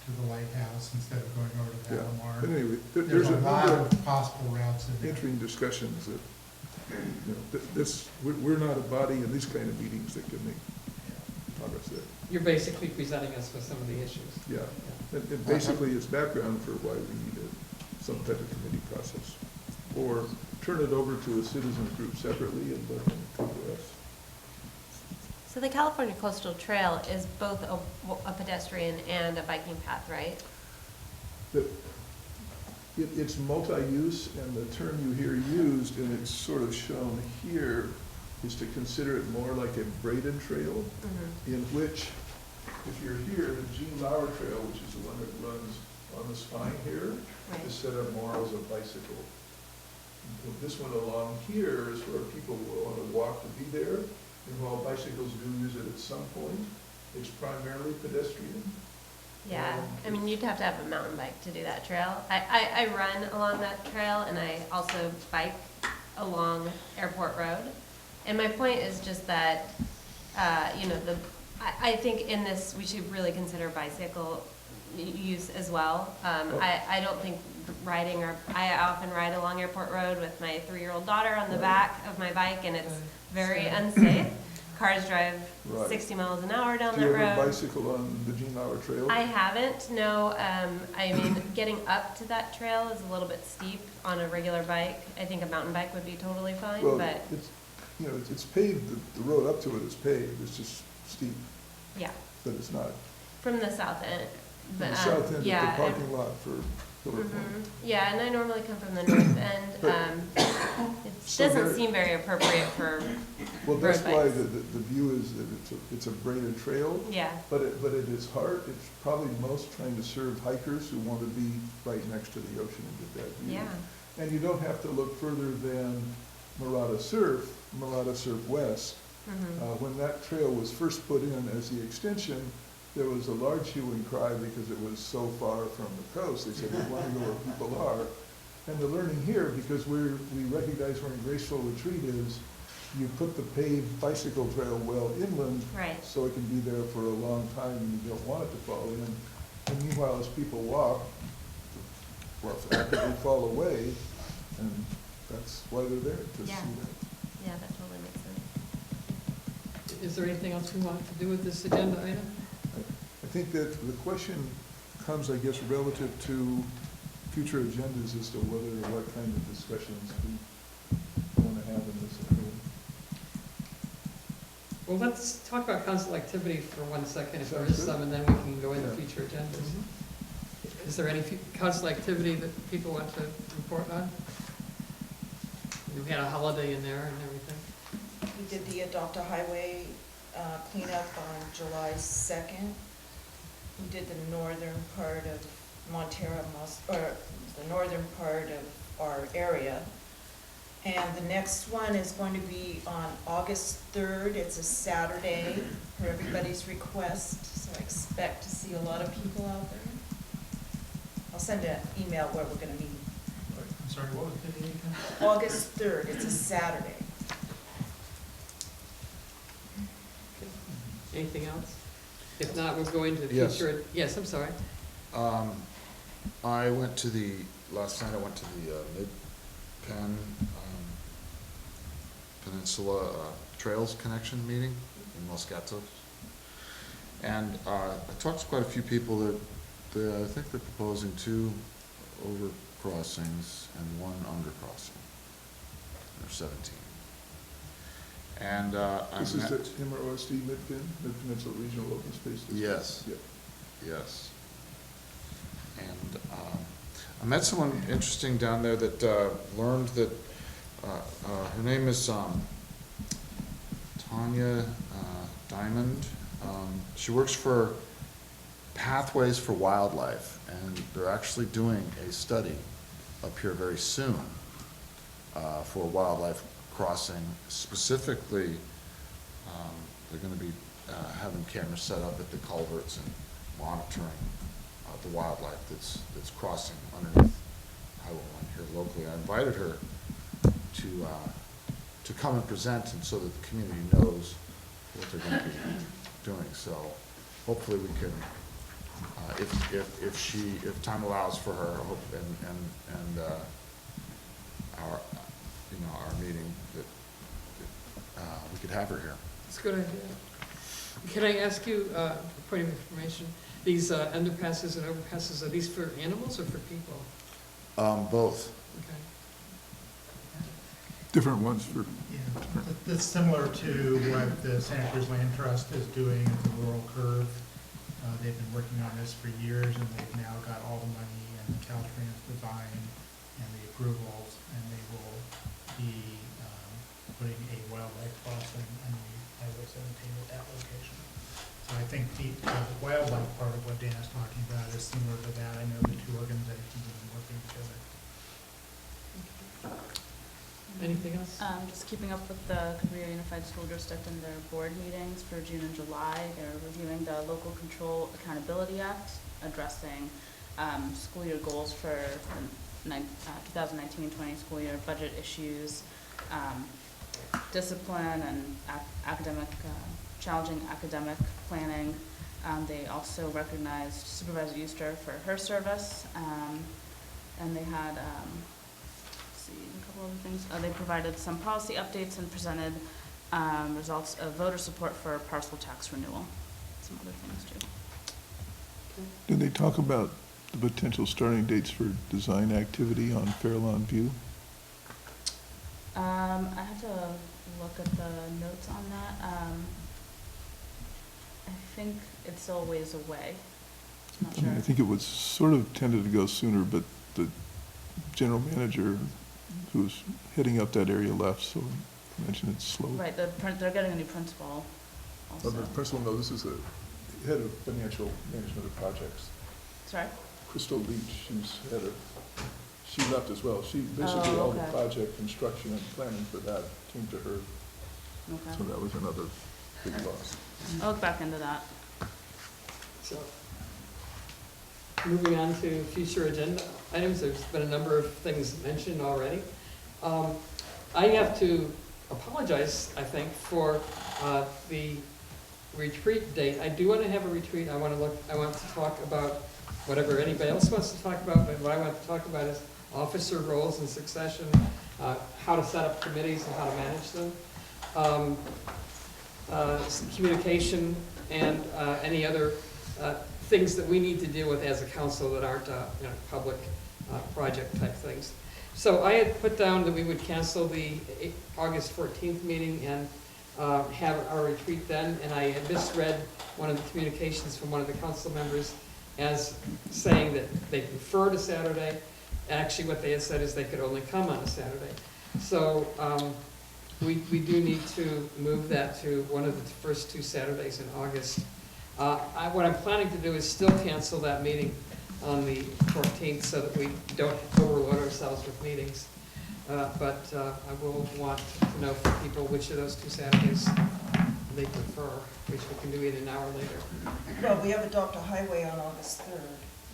to the lighthouse instead of going over to Yeah. Valamar. But anyway, There's there's a a lot number of possible routes in there. entering discussions that, we're not a body in these kind of meetings that can make progress there. You're basically presenting us with some of the issues. Yeah, and basically it's background for why we need some type of committee process. Or turn it over to a citizens group separately and let them come to us. So the California Coastal Trail is both a pedestrian and a biking path, right? It's multi-use, and the term you hear used, and it's sort of shown here, is to consider it more like a braided trail, in which, if you're here, the Gene Lauer Trail, which is the one that runs on the spine here, is set up more as a bicycle. This one along here is where people will want to walk to be there, and while bicycles do use it at some point, it's primarily pedestrian. Yeah, I mean, you'd have to have a mountain bike to do that trail. I run along that trail, and I also bike along Airport Road. And my point is just that, you know, I think in this, we should really consider bicycle use as well. I don't think riding, or I often ride along Airport Road with my 3-year-old daughter on the back of my bike, and it's very unsafe. Cars drive 60 miles an hour down that road. Do you ever bicycle on the Gene Lauer Trail? I haven't, no. I mean, getting up to that trail is a little bit steep on a regular bike. I think a mountain bike would be totally fine, Well, but it's, you know, it's paved, the road up to it is paved, it's just steep, yeah, but it's not. from the south end. From But, the south end of yeah, the parking lot for Pillar Point. yeah, and I normally come from the north end. It So doesn't there- seem very appropriate for Well, that's road why bikes. the view is that it's a braided trail. Yeah. But at its heart, it's probably most trying to serve hikers who want to be right next to the ocean and get that view. Yeah. And you don't have to look further than Murata Surf West. When that trail was first put in as the extension, there was a large hue and cry because it was so far from the coast. They said, we want to know where people are. And the learning here, because we recognize where Graceful Retreat is, you put the paved bicycle trail well inland, Right. so it can be there for a long time and you don't want it to fall in. And meanwhile, as people walk, well, they fall away, and that's why they're there, to see Yeah. that. Yeah, that totally makes sense. Is there anything else we want to do with this agenda item? I think that the question comes, I guess, relative to future agendas as to whether or what kind of discussions we want to have in this area. Well, let's talk about council activity for 1 second, if there Sounds is good. some, and then we can go into Yeah. future agendas. Is there any council activity that people want to report on? We had a holiday in there and everything. We did the Adopt a Highway cleanup on July 2nd. We did the northern part of the northern part of our area. And the next one is going to be on August 3rd. It's a Saturday for everybody's request, so I expect to see a lot of people out there. I'll send an email where we're gonna meet. I'm sorry, what was the date again? August 3rd, it's a Saturday. Anything else? If not, we'll go into Yes. future, yes, I'm sorry. I went to last night I went to the Mid-Penn Peninsula Trails Connection meeting in Los Gatos. And I talked to quite a few people that I think they're proposing 2 over crossings and 1 undercrossing. There's 17. And I This is met. the MROSD Mid-Peninsula Regional Open Space District? Yes. Yeah. Yes. And I met someone interesting down there that learned that her name is Tanya Diamond. She works for Pathways for Wildlife, and they're actually doing a study up here very soon for wildlife crossing. Specifically, they're going to be having cameras set up at the culverts and monitoring the wildlife that's crossing underneath Highway 1 here locally. I invited her to come and present, and so that the community knows what they're going to be doing. So hopefully we can, if time allows for her, and our meeting, that we could have her here. It's a good idea. Can I ask you a point of information? These underpasses and overpasses, are these for animals or for people? Both. Okay. Different ones for. Yeah, that's similar to what the Santa Cruz Land Trust is doing at the Rural Curve. They've been working on this for years, and they've now got all the money and the Caltrans design and the approvals, and they will be putting a wildlife crossing underneath Highway 17 at that location. So I think the wildlife part of what Dan is talking about is similar to that. I know the two organizations have been working together. Anything else? Just keeping up with the Career Unified School District and their board meetings for June and July. They're reviewing the Local Control Accountability Act, addressing school year goals for the 2019-20 school year, budget issues, discipline and academic, challenging academic planning. They also recognized Supervisor Euster for her service, and they had a couple other things. They provided some policy updates and presented results of voter support for parcel tax renewal. Some other things too. Did they talk about the potential starting dates for design activity on Fairlawn View? I have to look at the notes on that. I think it's still a ways away. I'm not I mean, sure. I think it was sort of tended to go sooner, but the general manager who's heading up that area left, so I mentioned it's slow. Right, they're getting a new principal also. The principal, no, this is the head of financial management of projects. Sorry? Crystal Leach, she's head of, she left as well. She, basically all the okay. project construction and planning for that came to her. Okay. So that was another big loss. I'll look back into that. So, moving on to future agenda items, there's been a number of things mentioned already. I have to apologize, I think, for the retreat date. I do want to have a retreat. I want to talk about whatever anybody else wants to talk about, but what I want to talk about is officer roles and succession, how to set up committees and how to manage them, communication, and any other things that we need to deal with as a council that aren't public project type things. So I had put down that we would cancel the August 14th meeting and have our retreat then, and I had misread one of the communications from one of the council members as saying that they preferred a Saturday. Actually, what they had said is they could only come on a Saturday. So we do need to move that to one of the first two Saturdays in August. What I'm planning to do is still cancel that meeting on the 14th so that we don't overload ourselves with meetings. But I will want to know from people which of those two Saturdays they prefer, which we can do either now or later. Well, we have Adopt a Highway on August 3rd.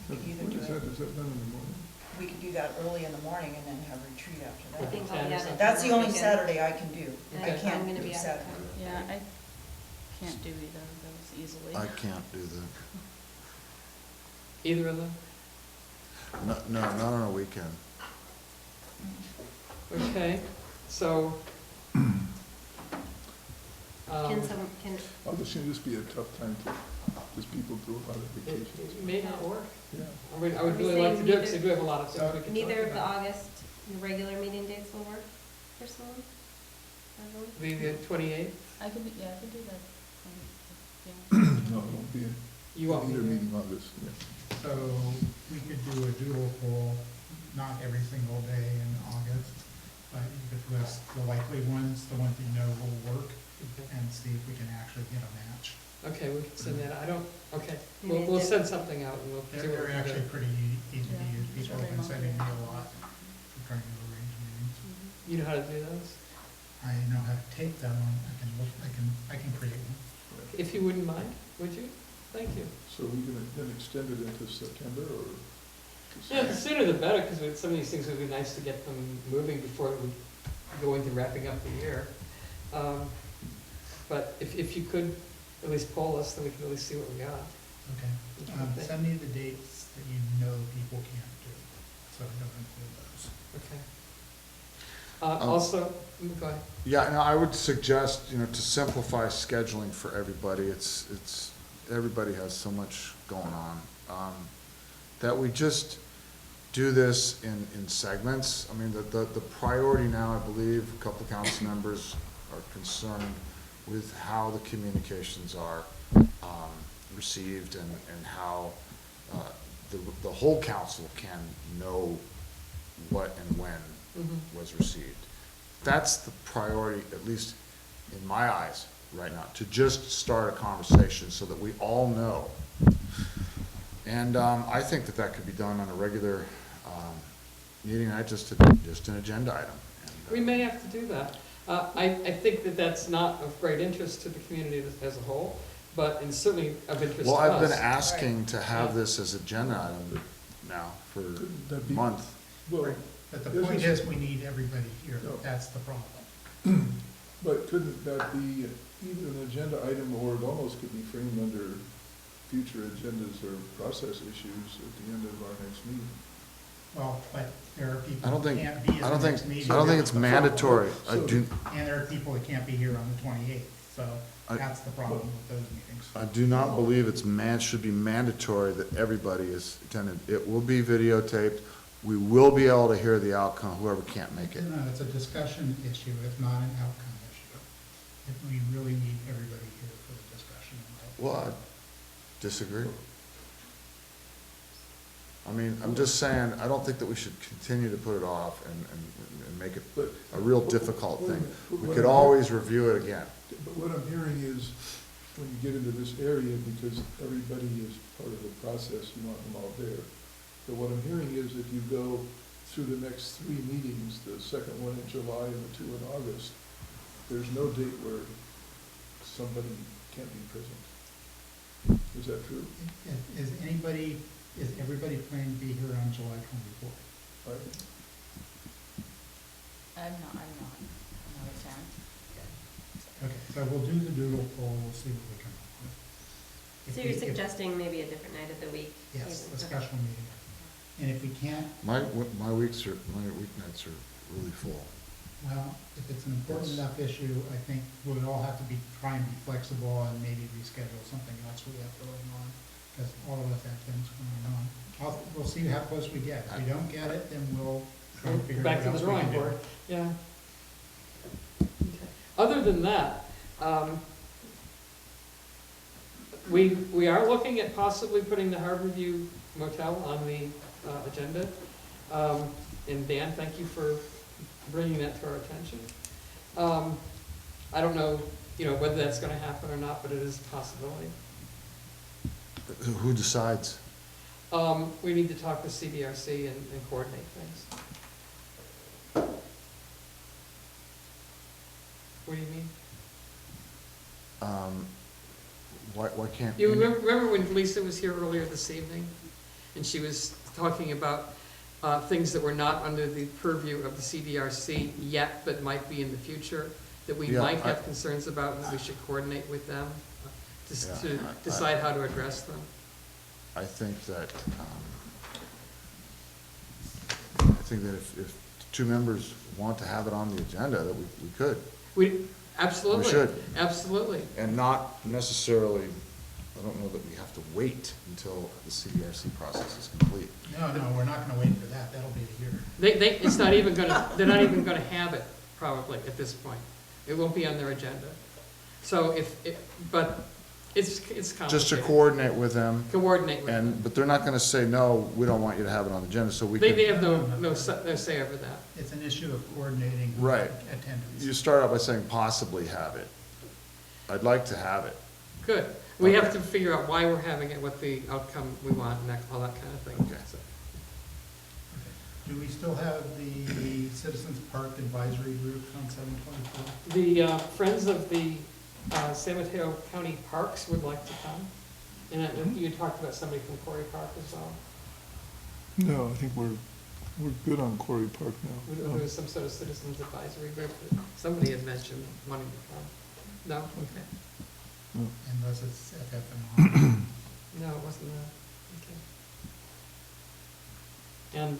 We could either What do is that? it, Is that done in the morning? we could do that early in the morning and then have retreat after I that. think I'll be out of That's the only Weekend. Saturday I can do. I Okay. can't I'm gonna do be out of Saturday. town. Yeah, I can't do either of those easily. I can't do that. Either of them? No, not on a weekend. Okay, so. August can just be a tough time to, because people do a lot of vacations. It may not work. Yeah. I would really like to do it because I do have a lot of things we can Neither talk of the about. August regular meeting dates will work for someone? Everyone? The 28th? I could do that. No, it won't be You won't be either here. meeting August, yeah. So we could do a doodle poll, not every single day in August, but you could list the likely ones, the ones that you know will work, and see if we can actually get a match. Okay, we can send that, okay, Maybe we'll it's send something out and we'll see what They're we can actually do. pretty easy to Yeah, use. I'm People sure have they been won't sending be me a lot for trying to arrange meetings. You know how to do those? I know how to take them, I can create one. If you wouldn't mind, would you? Thank you. So are we gonna then extend it into September or? Yeah, the sooner the better, because some of these things would be nice to get them moving before we go into wrapping up the year. But if you could at least poll us, then we can at least see what we got. Okay. Send me the dates that you know people can't do, so I don't include those. Okay. Also, go ahead. Yeah, no, I would suggest, to simplify scheduling for everybody, everybody has so much going on, that we just do this in segments. I mean, the priority now, I believe, a couple council members are concerned with how the communications are received and how the whole council can know what and when was received. that's the priority, at least in my eyes right now, to just start a conversation so that we all know. And I think that that could be done on a regular meeting night, just an agenda item. We may have to do that. I think that that's not of great interest to the community as a whole, but it's certainly of interest to us. Well, I've been asking to have this as agenda item now for a month. Well, But the point is, we need everybody here, that's the problem. but couldn't that be either an agenda item, or it almost could be framed under future agendas or process issues at the end of our next meeting? Well, but there are people I don't who think, can't be I at don't the think, next meeting. I don't think it's mandatory. I So- do, And there are people that can't be here on the 28th, so that's the problem with those meetings. I do not believe should be mandatory that everybody is attended. It will be videotaped. We will be able to hear the outcome, whoever can't make it. No, it's a discussion issue, it's not an outcome issue. We really need everybody here for the discussion. Well, I disagree. I mean, I'm just saying, I don't think that we should continue to put it off and make it a real difficult thing. We could always review it again. But what I'm hearing is, when you get into this area, because everybody is part of the process, you want them all there. But what I'm hearing is, if you go through the next 3 meetings, the second one in July and the 2 in August, there's no date where somebody can't be present. Is that true? Is everybody planning to be here on July 24th? I'm not attend. Okay, so we'll do the doodle poll, we'll see what we come up with. If So we- you're if- suggesting maybe a different night of the week? Yes, even? a special meeting. And if we can't, My weeknights are really full. well, if it's an important Yes. enough issue, I think we'll all have to try and be flexible and maybe reschedule something else we have going on, because all of us have things going on. We'll see how close we get. If we don't get it, then we'll try and figure out Back what to the else we drawing can do. board, yeah. Okay. Other than that, we are looking at possibly putting the Harborview Motel on the agenda. And Dan, thank you for bringing that to our attention. I don't know, whether that's gonna happen or not, but it is a possibility. Who decides? We need to talk with CDRC and coordinate things. What do you mean? Why can't? You remember when Lisa was here earlier this evening? And she was talking about things that were not under the purview of the CDRC yet, but might be in the future, that we Yeah, might have concerns about, and that we should coordinate with them to decide how to address them. I think that, if 2 members want to have it on the agenda, that we could. Absolutely. We should. Absolutely. And not necessarily, I don't know that we have to wait until the CDRC process is complete. No, we're not gonna wait for that, that'll be a year. It's not even they're not even gonna have it, probably, at this point. It won't be on their agenda. So but it's complicated. Just to coordinate with them. Coordinate with them. But they're not gonna say, no, we don't want you to have it on the agenda, so we could. They have no say over that. It's an issue of coordinating Right. attendance. You start out by saying possibly have it. I'd like to have it. Good. We have to figure out why we're having it, what the outcome we want, and all that kind of thing. Okay. So, Do we still have the Citizens Park Advisory Group on 724? The Friends of the San Mateo County Parks would like to come. And you talked about somebody from Quarry Park as well. No, I think we're good on Quarry Park now. There was some sort of Citizens Advisory Group that somebody had mentioned wanting to come. No? Okay. Unless it's FFMR. No, it wasn't that. Okay. And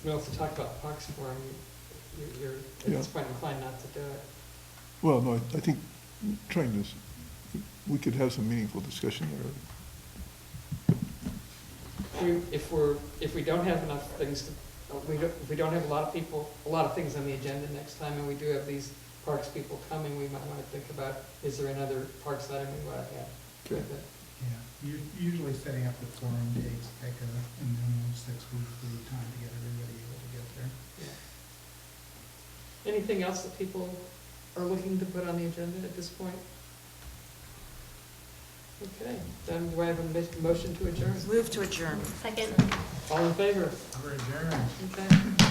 we also talked about Parks Forum. You're at this point inclined not to do it. Well, no, I think trying to, we could have some meaningful discussion there. If we don't have enough things if we don't have a lot of things on the agenda next time, and we do have these parks people coming, we might want to think about, is there another parks item we want to add with it? Yeah, usually setting up the forum dates take a minimum 6 week lead time to get everybody able to get there. Yeah. Anything else that people are looking to put on the agenda at this point? Okay, then do I have a motion to adjourn? Move to adjourn. Second. All in favor? We're adjourned. Okay.